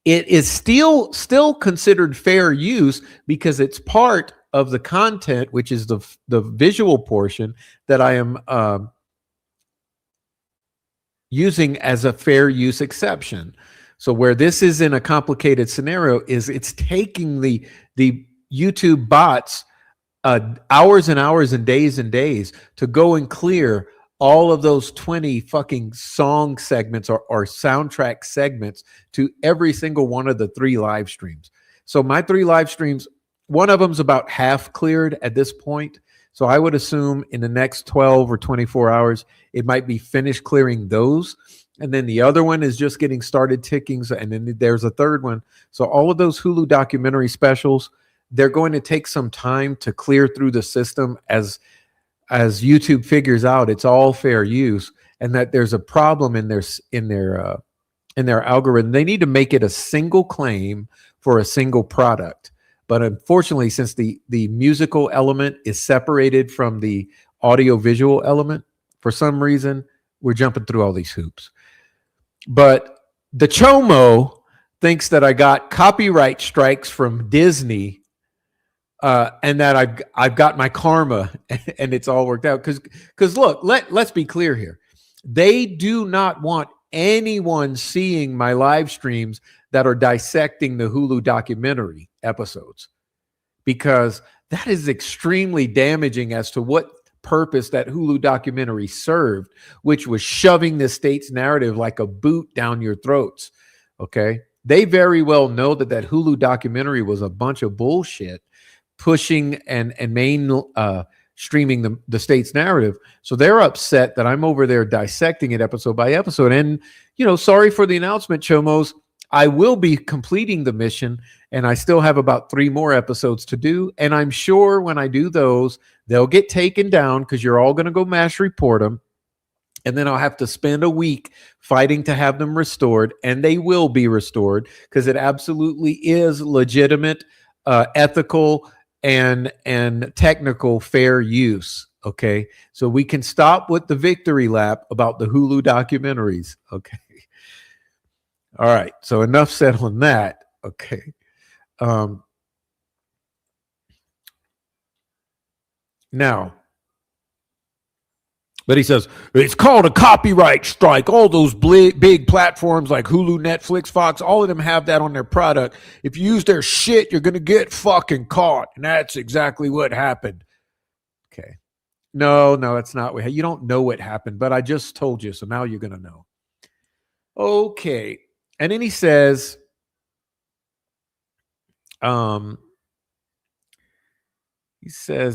It is still considered fair use because it's part of the content, which is the visual portion that I am using as a fair use exception. So where this is in a complicated scenario is it's taking the YouTube bots hours and hours and days to go and clear all of those 20 fucking song segments or soundtrack segments to every single one of the 3 live streams. So my 3 live streams, one of them's about half cleared at this point. So I would assume in the next 12 or 24 hours, it might be finished clearing those. And then the other one is just getting started ticking. And then there's a third one. So all of those Hulu documentary specials, they're going to take some time to clear through the system as YouTube figures out it's all fair use and that there's a problem in their algorithm. They need to make it a single claim for a single product. But unfortunately, since the musical element is separated from the audio visual element, for some reason, we're jumping through all these hoops. But the CHOMO thinks that I got copyright strikes from Disney and that I've got my karma and it's all worked out. Because look, let's be clear here. They do not want anyone seeing my live streams that are dissecting the Hulu documentary episodes, because that is extremely damaging as to what purpose that Hulu documentary served, which was shoving the state's narrative like a boot down your throats. Okay. They very well know that Hulu documentary was a bunch of bullshit, pushing and streaming the state's narrative. So they're upset that I'm over there dissecting it episode by episode. And, sorry for the announcement, Chomos. I will be completing the mission, and I still have about 3 more episodes to do. And I'm sure when I do those, they'll get taken down because you're all going to go mass report them. And then I'll have to spend a week fighting to have them restored. And they will be restored because it absolutely is legitimate, ethical, and technical fair use. Okay. So we can stop with the victory lap about the Hulu documentaries. Okay. All right. So enough said on that. Okay. Now, but he says, it's called a copyright strike. All those big platforms like Hulu, Netflix, Fox, all of them have that on their product. If you use their shit, you're going to get fucking caught. And that's exactly what happened. Okay. No, that's not what you don't know what happened, but I just told you. So now you're going to know. Okay. And then he says, he says,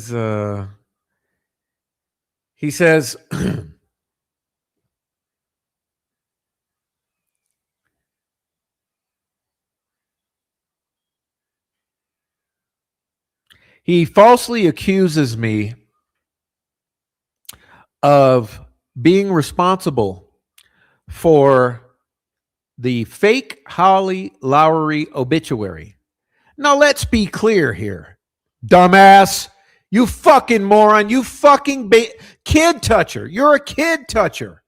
he falsely accuses me of being responsible for the fake Holly Lowry obituary. Now, let's be clear here, dumbass. You fucking moron. You fucking kid toucher. You're a kid toucher.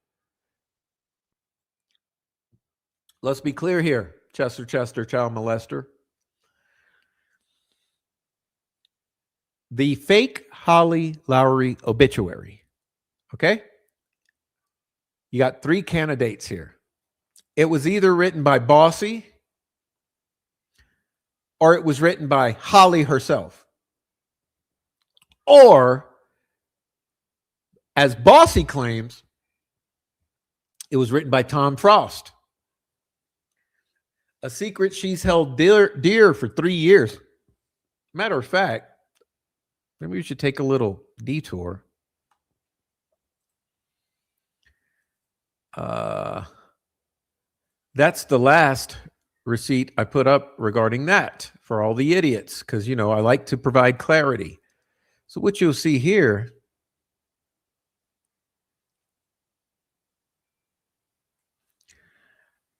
Let's be clear here, Chester, child molester. The fake Holly Lowry obituary. Okay? You got 3 candidates here. It was either written by Bossy or it was written by Holly herself. Or, as Bossy claims, it was written by Tom Frost. A secret she's held dear for 3 years. Matter of fact, maybe we should take a little detour. that's the last receipt I put up regarding that for all the idiots, because, you know, I like to provide clarity. So what you'll see here,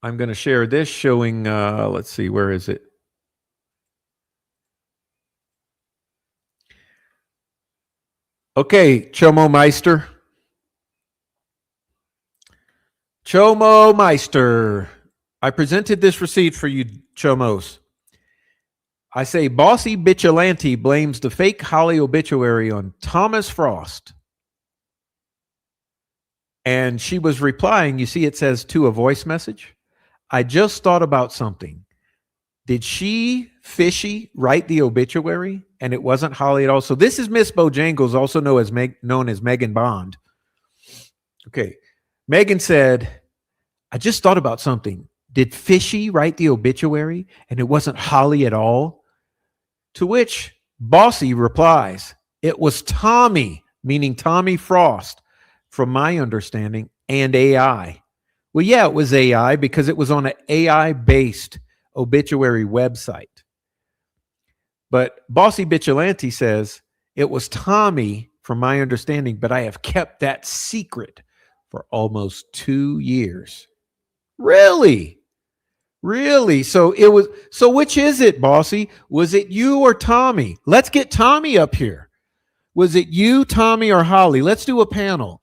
I'm going to share this showing, let's see, where is it? Okay, Chomo Meister. Chomo Meister. I presented this receipt for you, Chomos. I say Bossy Bitchalante blames the fake Holly obituary on Thomas Frost. And she was replying, you see it says to a voice message. I just thought about something. Did she, Fishy, write the obituary? And it wasn't Holly at all. So this is Miss Bojangles, also known as Megan Bond. Okay. Megan said, I just thought about something. Did Fishy write the obituary? And it wasn't Holly at all? To which Bossy replies, it was Tommy, meaning Tommy Frost, from my understanding, and AI. Well, yeah, it was AI because it was on an AI-based obituary website. But Bossy Bitchalante says it was Tommy, from my understanding, but I have kept that secret for almost 2 years. Really? Really? So it was, so which is it, Bossy? Was it you or Tommy? Let's get Tommy up here. Was it you, Tommy, or Holly? Let's do a panel.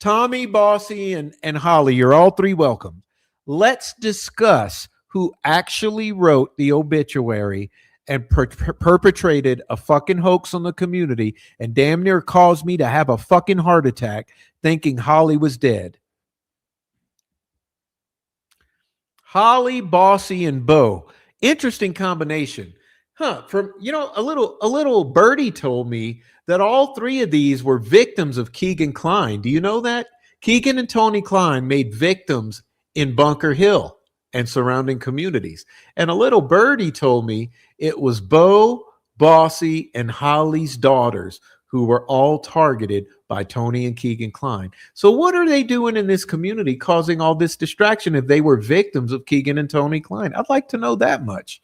Tommy, Bossy, and Holly, you're all three welcome. Let's discuss who actually wrote the obituary and perpetrated a fucking hoax on the community and damn near caused me to have a fucking heart attack thinking Holly was dead. Holly, Bossy, and Bo. Interesting combination. Huh. From, you know, a little birdie told me that all three of these were victims of Keegan Kline. Do you know that? Keegan and Tony Kline made victims in Bunker Hill and surrounding communities. And a little birdie told me it was Bo, Bossy, and Holly's daughters who were all targeted by Tony and Keegan Kline. So what are they doing in this community causing all this distraction if they were victims of Keegan and Tony Kline? I'd like to know that much.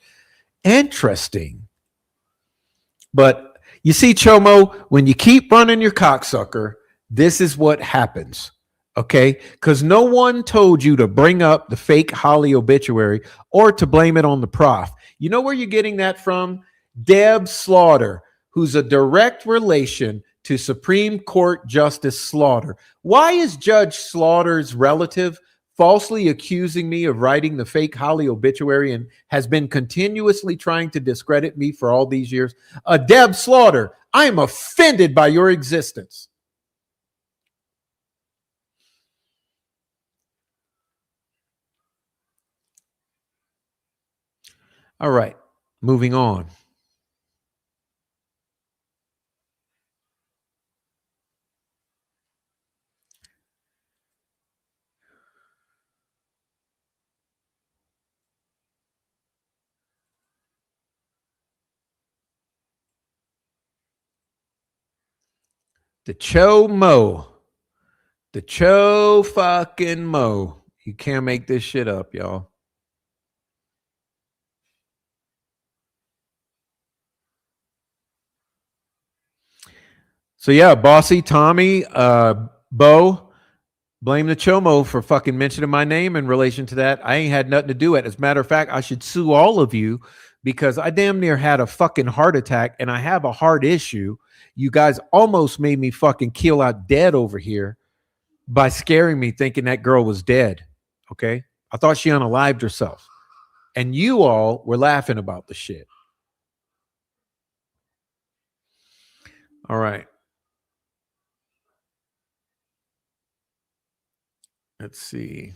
Interesting. But you see, Chomo, when you keep running your cocksucker, this is what happens. Okay? Because no one told you to bring up the fake Holly obituary or to blame it on the prof. You know where you're getting that from? Deb Slaughter, who's a direct relation to Supreme Court Justice Slaughter. Why is Judge Slaughter's relative falsely accusing me of writing the fake Holly obituary and has been continuously trying to discredit me for all these years? Deb Slaughter, I am offended by your existence. All right, moving on. The CHOMO. The Cho fucking Mo. You can't make this shit up, y'all. So yeah, Bossy, Tommy, Bo, blame the Chomo for fucking mentioning my name in relation to that. I ain't had nothing to do with it. As a matter of fact, I should sue all of you because I damn near had a fucking heart attack and I have a heart issue. You guys almost made me fucking keel out dead over here by scaring me thinking that girl was dead. Okay? I thought she unalived herself. And you all were laughing about the shit. All right. Let's see.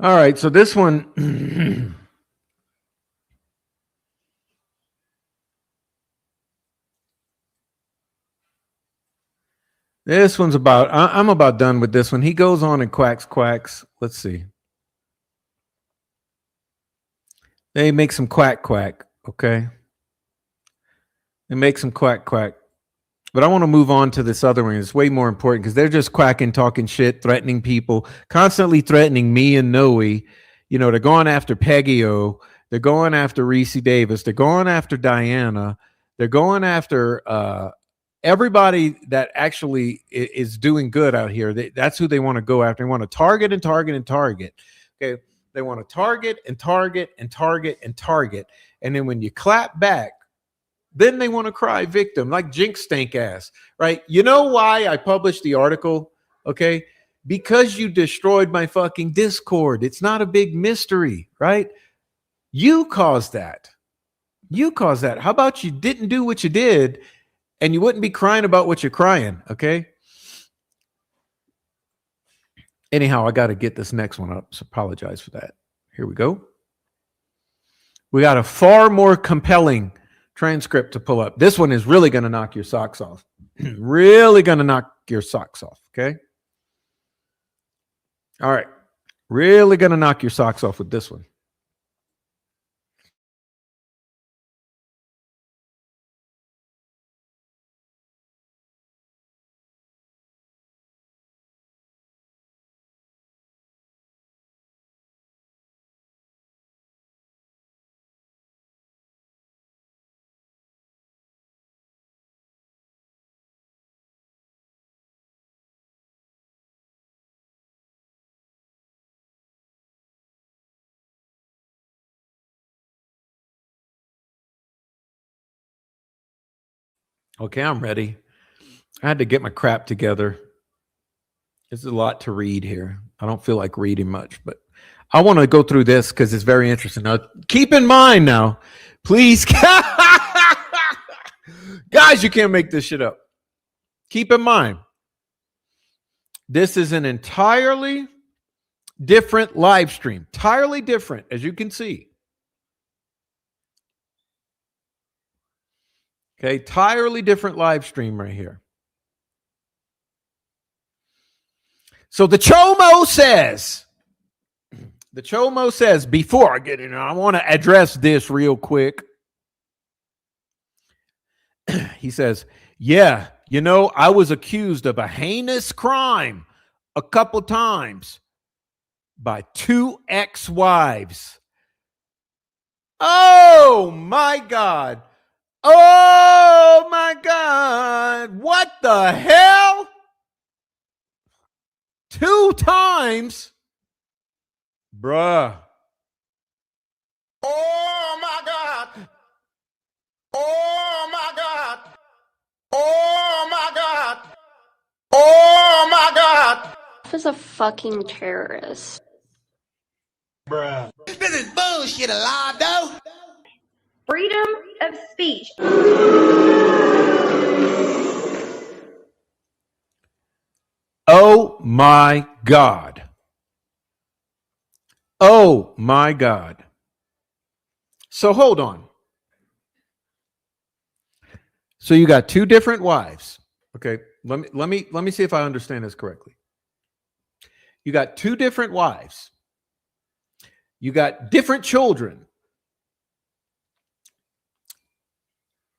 All right, so this one. This one's about, I'm about done with this one. He goes on and quacks. Let's see. They make some quack, okay? They make some quack. But I want to move on to this other one. It's way more important because they're just quacking, talking shit, threatening people, constantly threatening me and Noe. You know, they're going after Peggy O. They're going after Ricci Davis. They're going after Diana. They're going after everybody that actually is doing good out here. That's who they want to go after. They want to target and target and target. Okay. They want to target and target and target and target. And then when you clap back, then they want to cry victim, like Jinx stank ass, right? You know why I published the article? Okay. Because you destroyed my fucking Discord. It's not a big mystery, right? You caused that. You caused that. How about you didn't do what you did and you wouldn't be crying about what you're crying, okay? Anyhow, I got to get this next one up, so apologize for that. Here we go. We got a far more compelling transcript to pull up. This one is really going to knock your socks off. Really going to knock your socks off, okay? All right. Really going to knock your socks off with this one. Okay, I'm ready. I had to get my crap together. There's a lot to read here. I don't feel like reading much, but I want to go through this because it's very interesting. Now, keep in mind now, please, guys, you can't make this shit up. Keep in mind, this is an entirely different live stream. Entirely different, as you can see. Okay, entirely different live stream right here. So the CHOMO says, before I get in, I want to address this real quick. He says, yeah, you know, I was accused of a heinous crime a couple times by 2 ex-wives. Oh my God. Oh my God. What the hell? 2 times? Bruh. Oh my God. Oh my God. Oh my God. Oh my God. Is a fucking terrorist. Bruh. This is bullshit, Alado. Freedom of speech. Oh my God. Oh my God. So hold on. So you got 2 different wives. Okay, let me see if I understand this correctly. You got 2 different wives. You got different children.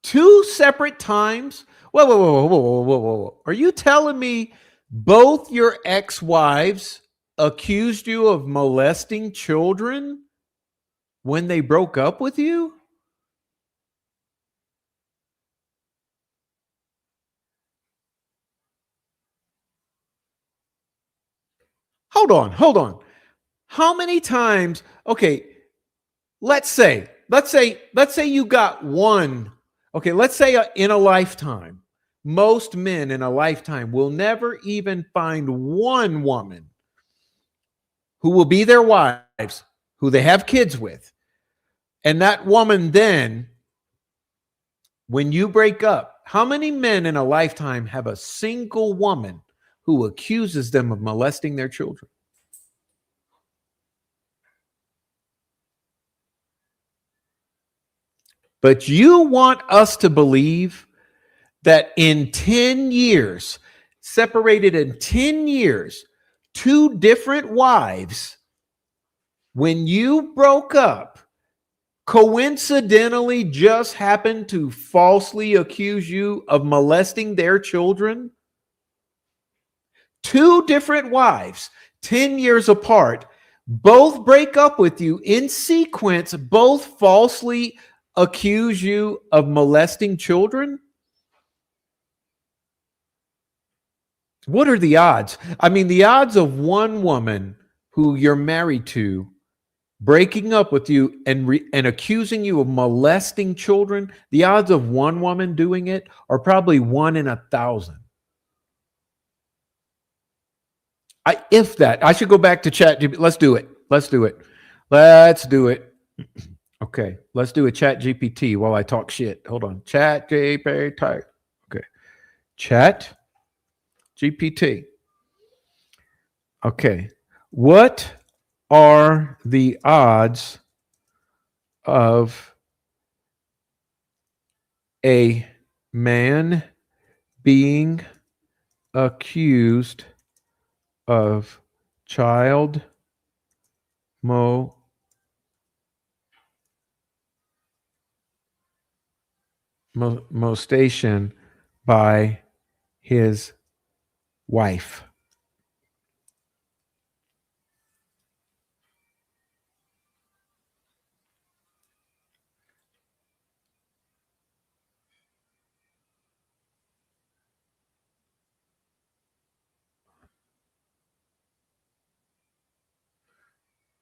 2 separate times. Whoa. Are you telling me both your ex-wives accused you of molesting children when they broke up with you? Hold on. How many times? Okay, let's say you got one. Okay, let's say in a lifetime, most men in a lifetime will never even find one woman who will be their wives, who they have kids with. And that woman then, when you break up, how many men in a lifetime have a single woman who accuses them of molesting their children? But you want us to believe that in 10 years, separated in 10 years, two different wives, when you broke up, coincidentally just happened to falsely accuse you of molesting their children? Two different wives, 10 years apart, both break up with you in sequence, both falsely accuse you of molesting children? What are the odds? I mean, the odds of one woman who you're married to breaking up with you and accusing you of molesting children, the odds of one woman doing it are probably 1 in 1,000. If that, I should go back to chat. Let's do it. Okay, let's do a chat GPT while I talk shit. Hold on. Chat GPT. Okay. Chat GPT. Okay. What are the odds of a man being accused of child molestation by his wife?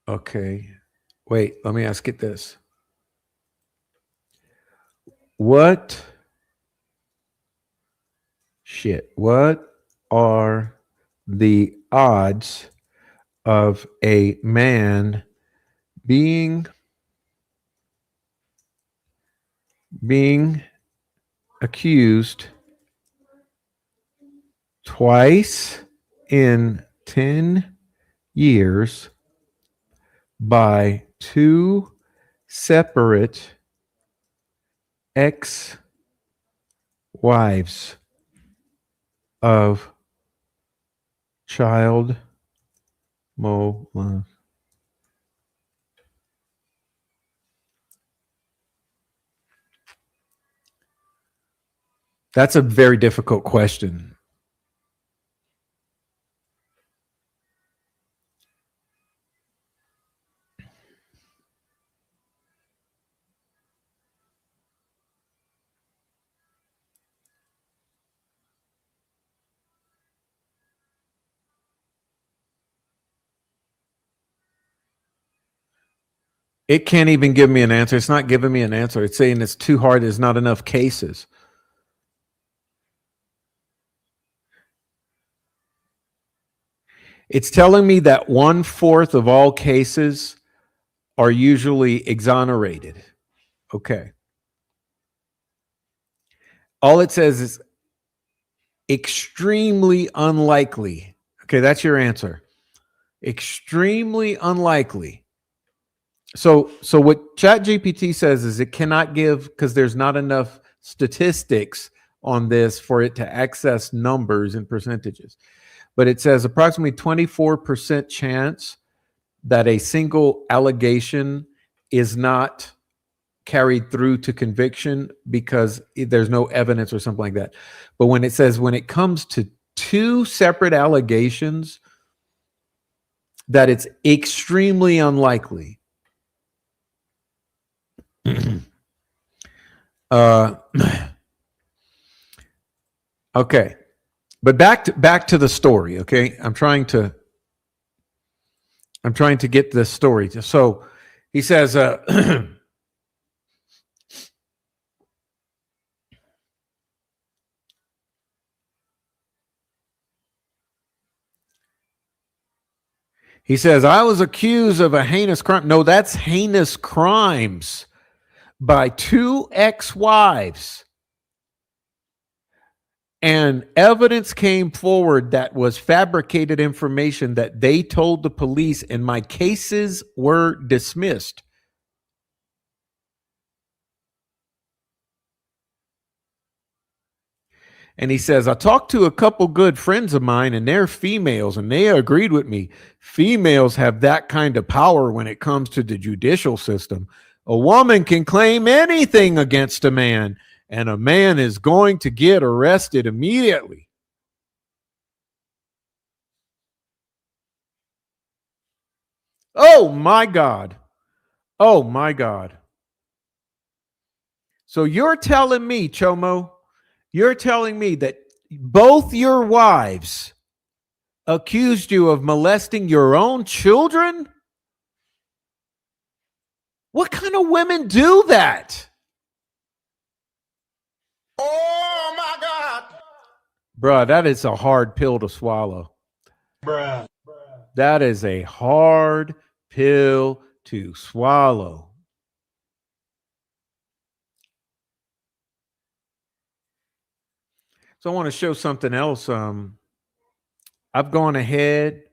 Okay. Wait, let me ask it this. What are the odds of a man being accused twice in 10 years by two separate ex-wives of child molestation? That's a very difficult question. It can't even give me an answer. It's not giving me an answer. It's saying it's too hard. There's not enough cases. It's telling me that 1/4 of all cases are usually exonerated. Okay. All it says is extremely unlikely. Okay, that's your answer. Extremely unlikely. So what ChatGPT says is it cannot give, because there's not enough statistics on this for it to access numbers and percentages. But it says approximately 24% chance that a single allegation is not carried through to conviction because there's no evidence or something like that. But when it says when it comes to two separate allegations, that it's extremely unlikely. Okay, but back to the story. Okay, I'm trying to get this story. So he says, he says, I was accused of a heinous crime. No, that's heinous crimes by two ex-wives. And evidence came forward that was fabricated information that they told the police, and my cases were dismissed. And he says, I talked to a couple good friends of mine, and they're females, and they agreed with me. Females have that kind of power when it comes to the judicial system. A woman can claim anything against a man, and a man is going to get arrested immediately. Oh, my God. Oh, my God. So you're telling me, Chomo, you're telling me that both your wives accused you of molesting your own children? What kind of women do that? Oh my God. Bruh, that is a hard pill to swallow. Bruh. That is a hard pill to swallow. So I want to show something else. I've gone ahead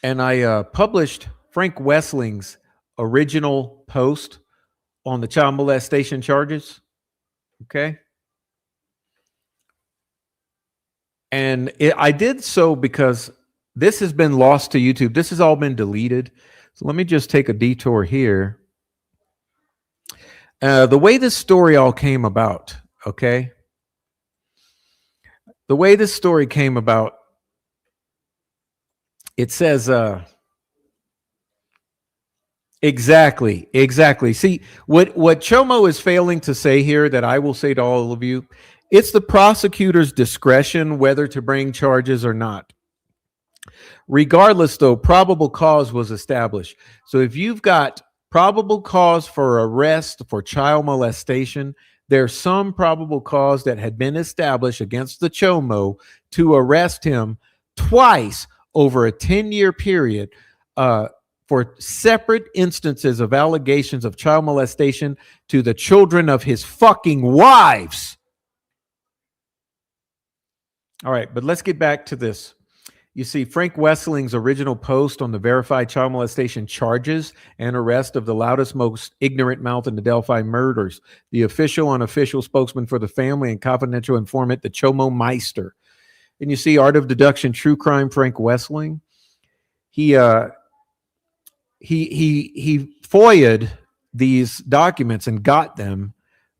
and I published Frank Wessling's original post on the child molestation charges. Okay. And I did so because this has been lost to YouTube. This has all been deleted. So let me just take a detour here. The way this story all came about, okay? The way this story came about, it says, exactly. See, what Chomo is failing to say here that I will say to all of you, it's the prosecutor's discretion whether to bring charges or not. Regardless, though, probable cause was established. So if you've got probable cause for arrest for child molestation, there's some probable cause that had been established against the Chomo to arrest him twice over a 10-year period for separate instances of allegations of child molestation to the children of his fucking wives. All right, but let's get back to this. You see, Frank Wessling's original post on the verified child molestation charges and arrest of the loudest, most ignorant mouth in the Delphi murders, the official, unofficial spokesman for the family and confidential informant, the Chomo Meister. And you see, Art of Deduction, True Crime, Frank Wessling. He FOIA'd these documents and got them,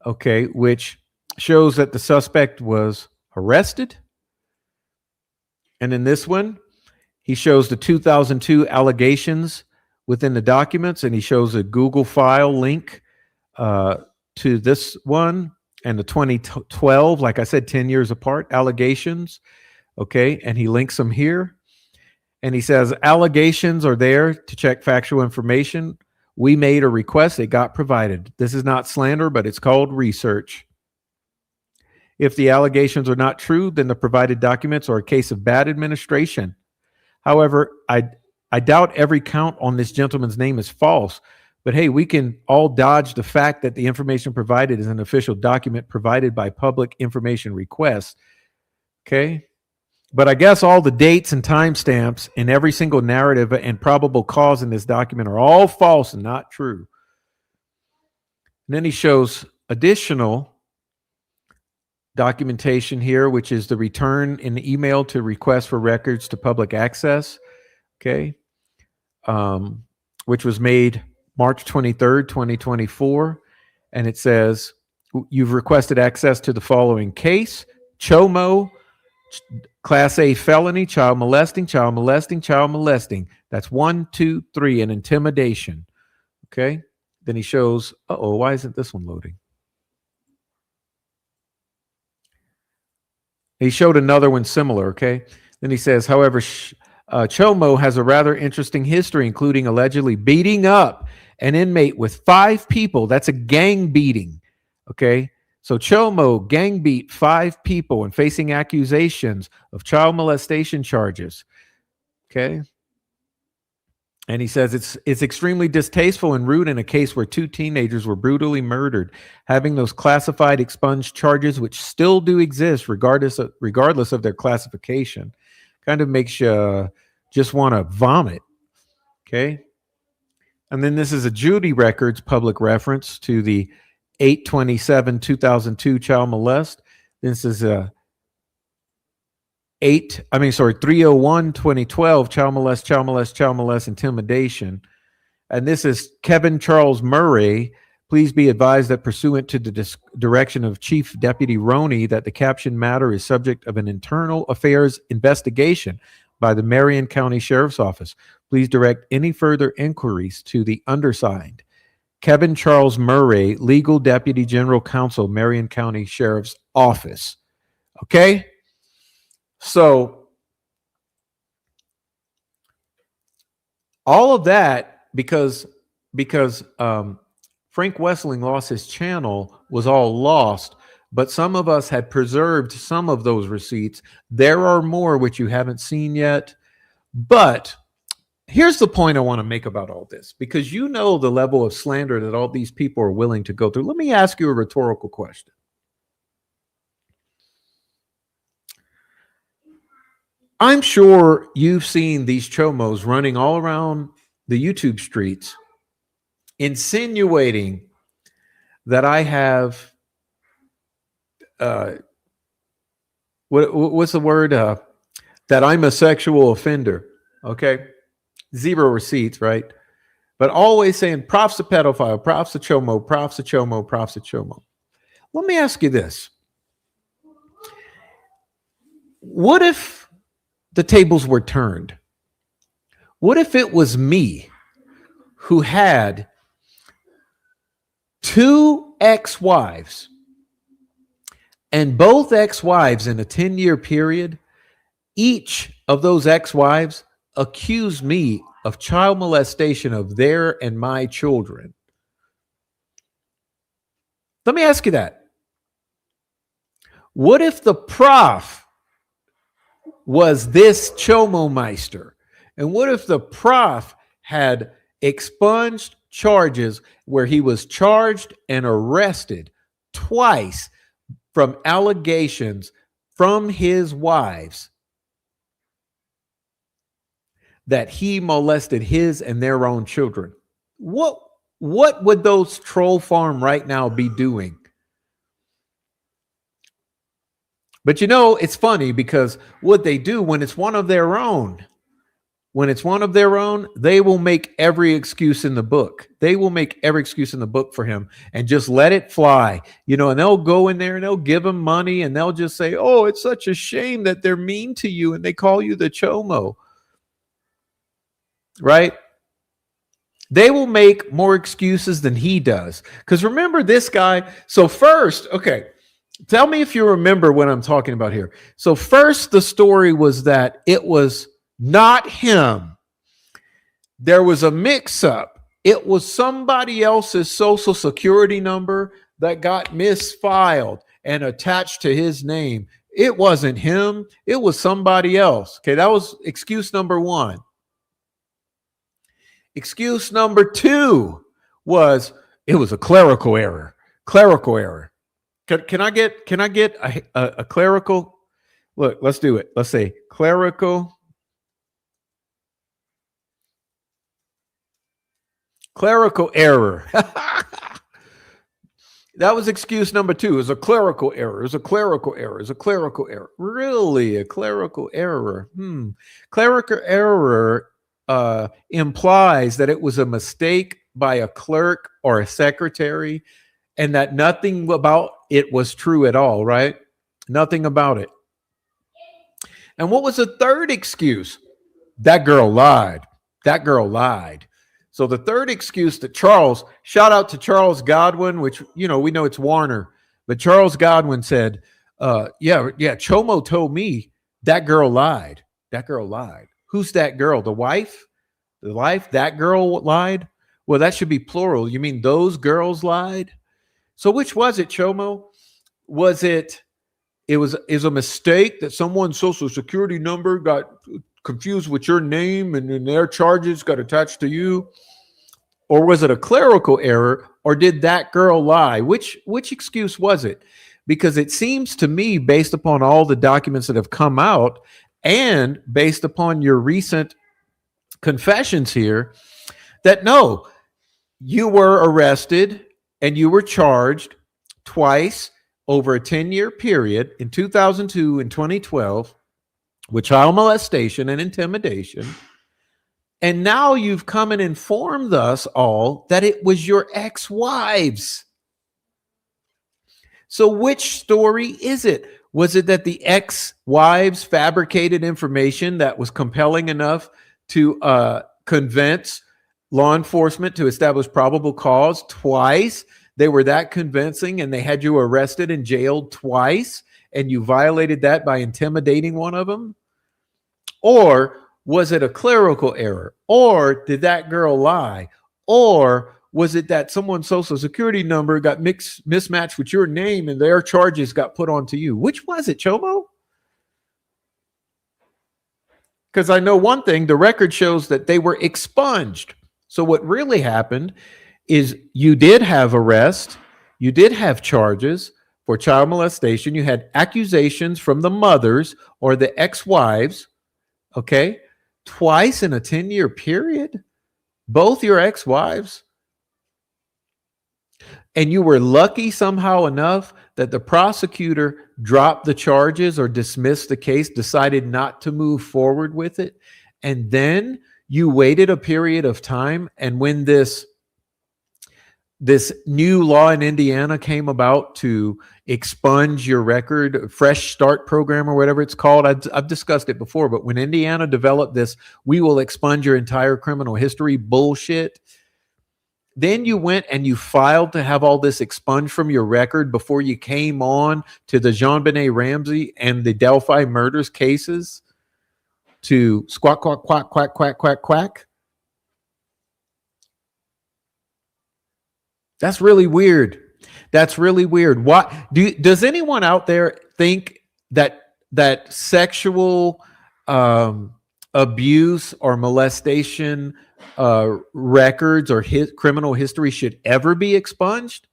okay, which shows that the suspect was arrested. And in this one, he shows the 2002 allegations within the documents, and he shows a Google file link to this one and the 2012, like I said, 10 years apart, allegations. Okay, and he links them here. And he says, allegations are there to check factual information. We made a request. It got provided. This is not slander, but it's called research. If the allegations are not true, then the provided documents are a case of bad administration. However, I doubt every count on this gentleman's name is false. But hey, we can all dodge the fact that the information provided is an official document provided by public information request. Okay? But I guess all the dates and timestamps in every single narrative and probable cause in this document are all false and not true. And then he shows additional documentation here, which is the return in the email to request for records to public access, okay, which was made March 23rd, 2024. And it says, you've requested access to the following case, Chomo, Class A felony, child molesting. That's 1, 2, 3, and intimidation. Okay. Then he shows, why isn't this one loading? He showed another one similar, okay? Then he says, however, Chomo has a rather interesting history, including allegedly beating up an inmate with 5 people. That's a gang beating, okay? So Chomo gang beat 5 people and facing accusations of child molestation charges, okay? And he says it's extremely distasteful and rude in a case where 2 teenagers were brutally murdered. Having those classified expunged charges, which still do exist regardless of their classification, kind of makes you just want to vomit. Okay. And then this is a Judy Records public reference to the 8/27/2002 child molest. This is 301/2012 child molest intimidation. And this is Kevin Charles Murray. Please be advised that pursuant to the direction of Chief Deputy Roney, that the captioned matter is subject of an internal affairs investigation by the Marion County Sheriff's Office. Please direct any further inquiries to the undersigned, Kevin Charles Murray, Legal Deputy General Counsel, Marion County Sheriff's Office. Okay? So, all of that because Frank Wessling lost his channel was all lost, but some of us had preserved some of those receipts. There are more which you haven't seen yet, but here's the point I want to make about all this, because you know the level of slander that all these people are willing to go through. Let me ask you a rhetorical question. I'm sure you've seen these chomos running all around the YouTube streets insinuating that I have what's the word? That I'm a sexual offender. Okay. 0 receipts, right? But always saying prof's a pedophile, prof's a chomo, prof's a chomo, prof's a chomo. Let me ask you this. What if the tables were turned? What if it was me who had 2 ex-wives, and both ex-wives in a 10-year period, each of those ex-wives accused me of child molestation of their and my children? Let me ask you that. What if the prof was this Chomo Meister? And what if the prof had expunged charges where he was charged and arrested twice from allegations from his wives that he molested his and their own children? What would those troll farm right now be doing? But you know, it's funny because what they do when it's one of their own, they will make every excuse in the book. They will make every excuse in the book for him and just let it fly, you know, and they'll go in there and they'll give him money and they'll just say, oh, it's such a shame that they're mean to you and they call you the Chomo, right? They will make more excuses than he does. Because remember this guy. So first, okay, tell me if you remember what I'm talking about here. So first, the story was that it was not him. There was a mix-up. It was somebody else's social security number that got misfiled and attached to his name. It wasn't him. It was somebody else. Okay, that was excuse number 1. Excuse number 2 was it was a clerical error. Clerical error. Can I get a clerical? Look, let's do it. Let's say clerical error. That was excuse number 2. It was a clerical error. It was a clerical error. It was a clerical error. Really, a clerical error? Clerical error implies that it was a mistake by a clerk or a secretary, and that nothing about it was true at all, right? Nothing about it. And what was the third excuse? That girl lied. That girl lied. So the third excuse that Charles, shout out to Charles Godwin, which, you know, we know it's Warner, but Charles Godwin said, yeah, Chomo told me that girl lied. That girl lied. Who's that girl? The wife? The wife? That girl lied? Well, that should be plural. You mean those girls lied? So which was it, Chomo? Was it was a mistake that someone's social security number got confused with your name and then their charges got attached to you? Or was it a clerical error? Or did that girl lie? Which excuse was it? Because it seems to me, based upon all the documents that have come out and based upon your recent confessions here, that no, you were arrested, and you were charged twice over a 10-year period in 2002 and 2012 with child molestation and intimidation. And now you've come and informed us all that it was your ex-wives. So which story is it? Was it that the ex-wives fabricated information that was compelling enough to convince law enforcement to establish probable cause twice? They were that convincing and they had you arrested and jailed twice, and you violated that by intimidating one of them? Or was it a clerical error? Or did that girl lie? Or was it that someone's social security number got mismatched with your name and their charges got put onto you? Which was it, Chomo? Because I know one thing, the record shows that they were expunged. So what really happened is you did have arrest, you did have charges for child molestation, you had accusations from the mothers or the ex-wives, okay, twice in a 10-year period, both your ex-wives. And you were lucky somehow enough that the prosecutor dropped the charges or dismissed the case, decided not to move forward with it. And then you waited a period of time. And when this new law in Indiana came about to expunge your record, fresh start program or whatever it's called. I've discussed it before, but when Indiana developed this, we will expunge your entire criminal history bullshit. Then you went and you filed to have all this expunged from your record before you came on to the JonBenet Ramsey and the Delphi murders cases to squawk, quack, quack, quack, quack, quack, quack. That's really weird. That's really weird. Does anyone out there think that sexual abuse or molestation records or criminal history should ever be expunged?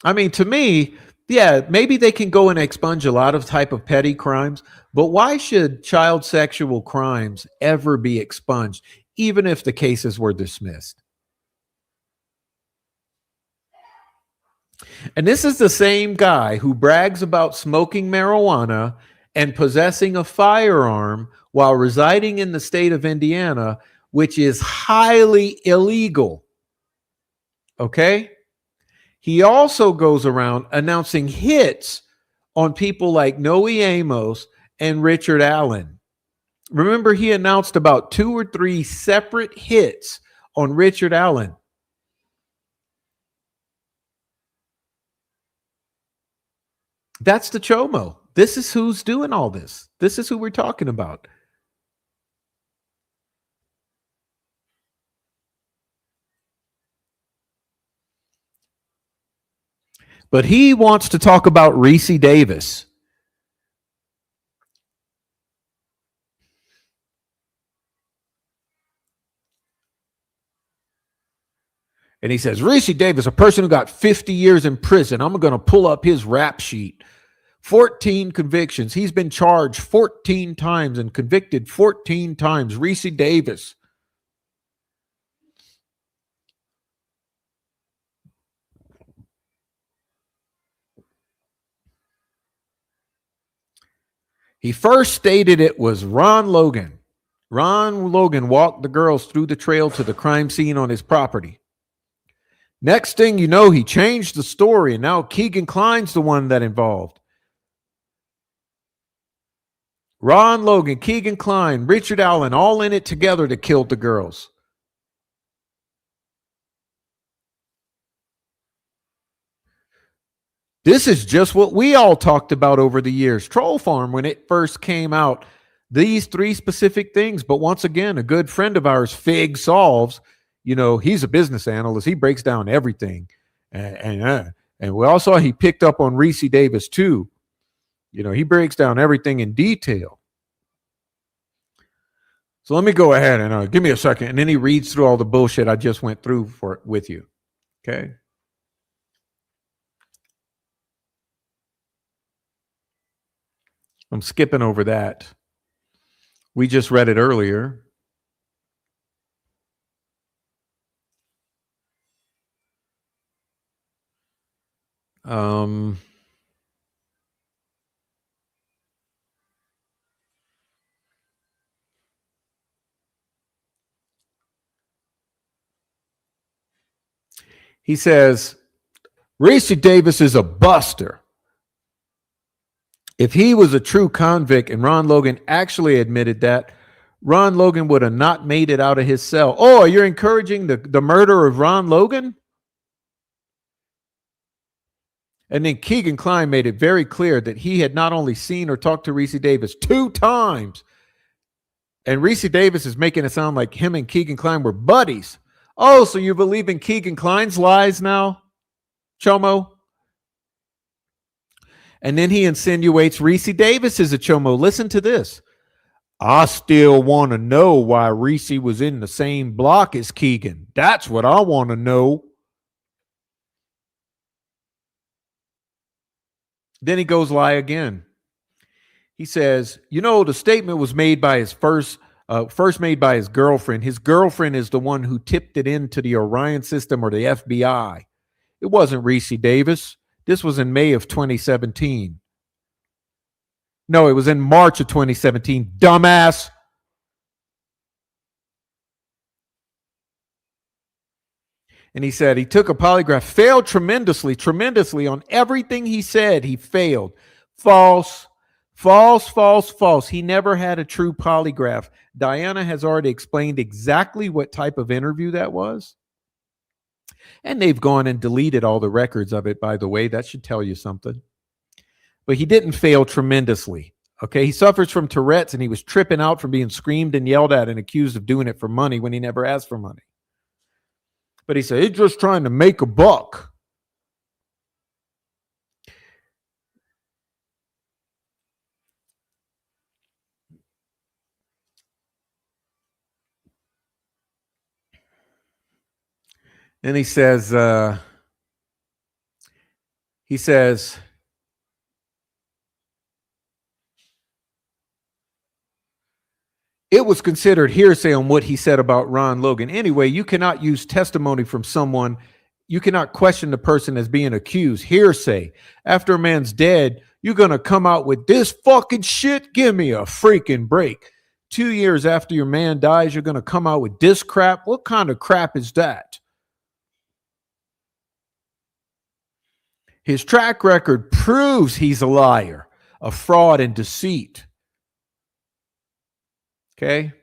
I mean, to me, yeah, maybe they can go and expunge a lot of type of petty crimes, but why should child sexual crimes ever be expunged, even if the cases were dismissed? And this is the same guy who brags about smoking marijuana and possessing a firearm while residing in the state of Indiana, which is highly illegal. Okay? He also goes around announcing hits on people like Noe Amos and Richard Allen. Remember, he announced about 2 or 3 separate hits on Richard Allen. That's the CHOMO. This is who's doing all this. This is who we're talking about. But he wants to talk about Ricci Davis. And he says, Ricci Davis, a person who got 50 years in prison. I'm going to pull up his rap sheet. 14 convictions. He's been charged 14 times and convicted 14 times. Ricci Davis. He first stated it was Ron Logan. Ron Logan walked the girls through the trail to the crime scene on his property. Next thing you know, he changed the story, and now Keegan Klein's the one that involved. Ron Logan, Keegan Klein, Richard Allen, all in it together to kill the girls. This is just what we all talked about over the years. Troll Farm, when it first came out, these 3 specific things. But once again, a good friend of ours, Fig Solves, you know, he's a business analyst. He breaks down everything. And we also, he picked up on Ricci Davis too. You know, he breaks down everything in detail. So let me go ahead and give me a second. And then he reads through all the bullshit I just went through with you. Okay. I'm skipping over that. We just read it earlier. Um, he says, Ricci Davis is a buster. If he was a true convict and Ron Logan actually admitted that, Ron Logan would have not made it out of his cell. Oh, you're encouraging the murder of Ron Logan? And then Keegan Kline made it very clear that he had not only seen or talked to Ricci Davis 2 times, and Ricci Davis is making it sound like him and Keegan Kline were buddies. Oh, so you believe in Keegan Kline's lies now, Chomo? And then he insinuates Ricci Davis is a Chomo. Listen to this. I still want to know why Ricci was in the same block as Keegan. That's what I want to know. Then he goes lie again. He says, you know, the statement was made by his first made by his girlfriend. His girlfriend is the one who tipped it into the Orion system or the FBI. It wasn't Ricci Davis. This was in May of 2017. No, it was in March of 2017, dumbass. And he said he took a polygraph, failed tremendously on everything he said. He failed. False. He never had a true polygraph. Diana has already explained exactly what type of interview that was. And they've gone and deleted all the records of it, by the way. That should tell you something. But he didn't fail tremendously. Okay, he suffers from Tourette's and he was tripping out from being screamed and yelled at and accused of doing it for money when he never asked for money. But he said, he's just trying to make a buck. And he says, it was considered hearsay on what he said about Ron Logan. Anyway, you cannot use testimony from someone. You cannot question the person as being accused. Hearsay. After a man's dead, you're going to come out with this fucking shit? Give me a freaking break. 2 years after your man dies, you're going to come out with this crap? What kind of crap is that? His track record proves he's a liar, a fraud, and deceit. Okay.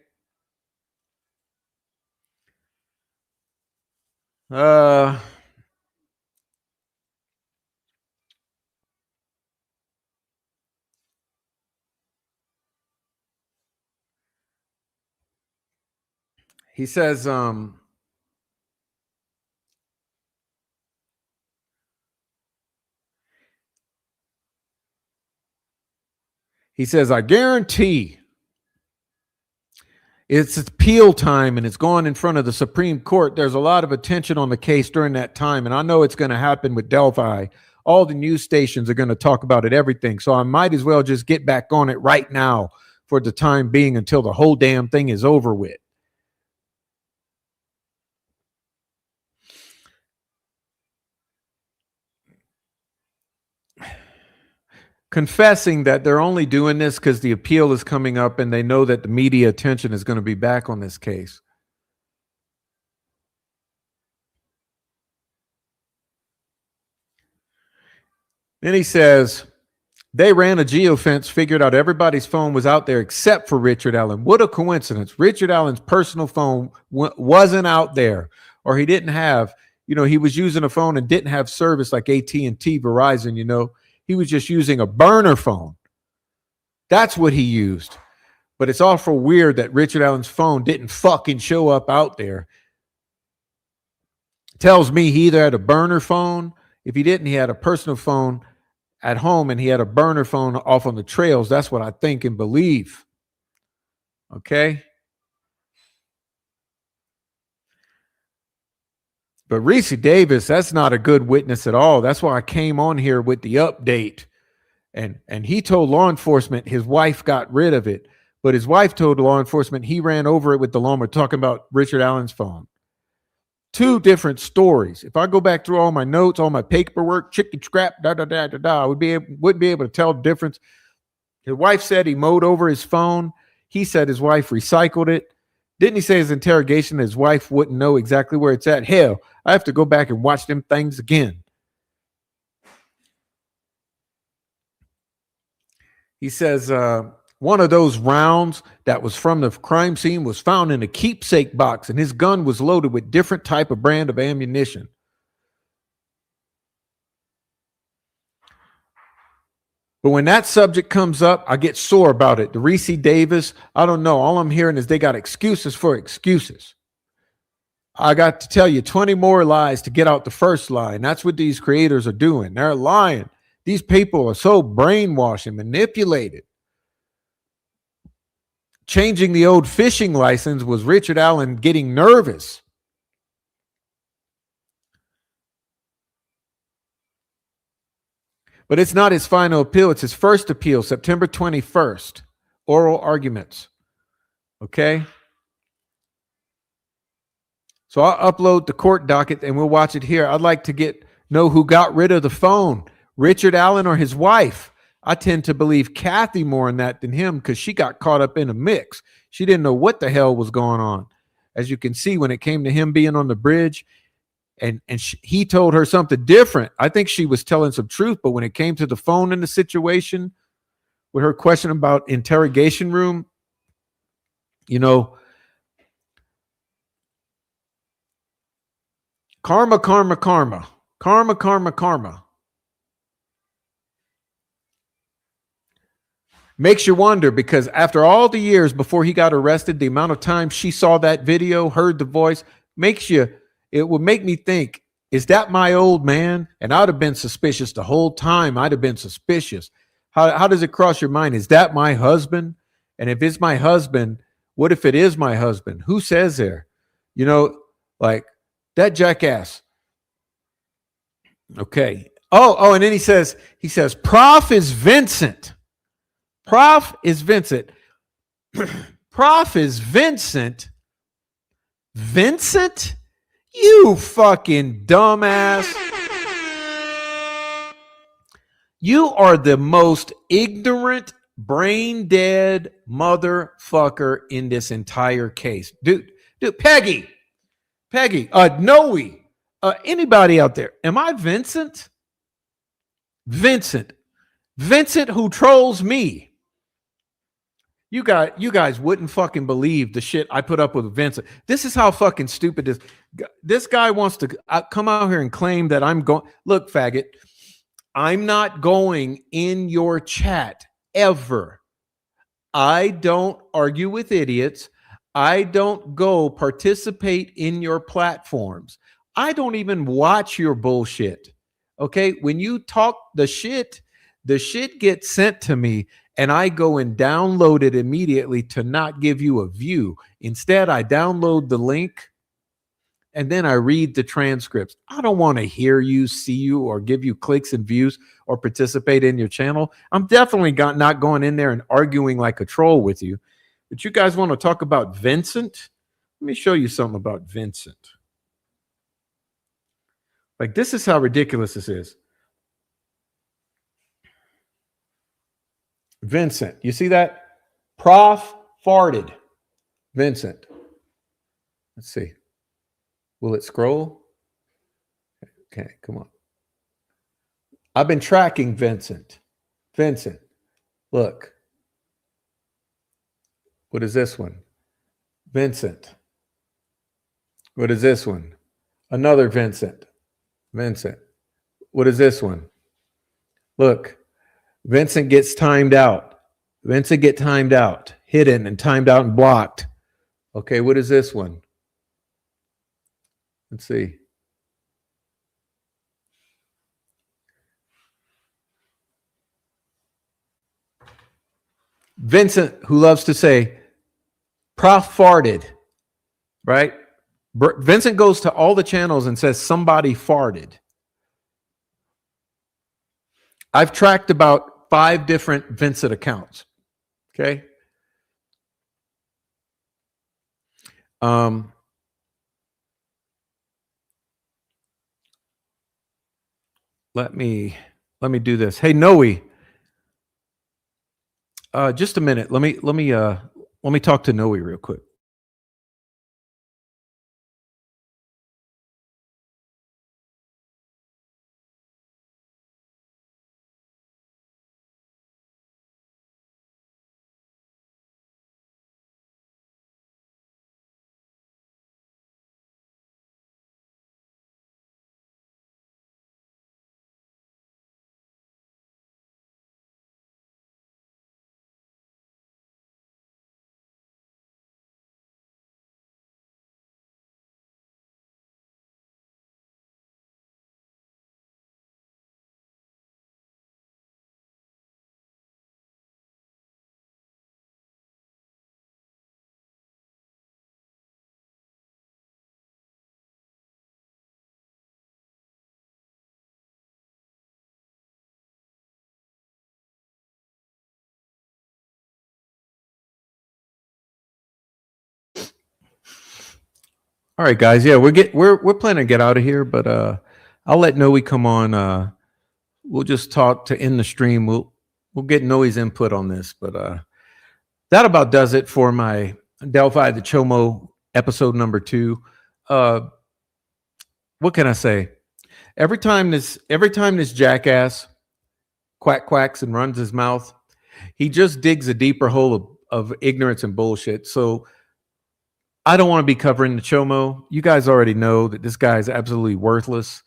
He says, I guarantee it's appeal time and it's gone in front of the Supreme Court. There's a lot of attention on the case during that time. And I know it's going to happen with Delphi. All the news stations are going to talk about it, everything. So I might as well just get back on it right now for the time being until the whole damn thing is over with. Confessing that they're only doing this because the appeal is coming up and they know that the media attention is going to be back on this case. Then he says, they ran a geofence, figured out everybody's phone was out there except for Richard Allen. What a coincidence. Richard Allen's personal phone wasn't out there, or he didn't have, he was using a phone and didn't have service like AT&T, Verizon, He was just using a burner phone. That's what he used. But it's awful weird that Richard Allen's phone didn't fucking show up out there. Tells me he either had a burner phone. If he didn't, he had a personal phone at home and he had a burner phone off on the trails. That's what I think and believe. Okay? But Ricci Davis, that's not a good witness at all. That's why I came on here with the update. And he told law enforcement his wife got rid of it. But his wife told law enforcement he ran over it with the lawnmower, talking about Richard Allen's phone. two different stories. If I go back through all my notes, all my paperwork, chicken scrap, I wouldn't be able to tell the difference. His wife said he mowed over his phone. He said his wife recycled it. Didn't he say his interrogation his wife wouldn't know exactly where it's at? Hell, I have to go back and watch them things again. He says one of those rounds that was from the crime scene was found in a keepsake box, and his gun was loaded with different type of brand of ammunition. But when that subject comes up, I get sore about it. The Ricci Davis, I don't know. All I'm hearing is they got excuses for excuses. I got to tell you 20 more lies to get out the first lie. And that's what these creators are doing. They're lying. These people are so brainwashed and manipulated. Changing the old fishing license was Richard Allen getting nervous. But it's not his final appeal. It's his first appeal, September 21st. Oral arguments. Okay? So I'll upload the court docket and we'll watch it here. I'd like to know who got rid of the phone, Richard Allen or his wife. I tend to believe Kathy more in that than him because she got caught up in a mix. She didn't know what the hell was going on. As you can see, when it came to him being on the bridge, and he told her something different. I think she was telling some truth, but when it came to the phone in the situation, with her question about interrogation room, you know, karma, karma, karma, karma, karma, karma. Makes you wonder, because after all the years before he got arrested, the amount of time she saw that video, heard the voice, it would make me think, is that my old man? And I'd have been suspicious the whole time. I'd have been suspicious. How does it cross your mind? Is that my husband? And if it's my husband, what if it is my husband? Who says there? You know, like that jackass. Okay. Oh, and then he says, Prof is Vincent. Prof is Vincent. Prof is Vincent. Vincent? You fucking dumbass. You are the most ignorant, brain dead motherfucker in this entire case. Dude, Peggy, Noe, anybody out there? Am I Vincent? Vincent who trolls me. You guys wouldn't fucking believe the shit I put up with Vincent. This is how fucking stupid this guy wants to come out here and claim that I'm going. Look, faggot, I'm not going in your chat ever. I don't argue with idiots. I don't go participate in your platforms. I don't even watch your bullshit. Okay? When you talk the shit gets sent to me. And I go and download it immediately to not give you a view. Instead, I download the link and then I read the transcripts. I don't want to hear you, see you, or give you clicks and views or participate in your channel. I'm definitely not going in there and arguing like a troll with you. But you guys want to talk about Vincent? Let me show you something about Vincent. Like, this is how ridiculous this is. Vincent, you see that? Prof farted. Vincent. Let's see. Will it scroll? Okay, come on. I've been tracking Vincent. Vincent, look. What is this one? Vincent. What is this one? Another Vincent. Vincent. What is this one? Look. Vincent gets timed out. Vincent get timed out, hidden and timed out and blocked. Okay, what is this one? Let's see. Vincent, who loves to say, Prof farted, right? Vincent goes to all the channels and says, somebody farted. I've tracked about 5 different Vincent accounts. Okay. let me do this. Hey, Noe, just a minute. Let me talk to Noe real quick. All right, guys. Yeah, we're planning to get out of here, but I'll let Noe come on. We'll just talk to end the stream. We'll get Noe's input on this, but that about does it for my Delphi the Chomo episode number 2. What can I say? Every time this jackass quacks and runs his mouth, he just digs a deeper hole of ignorance and bullshit. So I don't want to be covering the Chomo. You guys already know that this guy is absolutely worthless.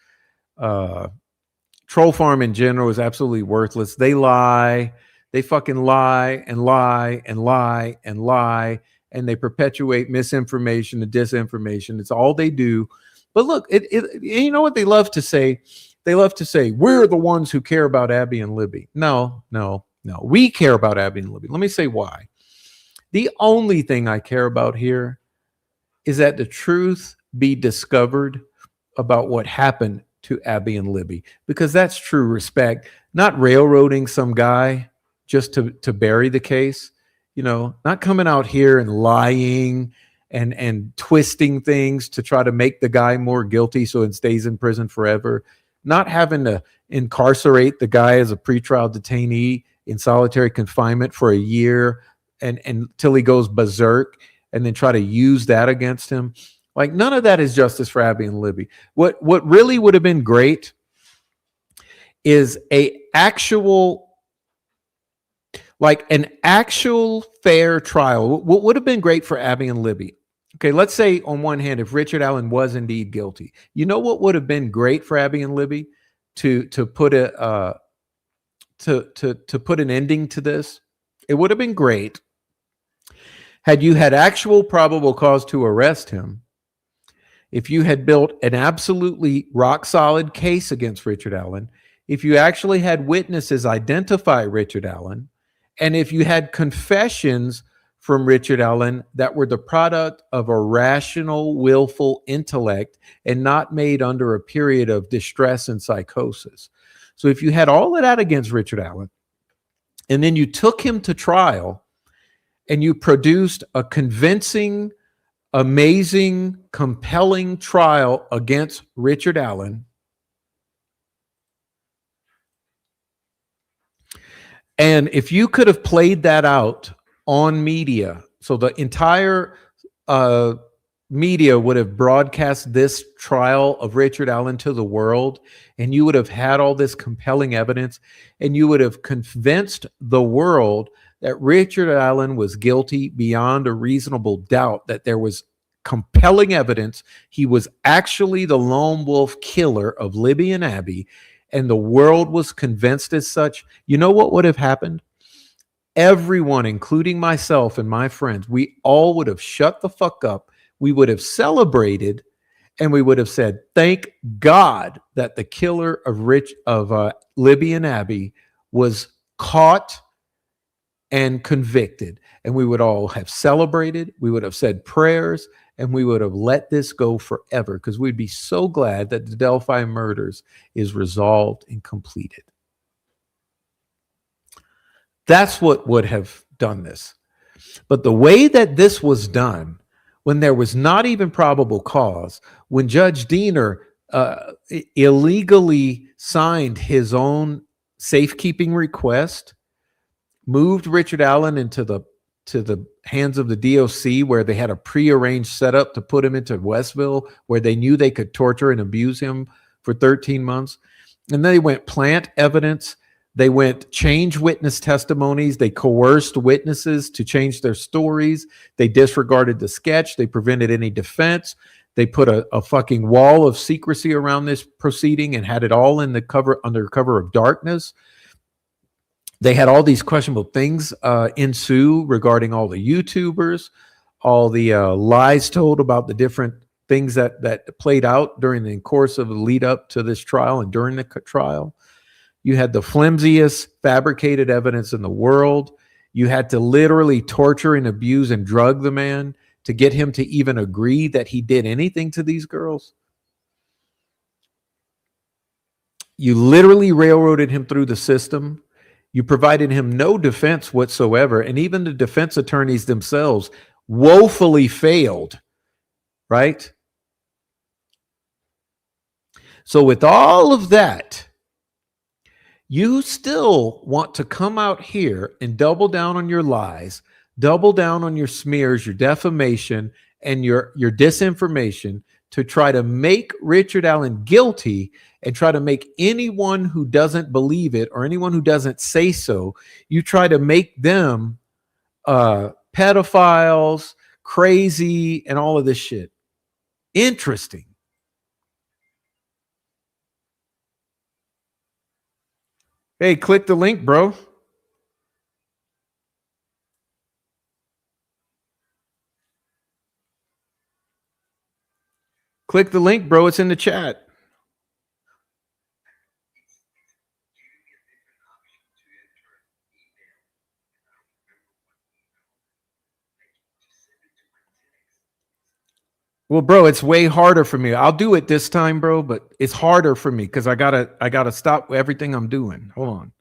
Troll farm in general is absolutely worthless. They lie. They fucking lie and lie and lie and lie, and they perpetuate misinformation and disinformation. It's all they do. But look, you know what they love to say? They love to say, we're the ones who care about Abby and Libby. No. We care about Abby and Libby. Let me say why. The only thing I care about here is that the truth be discovered about what happened to Abby and Libby, because that's true respect, not railroading some guy just to bury the case, not coming out here and lying and twisting things to try to make the guy more guilty so it stays in prison forever, not having to incarcerate the guy as a pretrial detainee in solitary confinement for a year and until he goes berserk, and then try to use that against him. Like, none of that is justice for Abby and Libby. What really would have been great is an actual fair trial. What would have been great for Abby and Libby? Okay, let's say on one hand, if Richard Allen was indeed guilty, you know what would have been great for Abby and Libby to put a to put an ending to this? It would have been great had you had actual probable cause to arrest him, if you had built an absolutely rock solid case against Richard Allen, if you actually had witnesses identify Richard Allen, and if you had confessions from Richard Allen that were the product of a rational, willful intellect and not made under a period of distress and psychosis. So if you had all of that against Richard Allen, and then you took him to trial, and you produced a convincing, amazing, compelling trial against Richard Allen, and if you could have played that out on media, so the entire media would have broadcast this trial of Richard Allen to the world, and you would have had all this compelling evidence, and you would have convinced the world that Richard Allen was guilty beyond a reasonable doubt, that there was compelling evidence he was actually the lone wolf killer of Libby and Abby, and the world was convinced as such. You know what would have happened? Everyone, including myself and my friends, we all would have shut the fuck up. We would have celebrated, and we would have said, thank God that the killer of Libby and Abby was caught and convicted. And we would all have celebrated. We would have said prayers, and we would have let this go forever, because we'd be so glad that the Delphi murders is resolved and completed. That's what would have done this. But the way that this was done, when there was not even probable cause, when Judge Diener illegally signed his own safekeeping request, moved Richard Allen into the hands of the DOC, where they had a prearranged setup to put him into Westville, where they knew they could torture and abuse him for 13 months. And then they went plant evidence. They went change witness testimonies. They coerced witnesses to change their stories. They disregarded the sketch. They prevented any defense. They put a fucking wall of secrecy around this proceeding and had it all in the cover, under cover of darkness. They had all these questionable things ensue regarding all the YouTubers, all the lies told about the different things that played out during the course of the lead up to this trial and during the trial. You had the flimsiest fabricated evidence in the world. You had to literally torture and abuse and drug the man to get him to even agree that he did anything to these girls. You literally railroaded him through the system. You provided him no defense whatsoever. And even the defense attorneys themselves woefully failed, right? So with all of that, you still want to come out here and double down on your lies, double down on your smears, your defamation, and your disinformation to try to make Richard Allen guilty and try to make anyone who doesn't believe it or anyone who doesn't say so, you try to make them pedophiles, crazy, and all of this shit. Interesting. Hey, click the link, bro. Click the link, bro. It's in the chat. Well, bro, it's way harder for me. I'll do it this time, bro, but it's harder for me because I gotta stop everything I'm doing. Hold on.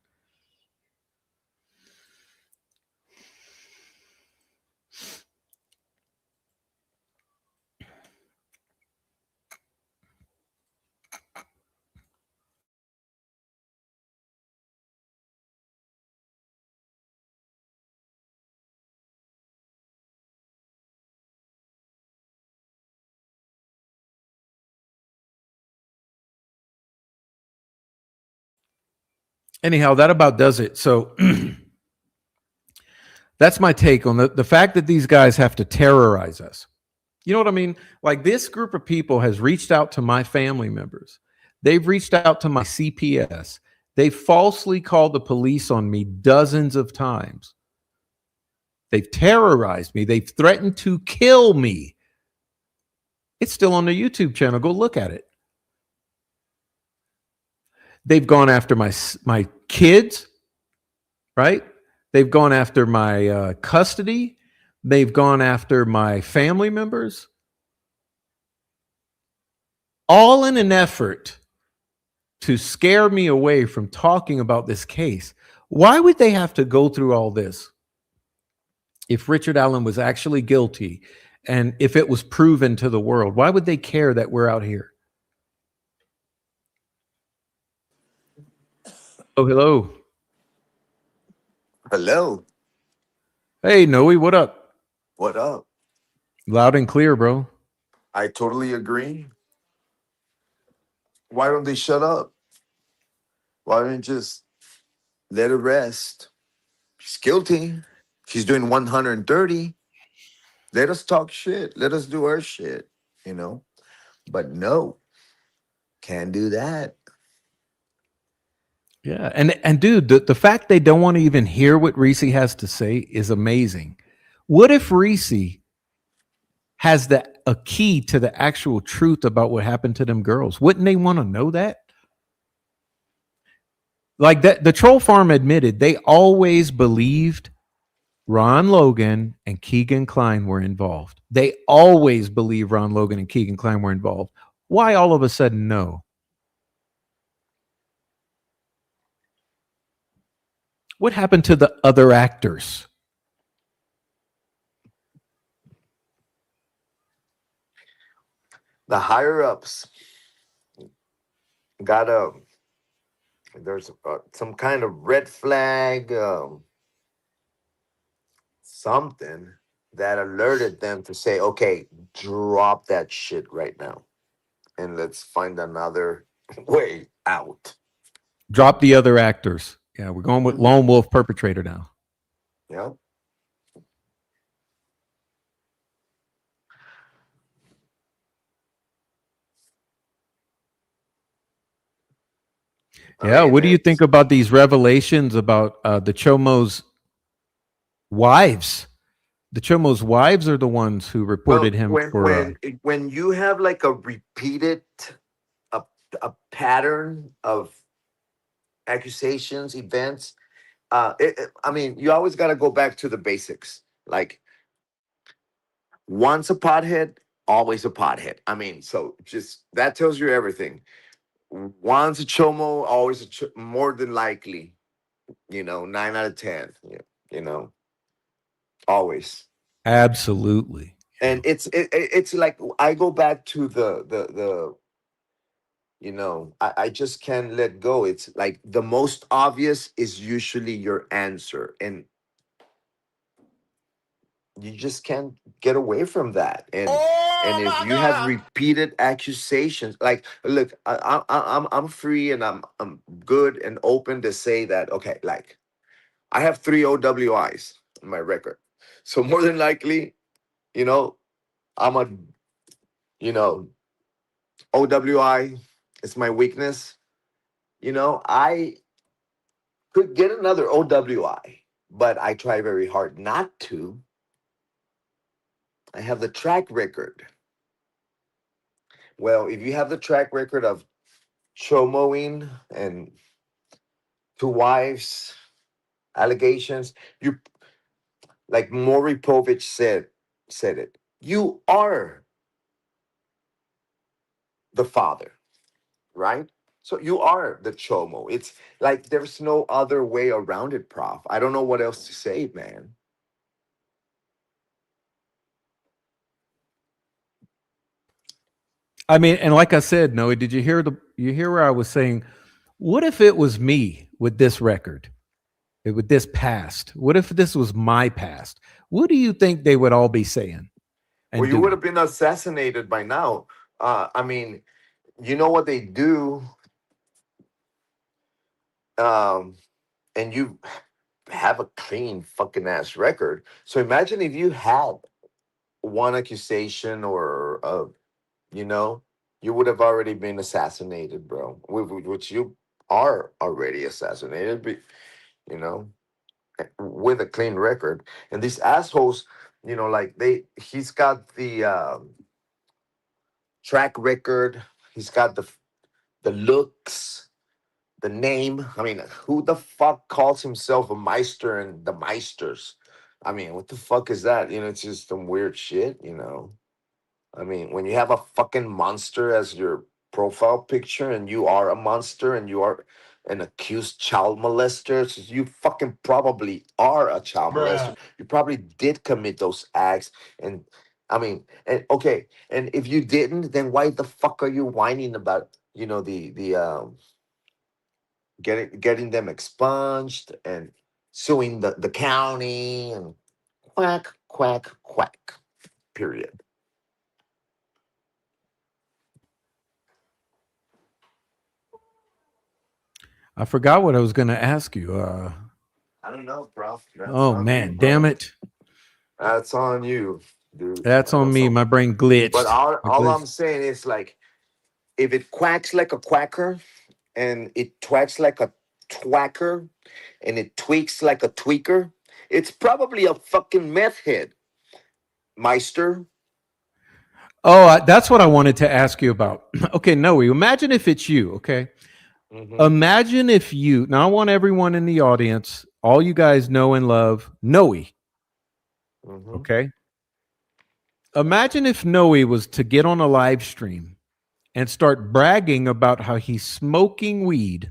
Anyhow, that about does it. So that's my take on the fact that these guys have to terrorize us. You know what I mean? Like, this group of people has reached out to my family members. They've reached out to my CPS. They falsely called the police on me dozens of times. They've terrorized me. They've threatened to kill me. It's still on the YouTube channel. Go look at it. They've gone after my kids, right? They've gone after my custody. They've gone after my family members. All in an effort to scare me away from talking about this case. Why would they have to go through all this if Richard Allen was actually guilty and if it was proven to the world? Why would they care that we're out here? Oh, hello. Hello. Hey, Noe, what up? What up? Loud and clear, bro. I totally agree. Why don't they shut up? Why don't you just let her rest? She's guilty. She's doing 130. Let us talk shit. Let us do our shit, you know? But no, can't do that. Yeah, and dude, the fact they don't want to even hear what Ricci has to say is amazing. What if Ricci has a key to the actual truth about what happened to them girls? Wouldn't they want to know that? Like, that, the troll farm admitted they always believed Ron Logan and Keegan Kline were involved. They always believed Ron Logan and Keegan Kline were involved. Why all of a sudden no? What happened to the other actors? The higher ups got a there's some kind of red flag, something that alerted them to say, okay, drop that shit right now, and let's find another way out. Drop the other actors. Yeah, we're going with Mhm. lone wolf perpetrator now. Yeah. I Yeah, mean, what do you think it's about these revelations about the Chomo's wives? The Chomo's wives are the ones who reported well him when for. when you have like a repeated a, a pattern of accusations, events. I mean, you always got to go back to the basics. Like once a pothead, always a pothead. I mean, so just that tells you everything. Once a chomo, always more than likely. 9 out of 10. You know, always. Absolutely. And it's like I go back to the I just can't let go. It's like the most obvious is usually your answer, and you just can't get away from that. And Oh if my you have God. repeated accusations, like look, I'm free and I'm good and open to say that, okay, like I have 3 OWIs on my record, so more than likely, you know I'm a you know OWI is my weakness. I could get another OWI, but I try very hard not to. I have the track record. Well, if you have the track record of chomoing and 2 wives, allegations, you like Maury Povich said it. You are the father, right? So you are the chomo. It's like there's no other way around it, Prof. I don't know what else to say, man. I mean, and like I said, Noah, did you hear where I was saying, what if it was me with this record, with this past? What if this was my past? What do you think they would all be saying Well, and you would doing? have been assassinated by now. I mean, you know what they do, um, and you have a clean fucking ass record. So imagine if you had one accusation or you know, you would have already been assassinated, bro. Which you are already assassinated, but you know, with a clean record. And these assholes, like he's got the track record, he's got the looks, the name. I mean, who the fuck calls himself a Meister and the Meisters? I mean, what the fuck is that? It's just some weird shit. I mean, when you have a fucking monster as your profile picture and you are a monster and you are an accused child molester, so you fucking probably are a child molester. You probably did commit those acts. And I mean, and okay, and if you didn't, then why the fuck are you whining about, the getting them expunged and suing the county and quack, quack, quack, period. I forgot what I was going to ask you. I don't know, bro. That's Oh on you, man, damn bro. it! That's on you, dude. That's I know on me. some. My brain But glitched. all, I all I'm glitched. saying is like, if it quacks like a quacker and it twacks like a twacker and it tweaks like a tweaker, it's probably a fucking meth head, Meister. Oh, that's what I wanted to ask you about. Okay, Noe, imagine if it's you. Okay, Mm-hmm. imagine if you. Now, I want everyone in the audience, all you guys know and love Noe. Mm-hmm. Okay, imagine if Noe was to get on a live stream and start bragging about how he's smoking weed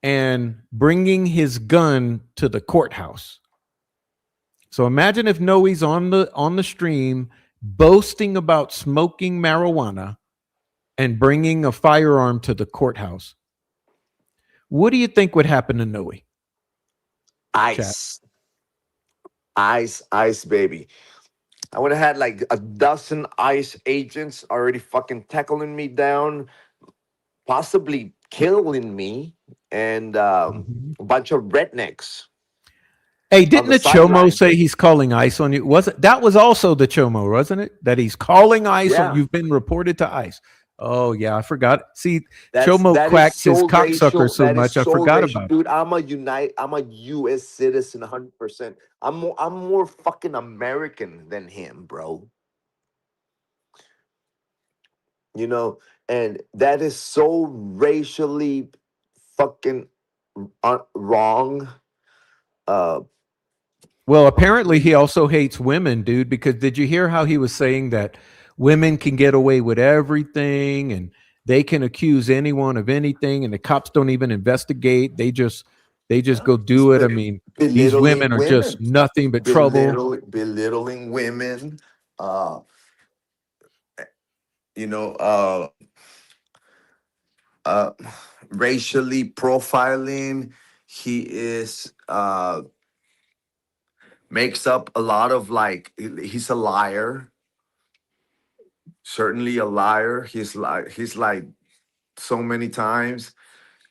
and bringing his gun to the courthouse. So imagine if Noe's on the stream boasting about smoking marijuana and bringing a firearm to the courthouse, what do you think would happen to Noe? Ice. Ice, ice, baby. I would have had like a dozen ICE agents already fucking tackling me down, possibly killing me, and a bunch of rednecks Hey, on didn't the the Chomo sideline. say he's calling ICE on you? Wasn't that was also the Chomo, wasn't it? That he's calling ICE on Yeah. you've been reported to ICE. Oh yeah, I forgot. See, That Chomo is quacks his so cocksucker racial. so That is much, I so forgot racial, about it. dude. I'm a U.S. citizen, 100%. I'm more fucking American than him, bro. You know, and that is so racially fucking wrong. Uh, Well, apparently he also hates women, dude, because did you hear how he was saying that women can get away with everything and they can accuse anyone of anything and the cops don't even investigate. They just go do it. I mean, these women belittling are just women, nothing but trouble. belittling women. Uh, you know, uh, racially profiling. He is makes up a lot of like he's a liar. Certainly a liar. He's like so many times,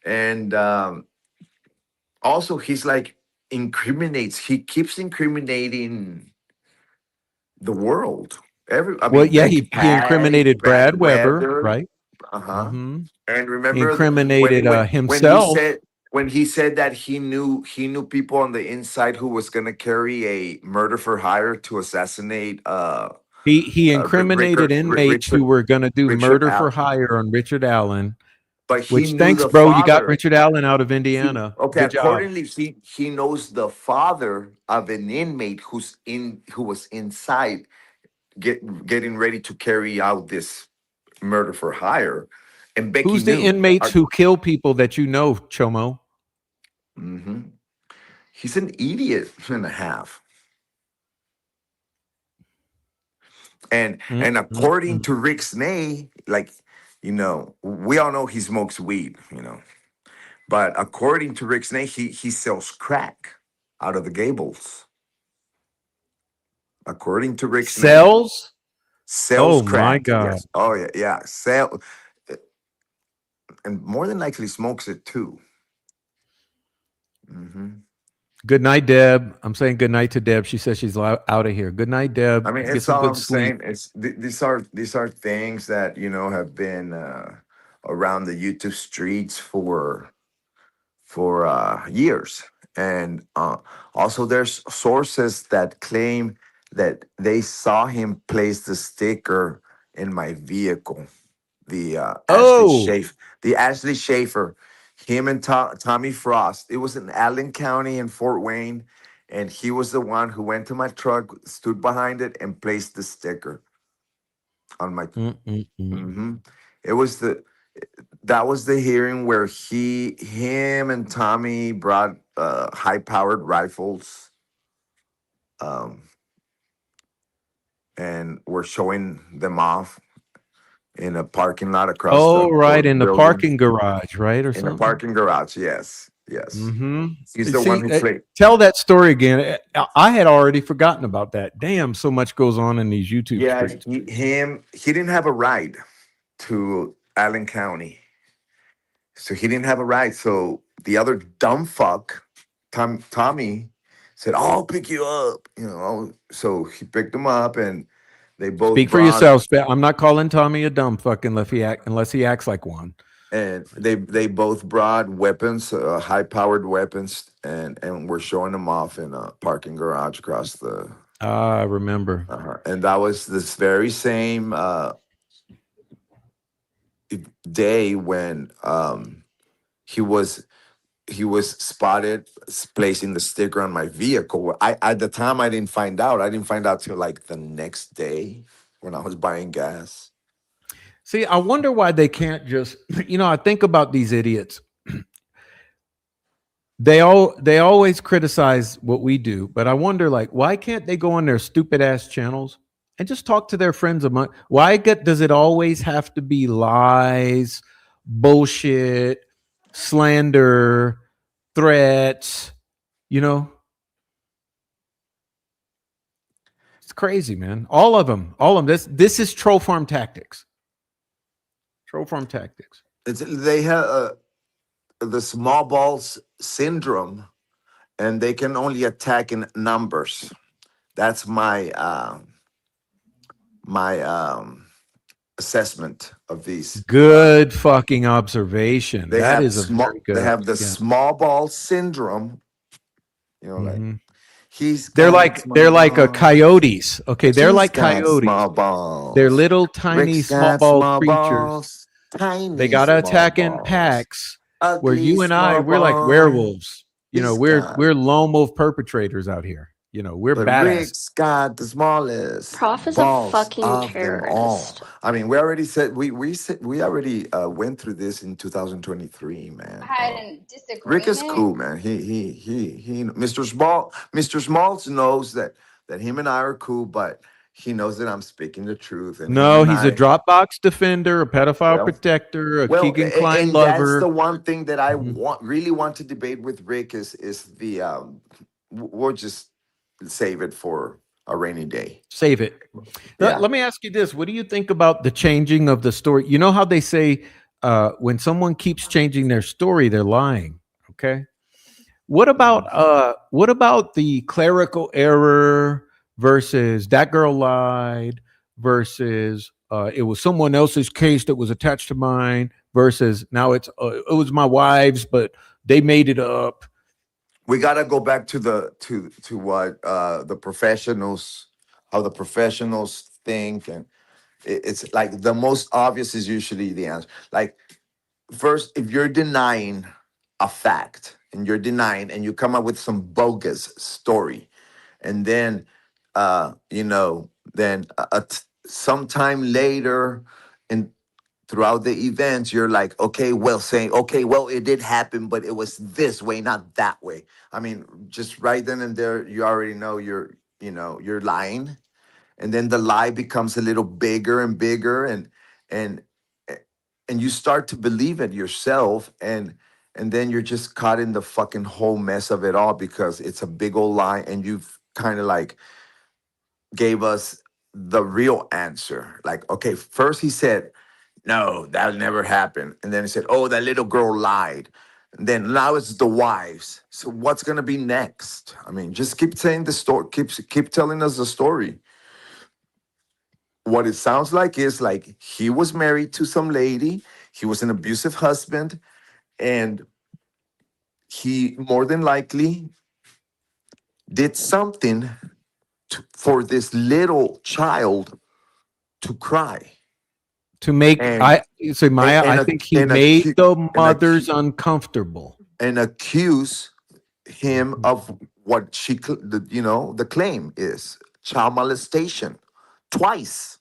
and also he's like incriminates. He keeps incriminating the world. I Well, mean, yeah, Becky he Patty, incriminated Brad Brad Weber, Weber. right? Uh-huh. Hmm. And He remember incriminated himself. when he said that he knew people on the inside who was gonna carry a murder for hire to assassinate He incriminated inmates who Richard were going to do Richard murder for Allen. hire on Richard Allen. But he Which knew thanks, the bro. You got father. Richard Allen out of He, Indiana. okay, Good job. accordingly, he knows the father of an inmate who was inside getting ready to carry out this murder for hire, and Becky Who's the knew. inmates who kill people that you know, Chomo? Mhm. He's an idiot and a half. And according to Rick Snay, like, we all know he smokes weed, but according to Rick Snay, he sells crack out of the Gables. According to Rick Snay, Cells? sells Oh my crack. God. Yes. Oh yeah, yeah. And more than likely smokes it too. Hmm. Good night, Deb. I'm saying good night to Deb. She says she's out of here. Good night, Deb. I mean, Get it's some all good I'm sleep. saying. These are things that have been around the YouTube streets for years, and also there's sources that claim that they saw him place the sticker in my vehicle, the Oh, Ashley Schaefer, him and Tommy Frost. It was in Allen County in Fort Wayne, and he was the one who went to my truck, stood behind it, and placed the sticker on my. Hmm. It was that was the hearing where him and Tommy brought high-powered rifles, um, and were showing them off in a parking lot across the oh, right. court In the building. parking garage, right? Or In a something. parking garage, yes, yes. He's the one See, who played. tell that story again. I had already forgotten about that. Damn, so much goes on in these YouTube Yeah, streets. he didn't have a ride to Allen County, so he didn't have a ride. So the other dumb fuck, Tommy, said, "Oh, I'll pick you up." So he picked him up, and they both Speak for brought yourself. I'm not calling Tommy a dumb fuck unless he acts like one. and they both brought weapons, high-powered weapons, and were showing them off in a parking garage across the. I remember. And that was this very same day when he was spotted placing the sticker on my vehicle. At the time I didn't find out. I didn't find out till like the next day when I was buying gas. See, I wonder why they can't just, I think about these idiots. They always criticize what we do, but I wonder, like, why can't they go on their stupid ass channels and just talk to their friends among. Does it always have to be lies, bullshit, slander, threats? You know, it's crazy, man. All of them. This is troll farm tactics. Troll farm tactics. They have the small balls syndrome, and they can only attack in numbers. That's my assessment of these. Good fucking observation. They That have is a very good. They have the yeah. small ball syndrome. You know, like Mhm. he's They're got like small coyotes. Okay, they're He's like got coyotes. small balls. They're little tiny Rick's small got ball small creatures. balls, tiny They gotta small attack in balls. packs. Where Ugly you and I, small we're like balls. werewolves. You know, He's we're got- lone wolf perpetrators out here. You know, we're But badass. Rick's got the smallest Prof is a balls fucking of them all. terrorist. I mean, we already said we already went through this in 2023, man. Had a disagreement. Rick is cool, man. He Mr. Smalls knows that him and I are cool, but he knows that I'm speaking the truth. And No, him and he's a I- Dropbox defender, a pedophile Well- protector, a Well, Keegan Klein and lover. that's the one thing that I Mhm. really want to debate with Rick is the we'll just save it for a rainy day. Save it. Yeah. Let me ask you this. What do you think about the changing of the story? You know how they say when someone keeps changing their story, they're lying. Okay. What about the clerical error versus that girl lied versus it was someone else's case that was attached to mine versus now it was my wife's, but they made it up. We gotta go back to what the professionals, how the professionals think, and it's like the most obvious is usually the answer. Like first, if you're denying a fact and you're denying, and you come up with some bogus story, and then sometime later and throughout the events, you're like, okay, well, it did happen, but it was this way, not that way. I mean, just right then and there, you already know you're lying. And then the lie becomes a little bigger and bigger, and you start to believe it yourself, and then you're just caught in the fucking whole mess of it all because it's a big old lie, and you've kind of like gave us the real answer. Like, okay, first he said, no, that never happened. And then he said, oh, that little girl lied. And then now it's the wives. So what's gonna be next? I mean, just keep saying the story, keep telling us the story. What it sounds like is like he was married to some lady, he was an abusive husband, and he more than likely did something for this little child to cry. To make I think he made the mothers uncomfortable and accuse him of what the claim is child molestation twice,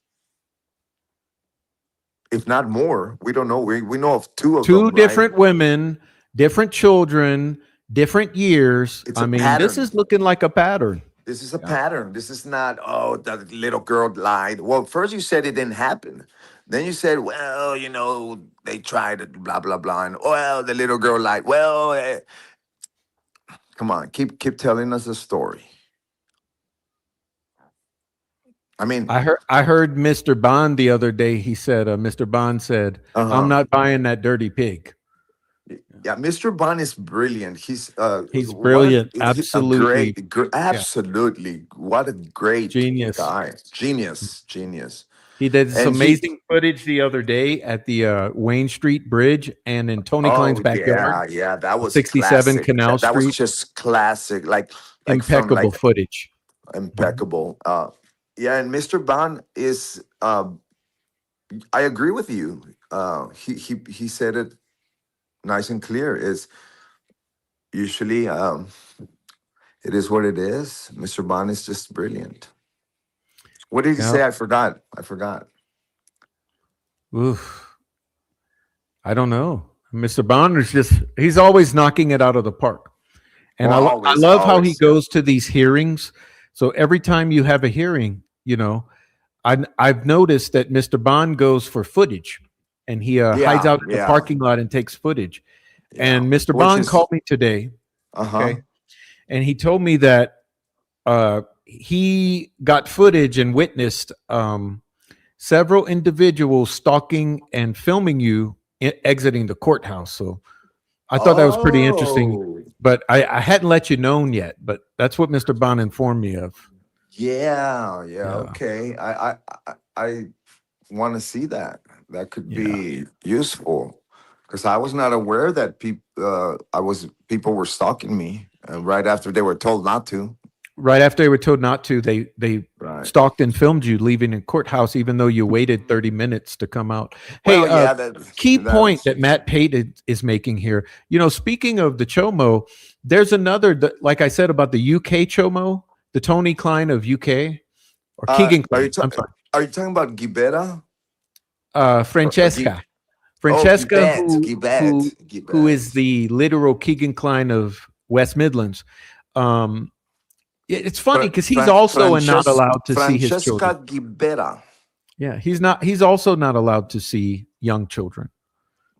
if not more. We don't know. We know of two two different women, different children, different years. It's I a mean, pattern. this is looking like a pattern. This is a pattern. This is not, oh, the little girl lied. Well, first you said it didn't happen. Then you said, well, they tried it, blah, blah, blah. And, well, the little girl lied. Well, come on, keep telling us the story. I mean, I heard Mr. Bond the other day. He said, Mr. Bond said, I'm not buying that dirty pig. Yeah, Mr. Bond is brilliant. He's brilliant. Absolutely. Absolutely. What a great genius guy. Genius. He did this amazing footage the other day at the Wayne Street Bridge and in Tony Klein's backyard. Yeah, that was 67 classic. Canal That Street. was just classic. Like impeccable footage. Impeccable. Yeah, and Mr. Bond is I agree with you. He said it nice and clear. Is usually it is what it is. Mr. Bond is just brilliant. What did he say? I forgot. Oof. I don't know. Mr. Bond is he's always knocking it out of the park. And I love how he goes to these hearings. So every time you have a hearing, I've noticed that Mr. Bond goes for footage, and he hides out in the parking lot and takes footage. Yeah. And Mr. Which Bond is- called me today. Okay, and he told me that he got footage and witnessed several individuals stalking and filming you exiting the courthouse. So I thought that was pretty interesting, but I hadn't let you know yet. But that's what Mr. Bond informed me of. Yeah. Okay. I want to see that. That could be useful because I was not aware that people were stalking me right after they were told not to. Right after they were told not to, they Right. stalked and filmed you leaving the courthouse, even though you waited 30 minutes to come out. Well, Hey, key point that Matt Pate is making here. You know, speaking of the CHOMO, there's another, like I said about the UK CHOMO, the Tony Klein of UK, or Keegan Klein. I'm sorry. Are you talking about Gibera? Francesca. Francesca, who is the literal Keegan Klein of West Midlands. It's funny because he's also not allowed to see his children. Gibera. Yeah, he's also not allowed to see young children.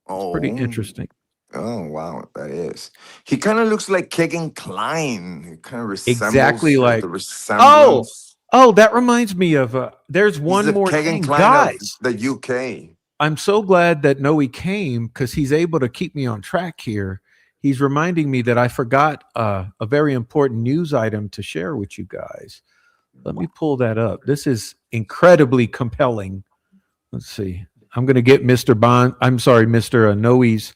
It's pretty interesting. Oh wow, that is. He kind of looks like Keegan Klein. He kind of resembles exactly like the resemblance. Oh, that reminds me of there's one more thing, guys. The UK. I'm so glad that Noe came because he's able to keep me on track here. He's reminding me that I forgot a very important news item to share with you guys. Let me pull that up. This is incredibly compelling. Let's see. I'm going to get Mr. Bond. I'm sorry, Mr. Noe's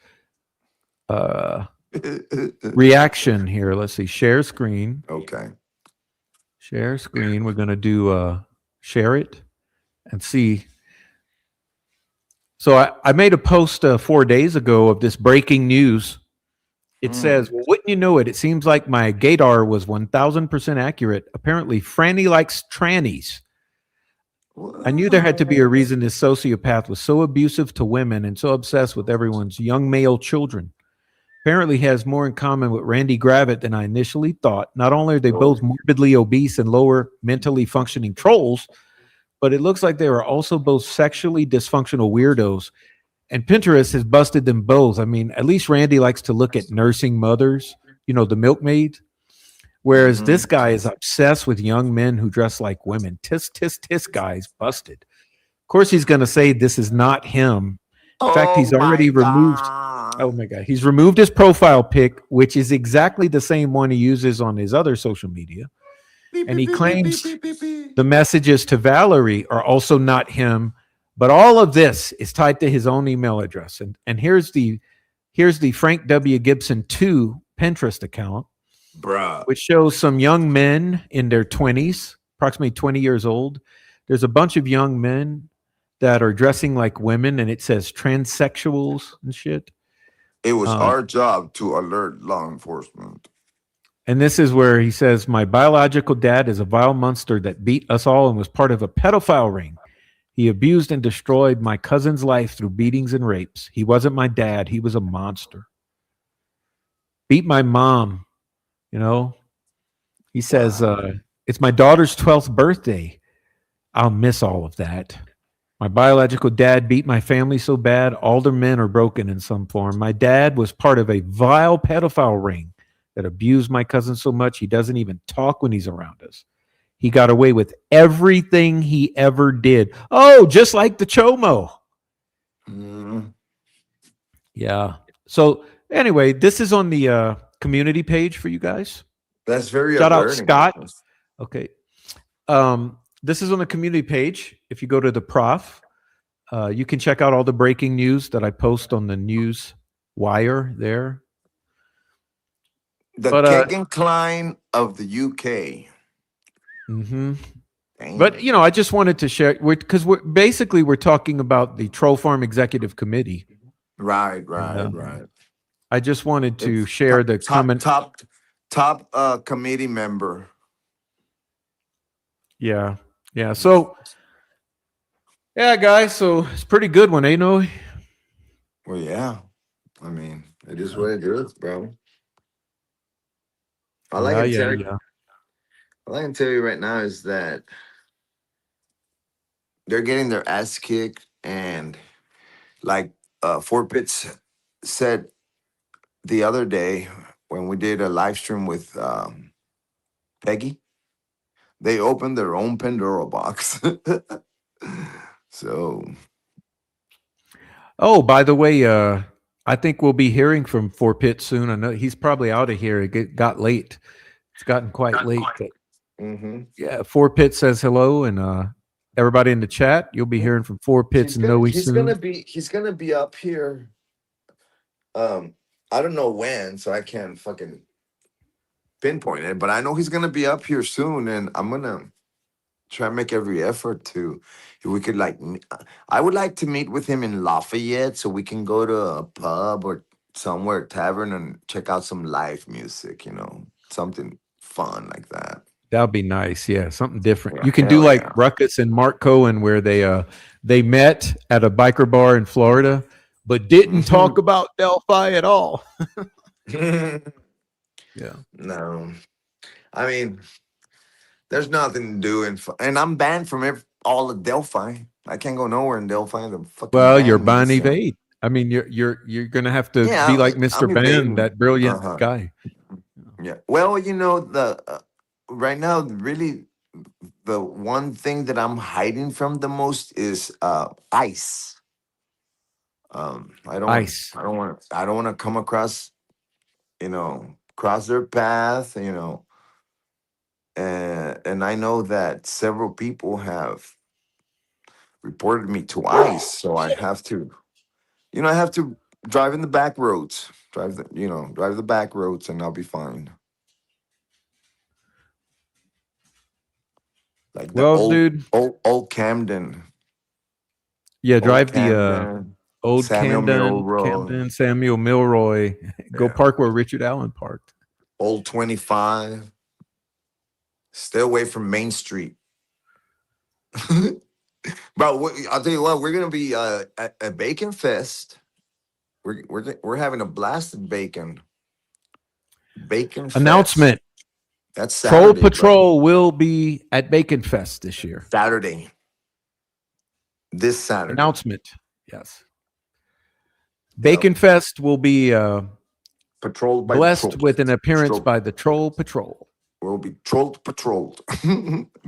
reaction here. Let's see. Share screen. Okay. Share screen. We're going to do share it and see. So I made a post 4 days ago of this breaking news. It says, well, wouldn't you know it? It seems like my gaydar was 1000% accurate. Apparently, Franny likes trannies. I knew there had to be a reason this sociopath was so abusive to women and so obsessed with everyone's young male children. Apparently, he has more in common with Randy Gravett than I initially thought. Not only are they both morbidly obese and lower mentally functioning trolls, but it looks like they are also both sexually dysfunctional weirdos. And Pinterest has busted them both. I mean, at least Randy likes to look at nursing mothers, you know, the milkmaid. Whereas this guy is obsessed with young men who dress like women. Tisk, guys, busted. Of course, he's going to say this is not him. In fact, he's already removed. Oh my God. He's removed his profile pic, which is exactly the same one he uses on his other social media. And he claims the messages to Valerie are also not him. But all of this is tied to his own email address. And here's the Frank W. Gibson 2 Pinterest account, which shows some young men in their 20s, approximately 20 years old. There's a bunch of young men that are dressing like women, and it says transsexuals and shit. It was our job to alert law enforcement. And this is where he says, my biological dad is a vile monster that beat us all and was part of a pedophile ring. He abused and destroyed my cousin's life through beatings and rapes. He wasn't my dad. He was a monster. Beat my mom, you know. He says, it's my daughter's 12th birthday. I'll miss all of that. My biological dad beat my family so bad, all their men are broken in some form. My dad was part of a vile pedophile ring that abused my cousin so much he doesn't even talk when he's around us. He got away with everything he ever did. Oh, just like the CHOMO. Yeah. So anyway, this is on the community page for you guys. That's very shout alerting. out Scott. Okay. This is on the community page. If you go to the prof, you can check out all the breaking news that I post on the news wire there. The Keegan Klein of the UK. Mm-hmm. But you know, I just wanted to share because we're talking about the Troll Farm Executive Committee. Right. I just wanted to share the top committee member. Yeah. So, yeah, guys. So it's a pretty good one, eh? No. Well, yeah. I mean, it is what it is, bro. All I can tell you right now is that they're getting their ass kicked, and like Fort Pitts said the other day when we did a live stream with Peggy, they opened their own Pandora box. So, Oh, by the way, I think we'll be hearing from Fort Pitt soon. I know he's probably out of here. It got late. It's gotten quite late. But yeah, Fort Pitt says hello, and everybody in the chat, you'll be hearing from Fort Pitts and Noe soon. He's gonna be up here. I don't know when, so I can't fucking pinpoint it, but I know he's gonna be up here soon, and I'm gonna try to make every effort to, if we could I would like to meet with him in Lafayette so we can go to a pub or somewhere, tavern, and check out some live music, something fun like that. That'd be nice. Yeah, something different. You can do like Ruckus and Mark Cohen, where they met at a biker bar in Florida, but didn't talk about Delphi at all. Yeah. No, I mean, there's nothing to do, and I'm banned from all of Delphi. I can't go nowhere in Delphi. Well, you're Bon Evade. I mean, you're gonna have to be like Mr. Ben, that brilliant guy. Yeah. Well, right now, really, the one thing that I'm hiding from the most is ICE. I don't want to come across, cross their path, and I know that several people have reported me to ICE, so I have to, drive in the back roads, drive the back roads, and I'll be fine. Like dude, old Camden. Yeah, drive the old Camden, Samuel Milroy. Go park where Richard Allen parked. Old 25. Stay away from Main Street. Bro, I'll tell you what, we're gonna be at Bacon Fest. We're having a blast at Bacon Fest. Announcement. That's Saturday. Troll Patrol will be at Bacon Fest this year. Saturday. This Saturday. Announcement. Yes. Bacon Fest will be patrolled by blessed with an appearance by the Troll Patrol. We'll be patrolled.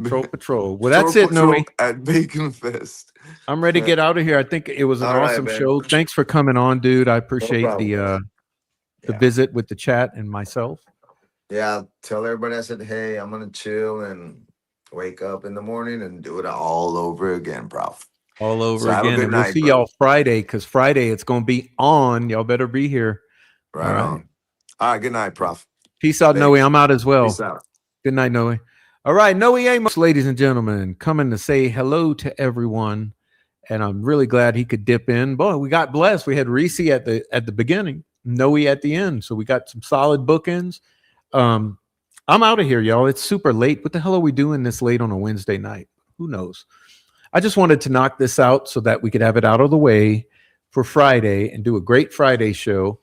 Troll Patrol. Well, that's it, Noe. At Bacon Fest. I'm ready to get out of here. I think it was an awesome show. Thanks for coming on, dude. I appreciate the visit with the chat and myself. Yeah, tell everybody I said, hey, I'm gonna chill and wake up in the morning and do it all over again, bro. All over again. And we'll see y'all Friday, because Friday it's gonna be on. Y'all better be here. Right on. All right, good night, Prof. Peace out, Noe. I'm out as well. Peace out. Good night, Noe. All right, Noe Amos, ladies and gentlemen, coming to say hello to everyone. And I'm really glad he could dip in. Boy, we got blessed. We had Ricci at the beginning, Noe at the end. So we got some solid bookends. I'm out of here, y'all. It's super late. What the hell are we doing this late on a Wednesday night? Who knows? I just wanted to knock this out so that we could have it out of the way for Friday and do a great Friday show.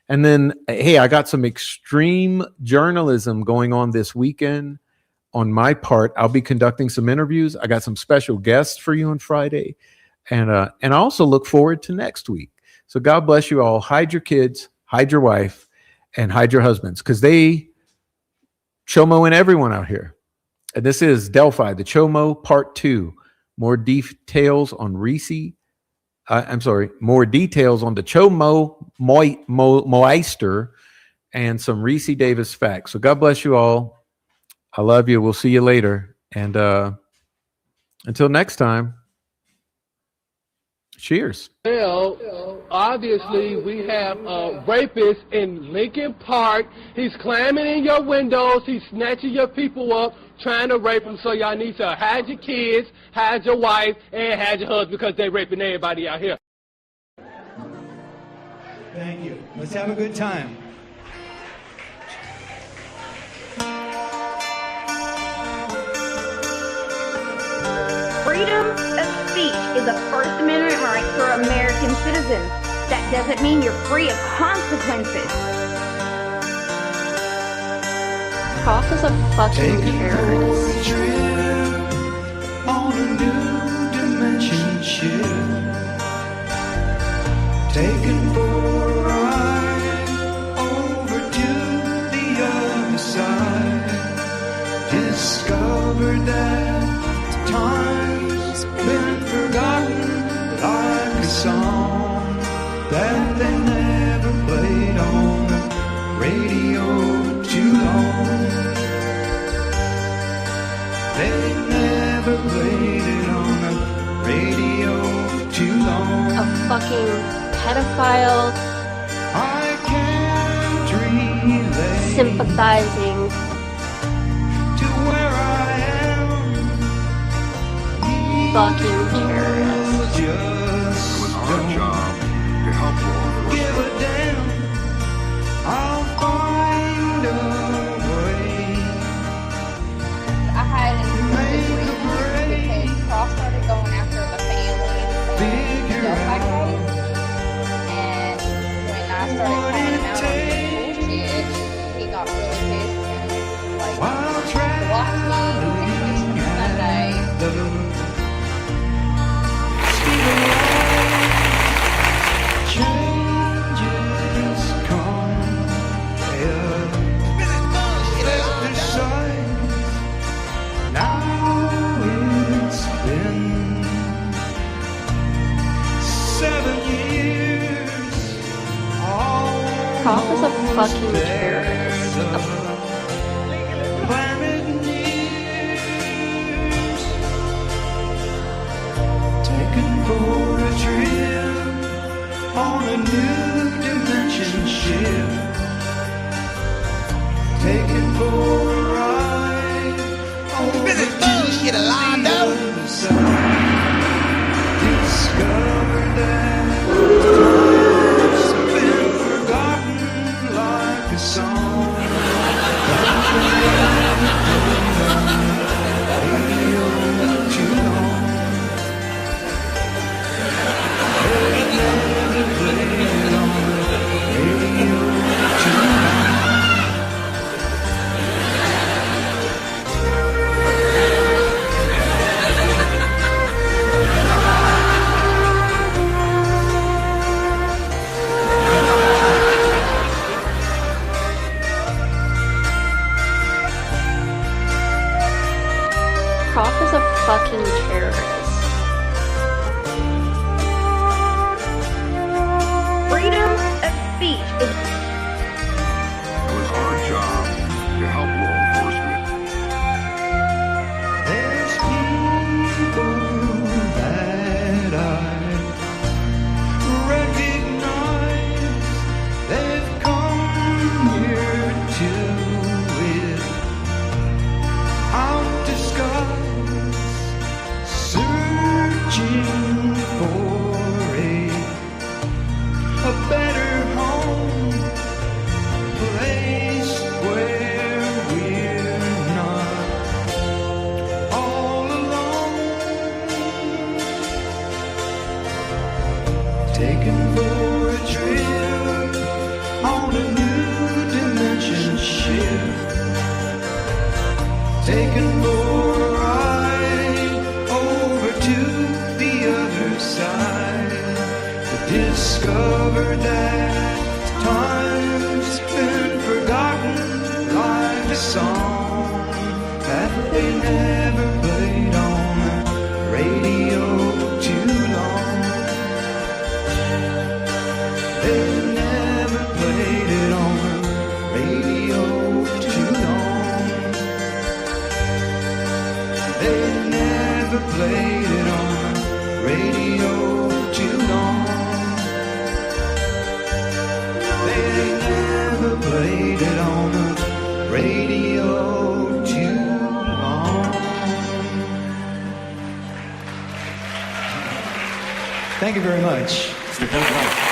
And then, hey, I got some extreme journalism going on this weekend on my part. I'll be conducting some interviews. I got some special guests for you on Friday. And I also look forward to next week. So God bless you all. Hide your kids, hide your wife, and hide your husbands, because they CHOMO and everyone out here. And this is Delphi, the CHOMO Part 2. More details on Ricci. More details on the CHOMO Meister and some Ricci Davis facts. So God bless you all. I love you. We'll see you later. And until next time, cheers. Well, obviously, we have a rapist in Lincoln Park. He's climbing in your windows. He's snatching your people up, trying to rape them. So y'all need to hide your kids, hide your wife, and hide your husband, because they're raping everybody out here. Thank you. Let's have a good time. Freedom of speech is a First Amendment right for American citizens. That doesn't mean you're free of consequences. Prof is a fucking terrorist. On a new dimension. shift. Taken for a ride over to the other side. Discovered that time's been forgotten like a song that they never played on the radio too long. They never played it on the radio too long. A fucking pedophile, I can't relate sympathizing, to where I am. fucking terrorist. Just It was our job to help law give enforcement. a damn. I'll find a way. I had an Make a agreement break. because Cross started going after the family from the Figure Delphi out case. And when I started what calling him it out on his bullshit, he got really pissed and like while blocked me traveling and missed me Sunday. the speed of light. Changes come, left aside. Now it's been 7 years. Prof is a fucking Almost terrorist. there, the planet nears. Taken for a trip on a new dimension ship. Taken for a ride over to the other side. Discovered that time's been forgotten like a song. Radio too long. They never played it on the radio too long. Prof is a fucking terrorist. Freedom of speech is It was our job to help law enforcement. There's people that I recognize. They've come here to it. Out disguise, searching for a better home, place where we're not all alone. Taken for a trip on a new dimension ship. Taken for a ride over to the other side. Discovered that time's been forgotten like a song that they never played on the radio too long. They never played it on the radio too long. They never played it on the radio too long. They never played it on the radio too long. Thank you very much.